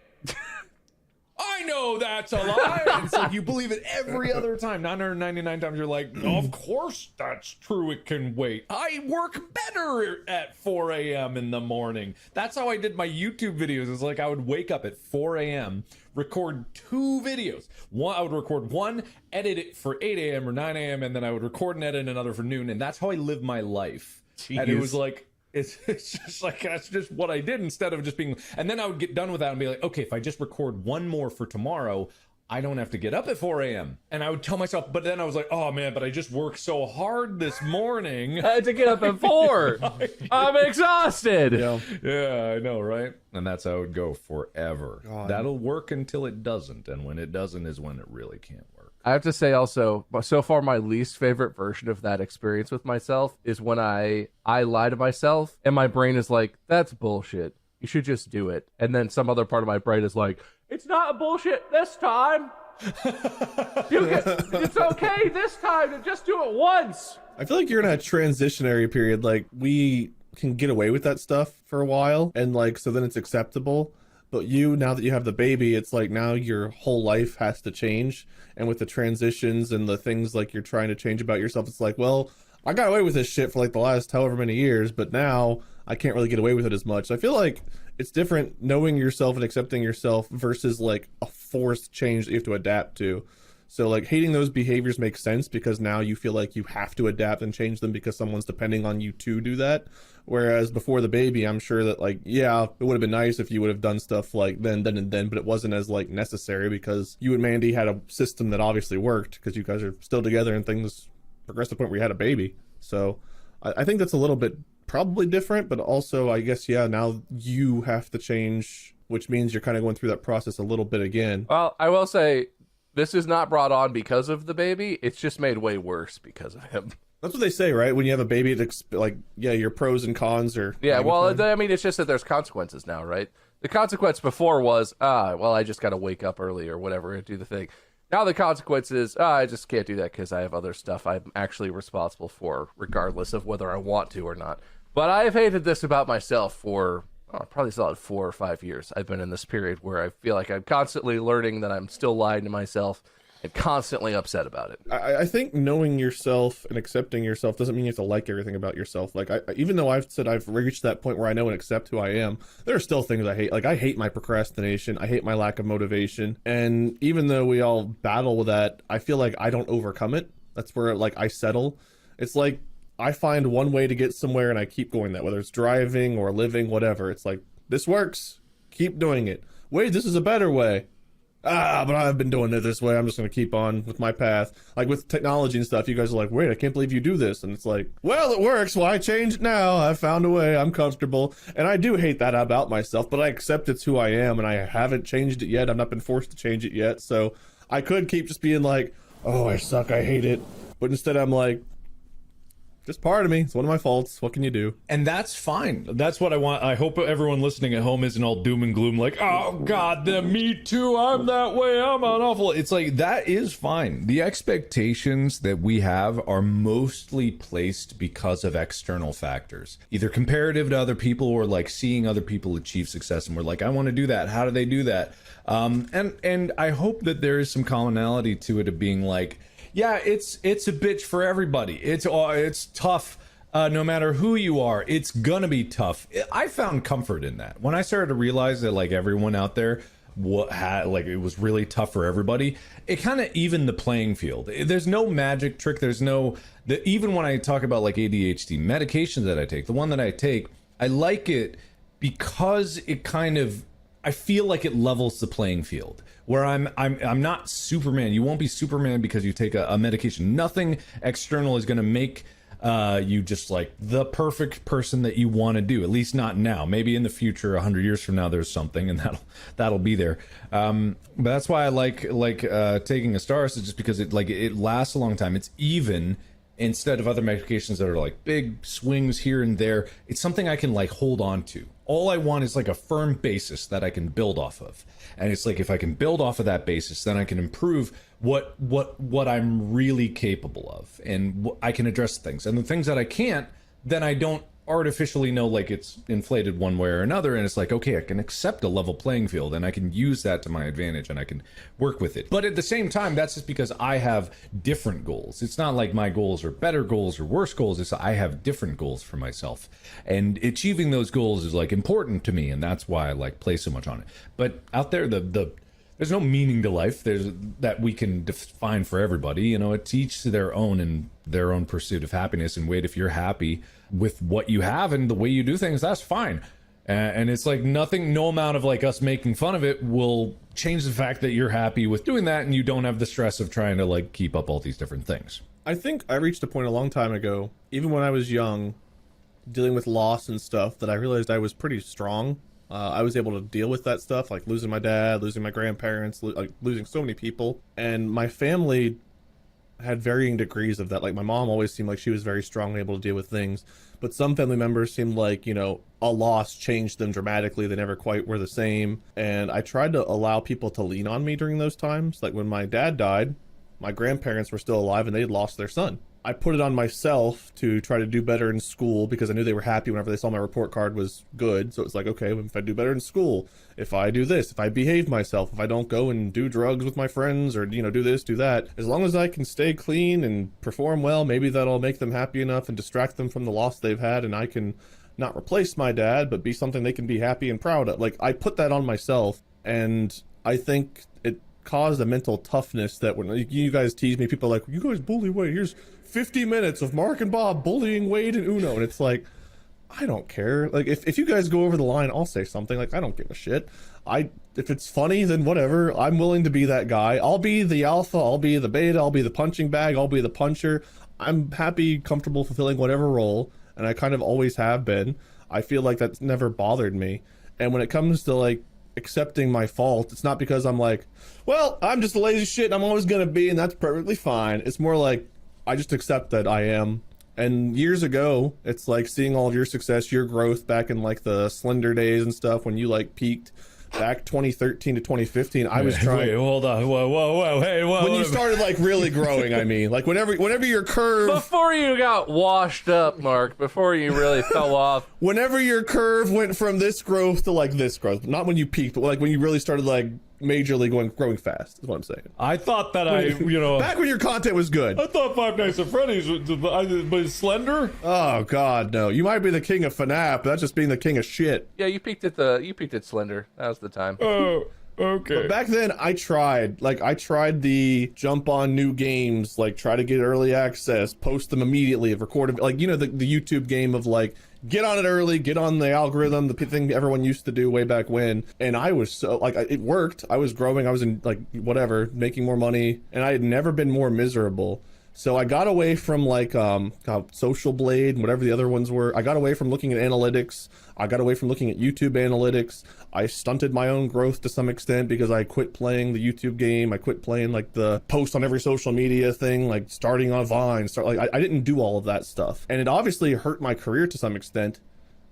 I know that's a lie. And it's like you believe it every other time. 999 times you're like, of course that's true. It can wait. I work better at 4 a.m. in the morning. That's how I did my YouTube videos. It's like I would wake up at 4 a.m., record 2 videos. I would record one, edit it for 8 a.m. or 9 a.m., and then I would record and edit another for noon. And that's how I live my life. Jeez. And it was like, it's just like, that's just what I did, instead of just being, and then I would get done with that and be like, okay, if I just record one more for tomorrow, I don't have to get up at 4 a.m. And I would tell myself, but then I was like, oh man, but I just worked so hard this morning. I had to get up at 4. I'm exhausted. Yeah, I know, right? And that's how it would go forever. God. That'll work until it doesn't. And when it doesn't is when it really can't work. I have to say also, so far my least favorite version of that experience with myself is when I lie to myself and my brain is like, that's bullshit. You should just do it. And then some other part of my brain is like, it's not bullshit this time. It's okay this time to just do it once. I feel like you're in a transitionary period. Like, we can get away with that stuff for a while, and like, so then it's acceptable. But now that you have the baby, it's like now your whole life has to change. And with the transitions and the things like you're trying to change about yourself, it's like, well, I got away with this shit for like the last however many years, but now I can't really get away with it as much. So I feel like it's different knowing yourself and accepting yourself versus like a forced change that you have to adapt to. So like hating those behaviors makes sense because now you feel like you have to adapt and change them because someone's depending on you to do that. Whereas before the baby, I'm sure that like, yeah, it would have been nice if you would have done stuff like then, but it wasn't as like necessary because you and Mandy had a system that obviously worked because you guys are still together and things progressed to the point where you had a baby. So I think that's a little bit probably different, but also I guess, yeah, now you have to change, which means you're kind of going through that process a little bit again. Well, I will say this is not brought on because of the baby. It's just made way worse because of him. That's what they say, right? When you have a baby, it's like, yeah, your pros and cons are... Yeah, well, I mean, it's just that there's consequences now, right? The consequence before was, well, I just got to wake up early or whatever and do the thing. Now the consequence is, I just can't do that because I have other stuff I'm actually responsible for, regardless of whether I want to or not. But I've hated this about myself for probably solid 4 or 5 years. I've been in this period where I feel like I'm constantly learning that I'm still lying to myself and constantly upset about it. I think knowing yourself and accepting yourself doesn't mean you have to like everything about yourself. Like, even though I've said I've reached that point where I know and accept who I am, there are still things I hate. Like, I hate my procrastination. I hate my lack of motivation. And even though we all battle with that, I feel like I don't overcome it. That's where, like, I settle. It's like I find one way to get somewhere and I keep going that, whether it's driving or living, whatever. It's like, this works. Keep doing it. Wait, this is a better way. But I've been doing it this way. I'm just going to keep on with my path. Like with technology and stuff, you guys are like, wait, I can't believe you do this. And it's like, well, it works. Why change it now? I found a way. I'm comfortable. And I do hate that about myself, but I accept it's who I am and I haven't changed it yet. I've not been forced to change it yet. So I could keep just being like, oh, I suck. I hate it. But instead I'm like, just part of me. It's one of my faults. What can you do? And that's fine. That's what I want. I hope everyone listening at home isn't all doom and gloom like, oh God, then me too. I'm that way. I'm an awful. It's like, that is fine. The expectations that we have are mostly placed because of external factors, either comparative to other people or like seeing other people achieve success. And we're like, I want to do that. How do they do that? And I hope that there is some commonality to it of being like, yeah, it's a bitch for everybody. It's tough, no matter who you are. It's gonna be tough. I found comfort in that when I started to realize that like everyone out there, it was really tough for everybody. It kind of evened the playing field. There's no magic trick. There's no even when I talk about like ADHD medications that I take, the one that I take, I like it because it kind of, I feel like it levels the playing field. Where I'm not Superman. You won't be Superman because you take a medication. Nothing external is going to make you just like the perfect person that you want to do. At least not now. Maybe in the future, 100 years from now, there's something, and that'll be there. But that's why I like taking Astaris, is just because it lasts a long time. It's even. Instead of other medications that are like big swings here and there, it's something I can like hold on to. All I want is like a firm basis that I can build off of. And it's like, if I can build off of that basis, then I can improve what I'm really capable of, and I can address things. And the things that I can't, then I don't artificially know like it's inflated one way or another, and it's like, okay, I can accept a level playing field and I can use that to my advantage and I can work with it. But at the same time, that's just because I have different goals. It's not like my goals are better goals or worse goals. It's I have different goals for myself, and achieving those goals is like important to me, and that's why I like play so much on it. But out there, there's no meaning to life. There's that we can define for everybody. You know, it's each to their own and their own pursuit of happiness. And wait, if you're happy with what you have and the way you do things, that's fine. And it's like no amount of like us making fun of it will change the fact that you're happy with doing that and you don't have the stress of trying to like keep up all these different things. I think I reached a point a long time ago, even when I was young, dealing with loss and stuff, that I realized I was pretty strong. I was able to deal with that stuff, like losing my dad, losing my grandparents, losing so many people. And my family had varying degrees of that. Like, my mom always seemed like she was very strongly able to deal with things, but some family members seemed like, you know, a loss changed them dramatically. They never quite were the same. And I tried to allow people to lean on me during those times. Like, when my dad died, my grandparents were still alive and they'd lost their son. I put it on myself to try to do better in school because I knew they were happy whenever they saw my report card was good. So it's like, okay, if I do better in school, if I do this, if I behave myself, if I don't go and do drugs with my friends or, you know, do this, do that, as long as I can stay clean and perform well, maybe that'll make them happy enough and distract them from the loss they've had. And I can not replace my dad, but be something they can be happy and proud of. Like, I put that on myself, and I think it caused a mental toughness that when you guys tease me, people are like, you guys bully Wade, here's 50 minutes of Mark and Bob bullying Wade and Uno. And it's like, I don't care. Like, if you guys go over the line, I'll say something. Like, I don't give a shit. If it's funny, then whatever. I'm willing to be that guy. I'll be the alpha, I'll be the beta, I'll be the punching bag, I'll be the puncher. I'm happy, comfortable fulfilling whatever role, and I kind of always have been. I feel like that's never bothered me. And when it comes to like accepting my fault, it's not because I'm like, well, I'm just a lazy shit and I'm always gonna be, and that's perfectly fine. It's more like, I just accept that I am. And years ago, it's like seeing all of your success, your growth back in like the Slender days and stuff, when you like peaked back 2013 to 2015. I was trying. Wait, hold on. Whoa. Hey, whoa. When you started like really growing, I mean, like whenever your curve. Before you got washed up, Mark, before you really fell off. Whenever your curve went from this growth to like this growth, not when you peaked, but like when you really started like majorly growing fast. Is what I'm saying. I thought that Back when your content was good. I thought Five Nights at Freddy's was Slender. Oh God, no! You might be the king of FNAF, but that's just being the king of shit. Yeah, you peaked at Slender. That was the time. Oh, okay. But back then, I tried the jump on new games, like try to get early access, post them immediately, record them, like the YouTube game of like get on it early, get on the algorithm, the thing everyone used to do way back when. And I was so like it worked. I was growing. I was in like whatever, making more money, and I had never been more miserable. So I got away from like Social Blade and whatever the other ones were. I got away from looking at analytics. I got away from looking at YouTube analytics. I stunted my own growth to some extent because I quit playing the YouTube game. I quit playing like the post on every social media thing, like starting on Vine. I didn't do all of that stuff. And it obviously hurt my career to some extent,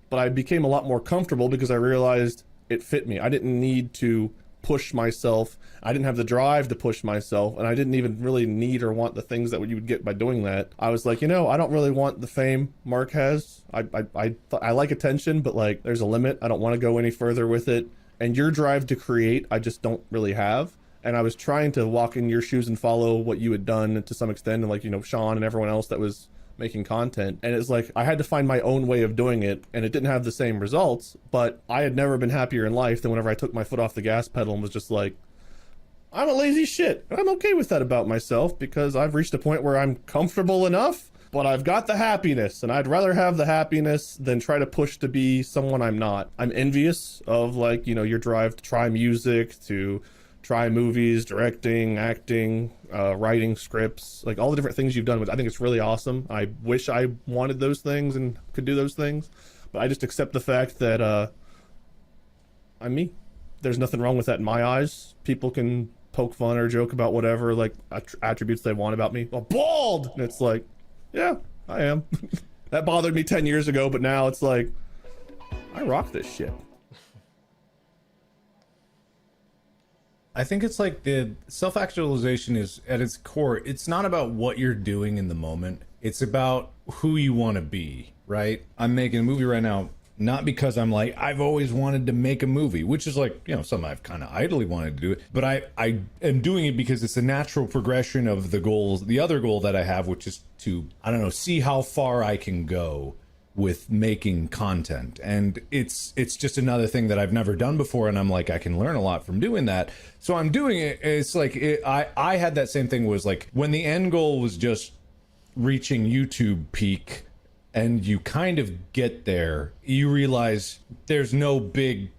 but I became a lot more comfortable because I realized it fit me. I didn't need to push myself. I didn't have the drive to push myself, and I didn't even really need or want the things that you would get by doing that. I was like, I don't really want the fame Mark has. I like attention, but like there's a limit. I don't want to go any further with it. And your drive to create, I just don't really have. And I was trying to walk in your shoes and follow what you had done to some extent, and like Sean and everyone else that was making content. And it's like I had to find my own way of doing it, and it didn't have the same results, but I had never been happier in life than whenever I took my foot off the gas pedal and was just like, I'm a lazy shit, and I'm okay with that about myself because I've reached a point where I'm comfortable enough, but I've got the happiness, and I'd rather have the happiness than try to push to be someone I'm not. I'm envious of like your drive to try music, to try movies, directing, acting, writing scripts, like all the different things you've done. I think it's really awesome. I wish I wanted those things and could do those things, but I just accept the fact that I'm me. There's nothing wrong with that in my eyes. People can poke fun or joke about whatever like attributes they want about me. Well, bald! And it's like, yeah, I am. That bothered me 10 years ago, but now it's like, I rock this shit. I think it's like the self-actualization is at its core. It's not about what you're doing in the moment. It's about who you want to be, right? I'm making a movie right now, not because I'm like, I've always wanted to make a movie, which is like, something I've kind of idly wanted to do it. But I am doing it because it's a natural progression of the goals, the other goal that I have, which is to, see how far I can go with making content. And it's just another thing that I've never done before, and I'm like, I can learn a lot from doing that, so I'm doing it. It's like I had that same thing, was like when the end goal was just reaching YouTube peak, and you kind of get there, you realize there's no big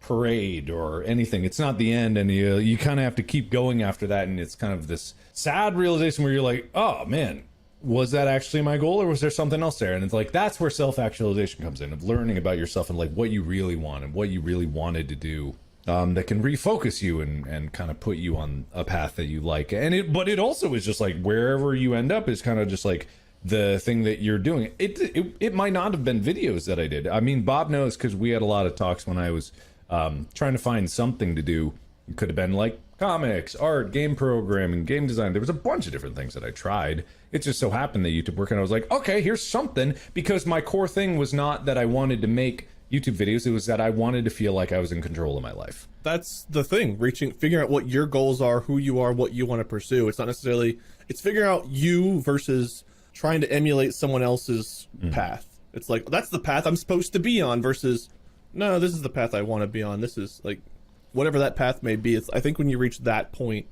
parade or anything. It's not the end, and you kind of have to keep going after that. And it's kind of this sad realization where you're like, oh man, was that actually my goal, or was there something else there? And it's like, that's where self-actualization comes in, of learning about yourself and like what you really want and what you really wanted to do, that can refocus you and kind of put you on a path that you like. But it also is just like wherever you end up is kind of just like the thing that you're doing. It might not have been videos that I did. I mean, Bob knows, because we had a lot of talks when I was trying to find something to do. It could have been like comics, art, game programming, game design. There was a bunch of different things that I tried. It just so happened that YouTube worked, and I was like, okay, here's something, because my core thing was not that I wanted to make YouTube videos. It was that I wanted to feel like I was in control of my life. That's the thing, figuring out what your goals are, who you are, what you want to pursue. It's not necessarily, it's figuring out you versus trying to emulate someone else's path. It's like, that's the path I'm supposed to be on, versus, no, this is the path I want to be on. This is like, whatever that path may be. I think when you reach that point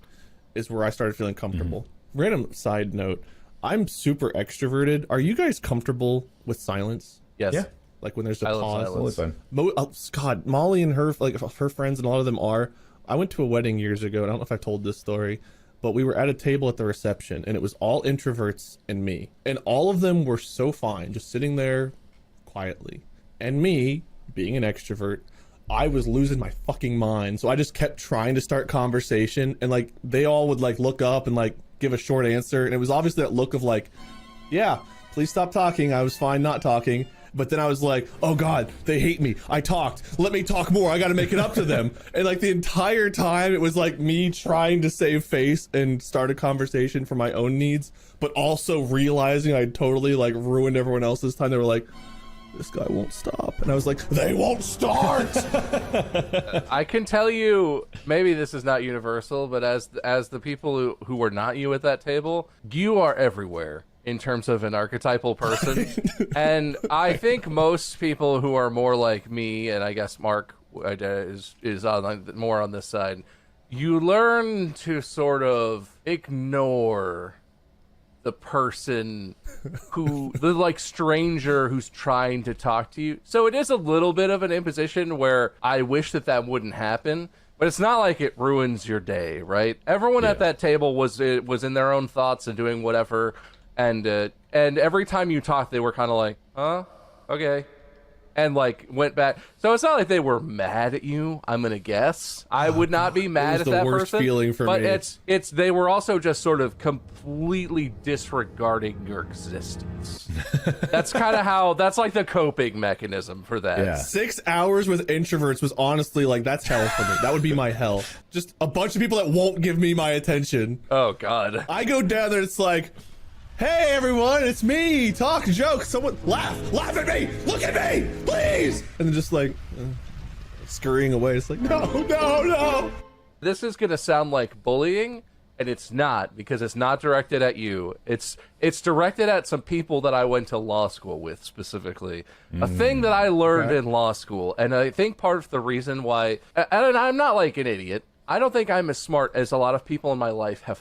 is where I started feeling comfortable. Random side note, I'm super extroverted. Are you guys comfortable with silence? Yes. Yeah. Like when there's a I love pause. silence. Totally fine. God, Molly and her friends and a lot of them are. I went to a wedding years ago, and I don't know if I've told this story, but we were at a table at the reception, and it was all introverts and me, and all of them were so fine, just sitting there quietly. And me, being an extrovert, I was losing my fucking mind. So I just kept trying to start conversation, and like they all would like look up and like give a short answer, and it was obviously that look of like, yeah, please stop talking. I was fine not talking. But then I was like, oh God, they hate me. I talked. Let me talk more. I got to make it up to them. And like the entire time, it was like me trying to save face and start a conversation for my own needs, but also realizing I'd totally like ruined everyone else's time. They were like, this guy won't stop. And I was like, they won't start. I can tell you, maybe this is not universal, but as the people who were not you at that table, you are everywhere in terms of an archetypal person. And I think most people who are more like me, and I guess Mark is on more on this side, you learn to sort of ignore the person the like stranger who's trying to talk to you. So it is a little bit of an imposition where I wish that wouldn't happen, but it's not like it ruins your day, right? Everyone at that table was in their own thoughts and doing whatever, and every time you talked, they were kind of like, huh, okay, and like went back. So it's not like they were mad at you. I'm gonna guess I would not be mad at that worst person. Feeling for but me. it's they were also just sort of completely disregarding your existence. That's kind of how. That's like the coping mechanism for that. Yeah. 6 hours with introverts was honestly like, that's hell for me. That would be my hell. Just a bunch of people that won't give me my attention. Oh God. I go down there, it's like, hey everyone, it's me, talk, joke, someone laugh at me, look at me, please. And then just like scurrying away. It's like, no. This is gonna sound like bullying, and it's not, because it's not directed at you. It's directed at some people that I went to law school with specifically. A thing that I learned in law school, and I think part of the reason why, and I'm not like an idiot. I don't think I'm as smart as a lot of people in my life have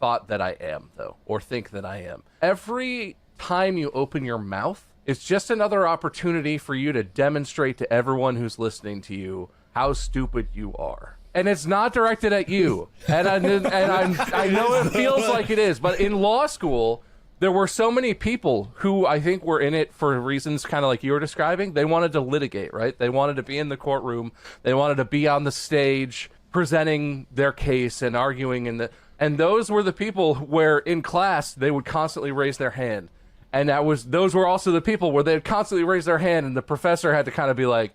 thought that I am, though, or think that I am. Every time you open your mouth, it's just another opportunity for you to demonstrate to everyone who's listening to you how stupid you are. And it's not directed at you. And I know it feels like it is, but in law school, there were so many people who I think were in it for reasons kind of like you were describing. They wanted to litigate, right? They wanted to be in the courtroom. They wanted to be on the stage presenting their case and arguing and those were the people where in class they would constantly raise their hand. And those were also the people where they'd constantly raise their hand and the professor had to kind of be like,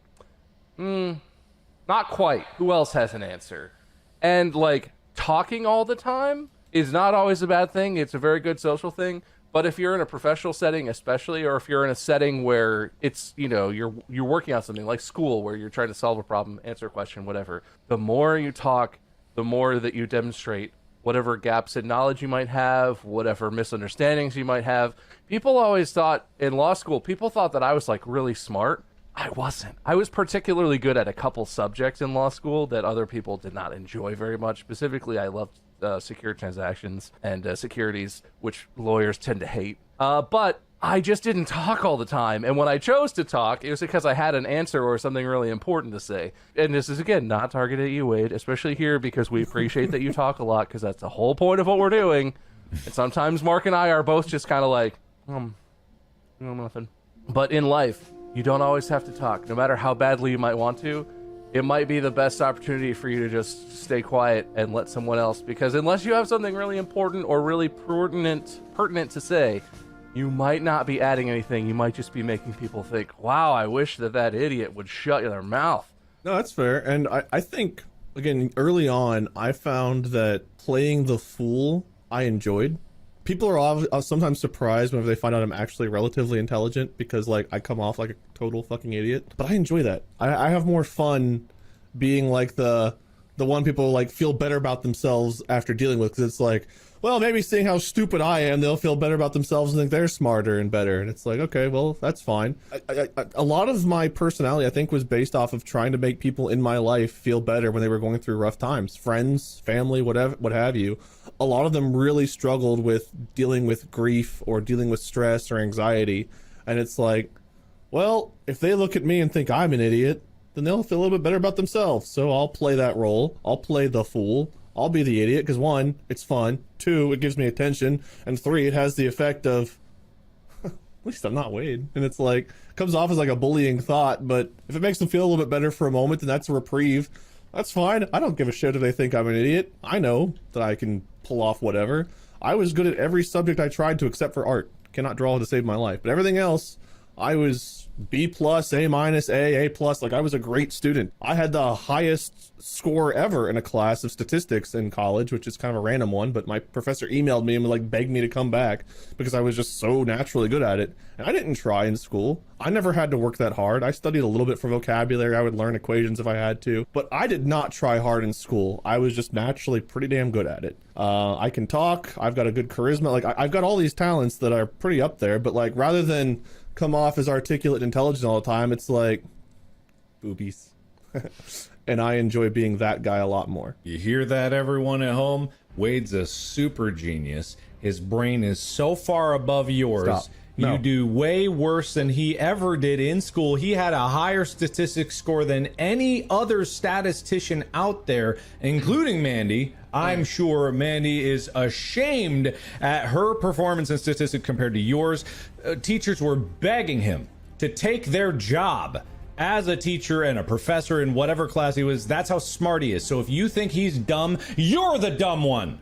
not quite. Who else has an answer? And like talking all the time is not always a bad thing. It's a very good social thing. But if you're in a professional setting, especially, or if you're in a setting where it's, you're working on something like school where you're trying to solve a problem, answer a question, whatever, the more you talk, the more that you demonstrate whatever gaps in knowledge you might have, whatever misunderstandings you might have. People always thought in law school, people thought that I was like really smart. I wasn't. I was particularly good at a couple subjects in law school that other people did not enjoy very much. Specifically, I loved secure transactions and securities, which lawyers tend to hate. But I just didn't talk all the time. And when I chose to talk, it was because I had an answer or something really important to say. And this is, again, not targeted at you, Wade, especially here because we appreciate that you talk a lot because that's the whole point of what we're doing. And sometimes Mark and I are both just kind of like, nothing. But in life, you don't always have to talk. No matter how badly you might want to, it might be the best opportunity for you to just stay quiet and let someone else, because unless you have something really important or really pertinent to say, you might not be adding anything. You might just be making people think, wow, I wish that idiot would shut their mouth. No, that's fair. And I think, again, early on, I found that playing the fool, I enjoyed. People are sometimes surprised whenever they find out I'm actually relatively intelligent because, like, I come off like a total fucking idiot. But I enjoy that. I have more fun being, like, the one people, like, feel better about themselves after dealing with, because it's like, well, maybe seeing how stupid I am, they'll feel better about themselves and think they're smarter and better. And it's like, okay, well, that's fine. A lot of my personality, I think, was based off of trying to make people in my life feel better when they were going through rough times. Friends, family, whatever, what have you. A lot of them really struggled with dealing with grief or dealing with stress or anxiety. And it's like, well, if they look at me and think I'm an idiot, then they'll feel a little bit better about themselves. So I'll play that role. I'll play the fool. I'll be the idiot because 1, it's fun. 2, it gives me attention. And 3, it has the effect of, at least I'm not Wade. And it's like, comes off as like a bullying thought, but if it makes them feel a little bit better for a moment, then that's a reprieve. That's fine. I don't give a shit if they think I'm an idiot. I know that I can pull off whatever. I was good at every subject I tried to except for art. Cannot draw to save my life. But everything else, I was B plus, A minus, A plus. Like I was a great student. I had the highest score ever in a class of statistics in college, which is kind of a random one, but my professor emailed me and like begged me to come back because I was just so naturally good at it. And I didn't try in school. I never had to work that hard. I studied a little bit for vocabulary. I would learn equations if I had to, but I did not try hard in school. I was just naturally pretty damn good at it. I can talk. I've got a good charisma. Like I've got all these talents that are pretty up there, but like rather than come off as articulate and intelligent all the time, it's like boobies. And I enjoy being that guy a lot more. You hear that, everyone at home? Wade's a super genius. His brain is so far above yours. Stop. No. You do way worse than he ever did in school. He had a higher statistics score than any other statistician out there, including Mandy. I'm sure Mandy is ashamed at her performance in statistics compared to yours. Teachers were begging him to take their job as a teacher and a professor in whatever class he was. That's how smart he is. So if you think he's dumb, you're the dumb one.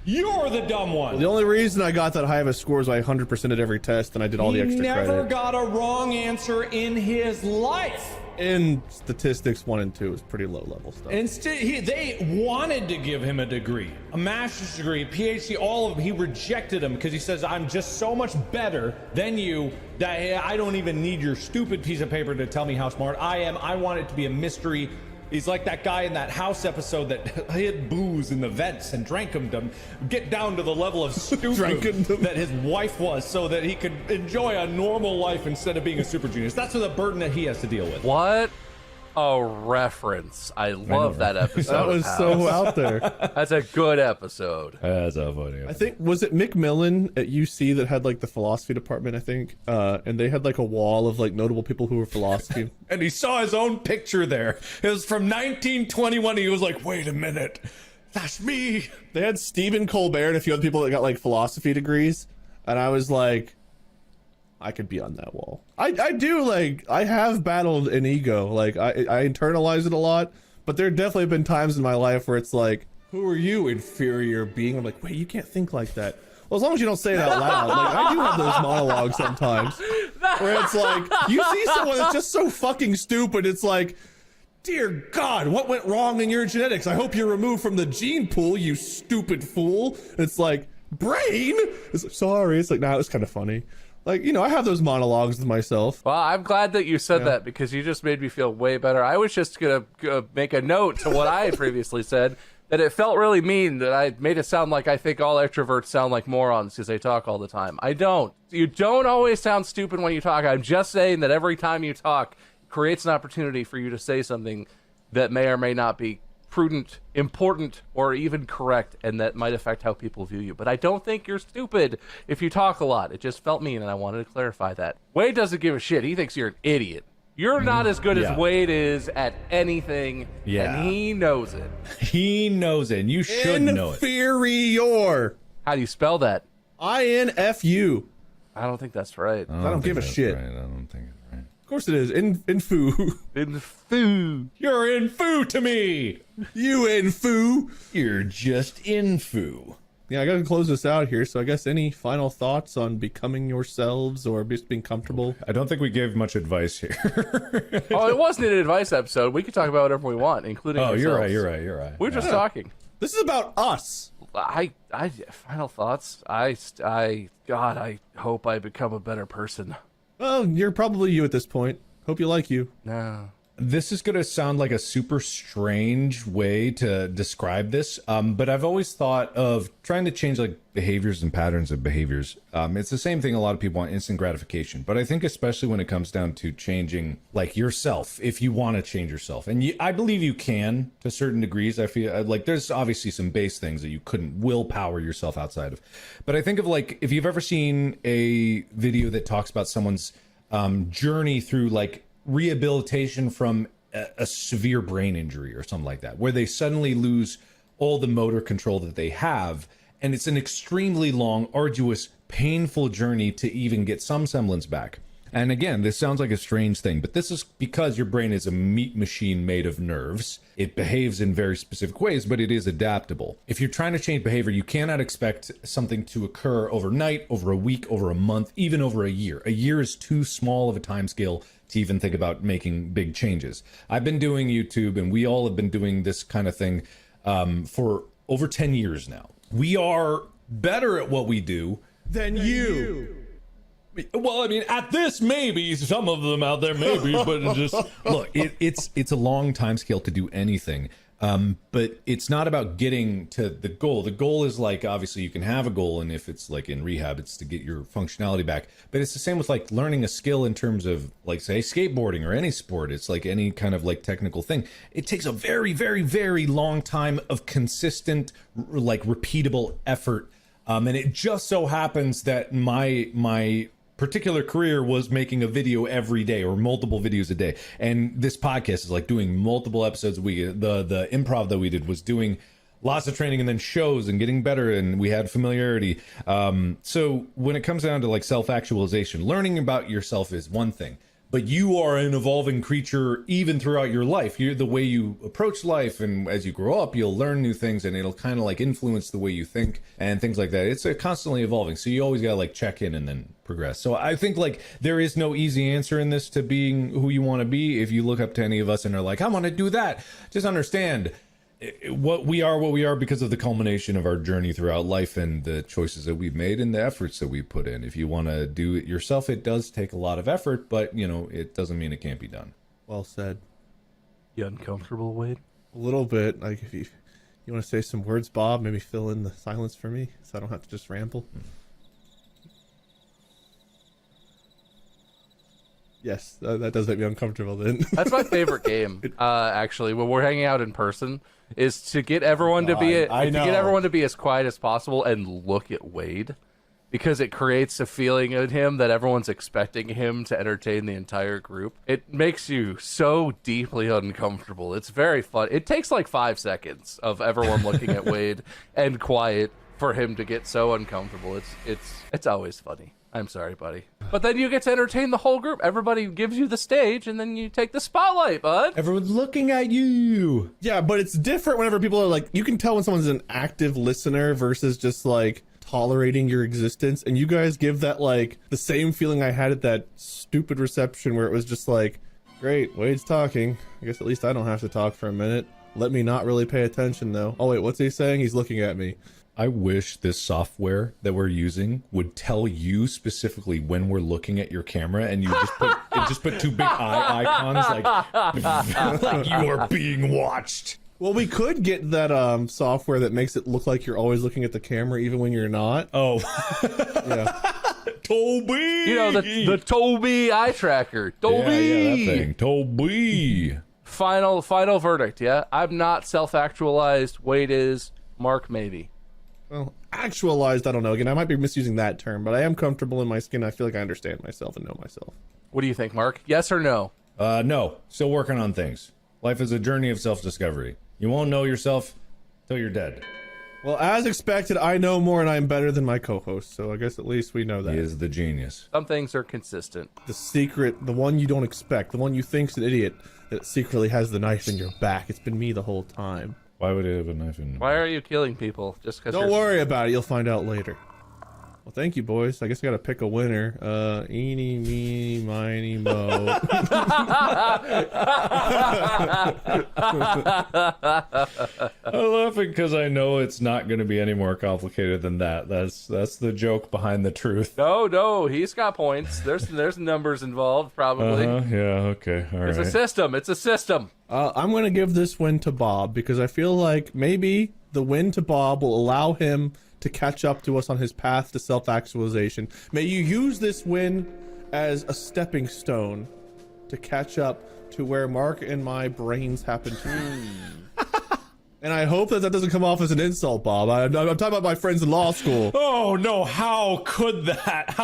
You're the dumb one. The only reason I got that high of a score is I 100% at every test and I did all the extra credit. He never got a wrong answer in his life. In statistics 1 and 2 is pretty low level stuff. Instead, they wanted to give him a degree, a master's degree, a PhD, all of them. He rejected them because he says, I'm just so much better than you that I don't even need your stupid piece of paper to tell me how smart I am. I want it to be a mystery. He's like that guy in that House episode that hid booze in the vents and drank them to get down to the level of stupid that his wife was so that he could enjoy a normal life instead of being a super genius. That's the burden that he has to deal with. What a reference. I love that episode. That was so out there. That's a good episode. That's a funny episode. I think, was it McMillan at UC that had like the philosophy department, I think? And they had like a wall of like notable people who were philosophy. And he saw his own picture there. It was from 1921. He was like, wait a minute. That's me. They had Stephen Colbert and a few other people that got like philosophy degrees. And I was like, I could be on that wall. I do, like, I have battled an ego. Like, I internalize it a lot. But there definitely have been times in my life where it's like, who are you, inferior being? I'm like, wait, you can't think like that. Well, as long as you don't say it out loud. Like, I do have those monologues sometimes. Where it's like, you see someone that's just so fucking stupid, it's like, dear God, what went wrong in your genetics? I hope you're removed from the gene pool, you stupid fool. And it's like, brain? It's like, sorry. It's like, nah, it was kind of funny. Like, you know, I have those monologues with myself. Well, I'm glad that you said that because you just made me feel way better. I was just going to make a note to what I previously said, that it felt really mean that I made it sound like I think all extroverts sound like morons because they talk all the time. I don't. You don't always sound stupid when you talk. I'm just saying that every time you talk creates an opportunity for you to say something that may or may not be prudent, important, or even correct, and that might affect how people view you. But I don't think you're stupid if you talk a lot. It just felt mean, and I wanted to clarify that. Wade doesn't give a shit. He thinks you're an idiot. You're not as good as Wade is at anything, and he knows it. He knows it, and you should know it. Inferior. How do you spell that? INFU. I don't think that's right. I don't give a shit. Right. I don't think it's right. Of course it is. Infu. Infoo. You're infoo to me. You infu. You're just infoo. Yeah, I gotta close this out here. So I guess any final thoughts on becoming yourselves or just being comfortable? I don't think we gave much advice here. Oh, it wasn't an advice episode. We could talk about whatever we want, including Oh, ourselves. you're right. We're just talking. This is about us. I final thoughts. God, I hope I become a better person. Well, you're probably you at this point. Hope you like you. No. This is going to sound like a super strange way to describe this, but I've always thought of trying to change like behaviors and patterns of behaviors. It's the same thing a lot of people want, instant gratification, but I think especially when it comes down to changing like yourself, if you want to change yourself, and I believe you can to certain degrees. I feel like there's obviously some base things that you couldn't willpower yourself outside of, but I think of like if you've ever seen a video that talks about someone's journey through like rehabilitation from a severe brain injury or something like that, where they suddenly lose all the motor control that they have, and it's an extremely long, arduous, painful journey to even get some semblance back. And again, this sounds like a strange thing, but this is because your brain is a meat machine made of nerves. It behaves in very specific ways, but it is adaptable. If you're trying to change behavior, you cannot expect something to occur overnight, over a week, over a month, even over a year. A year is too small of a time scale to even think about making big changes. I've been doing YouTube, and we all have been doing this kind of thing for over 10 years now. We are better at what we do Than you. Well, I mean, at this, maybe some of them out there, maybe, but just look, it's a long time scale to do anything. But it's not about getting to the goal. The goal is like, obviously you can have a goal, and if it's like in rehab, it's to get your functionality back. But it's the same with like learning a skill in terms of like, say, skateboarding or any sport. It's like any kind of like technical thing. It takes a very, very, very long time of consistent, like repeatable effort. And it just so happens that my particular career was making a video every day or multiple videos a day, and this podcast is like doing multiple episodes a week. The improv that we did was doing lots of training and then shows and getting better, and we had familiarity. So when it comes down to like self-actualization, learning about yourself is one thing, but you are an evolving creature even throughout your life. You're the way you approach life, and as you grow up, you'll learn new things, and it'll kind of like influence the way you think and things like that. It's constantly evolving, so you always gotta like check in and then progress. So I think like there is no easy answer in this to being who you want to be. If you look up to any of us and are like, I want to do that, just understand what we are because of the culmination of our journey throughout life and the choices that we've made and the efforts that we put in. If you want to do it yourself, it does take a lot of effort, but you know, it doesn't mean it can't be done. Well said. You uncomfortable, Wade? A little bit. Like if you want to say some words, Bob, maybe fill in the silence for me so I don't have to just ramble. Yes, that does make me uncomfortable then. That's my favorite game, actually, when we're hanging out in person, is to get everyone to be as quiet as possible and look at Wade, because it creates a feeling in him that everyone's expecting him to entertain the entire group. It makes you so deeply uncomfortable. It's very fun. It takes like 5 seconds of everyone looking at Wade and quiet for him to get so uncomfortable. It's always funny. I'm sorry, buddy. But then you get to entertain the whole group. Everybody gives you the stage, and then you take the spotlight, bud. Everyone's looking at you. Yeah, but it's different whenever people are like, you can tell when someone's an active listener versus just like tolerating your existence. And you guys give that like the same feeling I had at that stupid reception where it was just like, great, Wade's talking. I guess at least I don't have to talk for a minute. Let me not really pay attention though. Oh wait, what's he saying? He's looking at me. I wish this software that we're using would tell you specifically when we're looking at your camera, and you just put two big eye icons like you are being watched. Well, we could get that software that makes it look like you're always looking at the camera even when you're not. Oh. Yeah. Toby! You know, the Toby eye tracker. Toby! Yeah, that thing. Toby! Final verdict, yeah? I'm not self-actualized. Wade is. Mark, maybe. Well, actualized, I don't know. Again, I might be misusing that term, but I am comfortable in my skin. I feel like I understand myself and know myself. What do you think, Mark? Yes or no? No. Still working on things. Life is a journey of self-discovery. You won't know yourself till you're dead. Well, as expected, I know more and I'm better than my co-host, so I guess at least we know that. He is the genius. Some things are consistent. The secret, the one you don't expect, the one you think's an idiot that secretly has the knife in your back. It's been me the whole time. Why would it have a knife in? Why are you killing people just because? Don't worry about it. You'll find out later. Well, thank you, boys. I guess I gotta pick a winner. Eeny, meeny, miny, mo. I'm laughing because I know it's not going to be any more complicated than that. That's the joke behind the truth. No, he's got points. There's numbers involved, probably. Yeah. Okay. All right. It's a system. It's a system. I'm gonna give this win to Bob because I feel like maybe the win to Bob will allow him to catch up to us on his path to self-actualization. May you use this win as a stepping stone to catch up to where Mark and my brains happen to be. And I hope that doesn't come off as an insult, Bob. I'm talking about my friends in law school. Oh no, how could that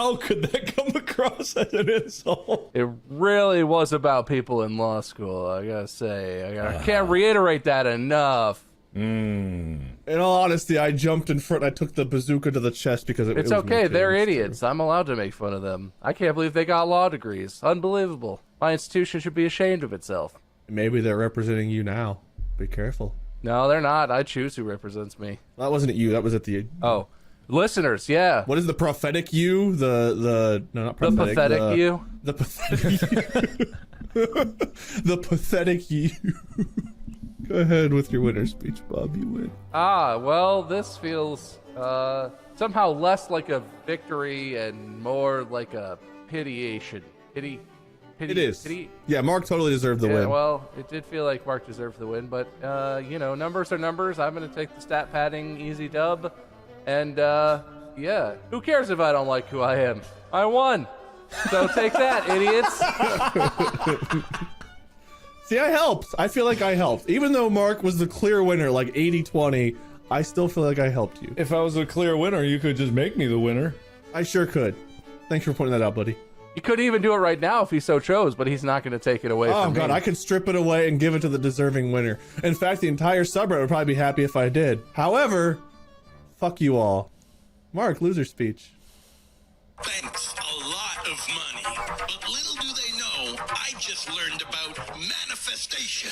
come across as an insult? It really was about people in law school, I gotta say. I can't reiterate that enough. And In all honesty, I jumped in front. I took the bazooka to the chest because it It's was me okay. too, They're it's true. idiots. I'm allowed to make fun of them. I can't believe they got law degrees. Unbelievable. My institution should be ashamed of itself. Maybe they're representing you now. Be careful. No, they're not. I choose who represents me. That wasn't at you. That was at the. Oh, listeners, yeah. What is the prophetic you? No, not The prophetic. pathetic you. The pathetic you. The pathetic you. Go ahead with your winner speech, Bob. You win. Ah, well, this feels somehow less like a victory and more like a pitiation. Pity. It is. Pity. Yeah, Mark totally deserved the Yeah, win. well, it did feel like Mark deserved the win, but numbers are numbers. I'm gonna take the stat padding easy dub, and yeah, who cares if I don't like who I am? I won, so take that, idiots. See, I helped. I feel like I helped. Even though Mark was the clear winner, like 80-20, I still feel like I helped you. If I was a clear winner, you could just make me the winner. I sure could. Thanks for pointing that out, buddy. He could even do it right now if he so chose, but he's not going to take it away Oh from god, me. I could strip it away and give it to the deserving winner. In fact, the entire subreddit would probably be happy if I did. However, fuck you all. Mark, loser speech. Thanks a lot of money. But little do they know, I just learned about manifestation.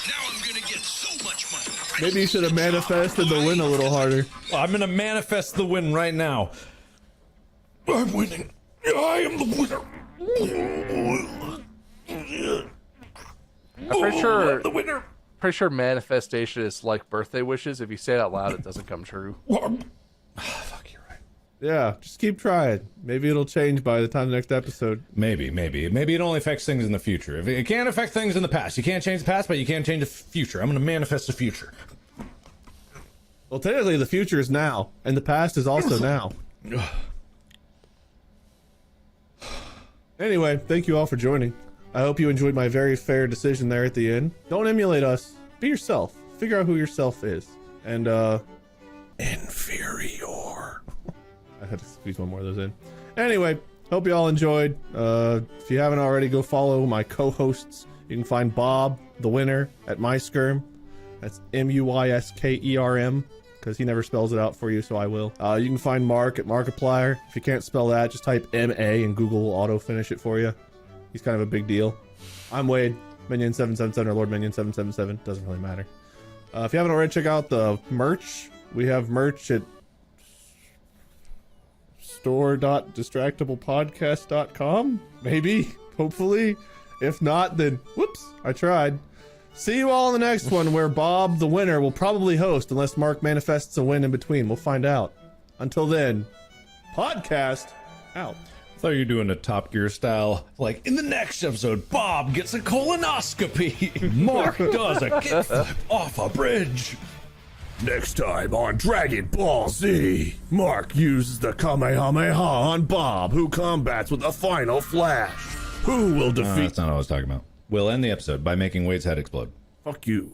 Now I'm gonna get so much money. Maybe you should have manifested the win a little harder. I'm gonna manifest the win right now. I'm winning. I am the winner. I'm pretty sure, The winner. pretty sure manifestation is like birthday wishes. If you say it out loud, it doesn't come true. Fuck, you're right. Yeah, just keep trying. Maybe it'll change by the time the next episode. Maybe it only affects things in the future. If it can't affect things in the past. You can't change the past, but you can change the future. I'm gonna manifest the future. Well, technically, the future is now, and the past is also now. Anyway, thank you all for joining. I hope you enjoyed my very fair decision there at the end. Don't emulate us. Be yourself. Figure out who yourself is. And, inferior. I had to squeeze one more of those in. Anyway, hope you all enjoyed. If you haven't already, go follow my co-hosts. You can find Bob, the winner, at MySkerm. That's MUYSKERM. Because he never spells it out for you, so I will. You can find Mark at Markiplier. If you can't spell that, just type M-A and Google will auto-finish it for you. He's kind of a big deal. I'm Wade, Minion777 or Lord Minion777. Doesn't really matter. If you haven't already, check out the merch. We have merch at store.distractablepodcast.com. Maybe. Hopefully. If not, then whoops, I tried. See you all in the next one, where Bob, the winner, will probably host unless Mark manifests a win in between. We'll find out. Until then, podcast out. I thought you were doing a Top Gear style. Like, in the next episode, Bob gets a colonoscopy. Mark does a kickflip off a bridge. Next time on Dragon Ball Z, Mark uses the Kamehameha on Bob, who combats with a final flash. Who will defeat? That's not what I was talking about. We'll end the episode by making Wade's head explode. Fuck you.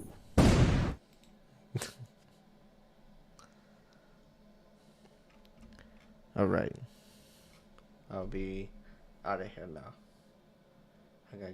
Alright. I'll be out of here now. I gotta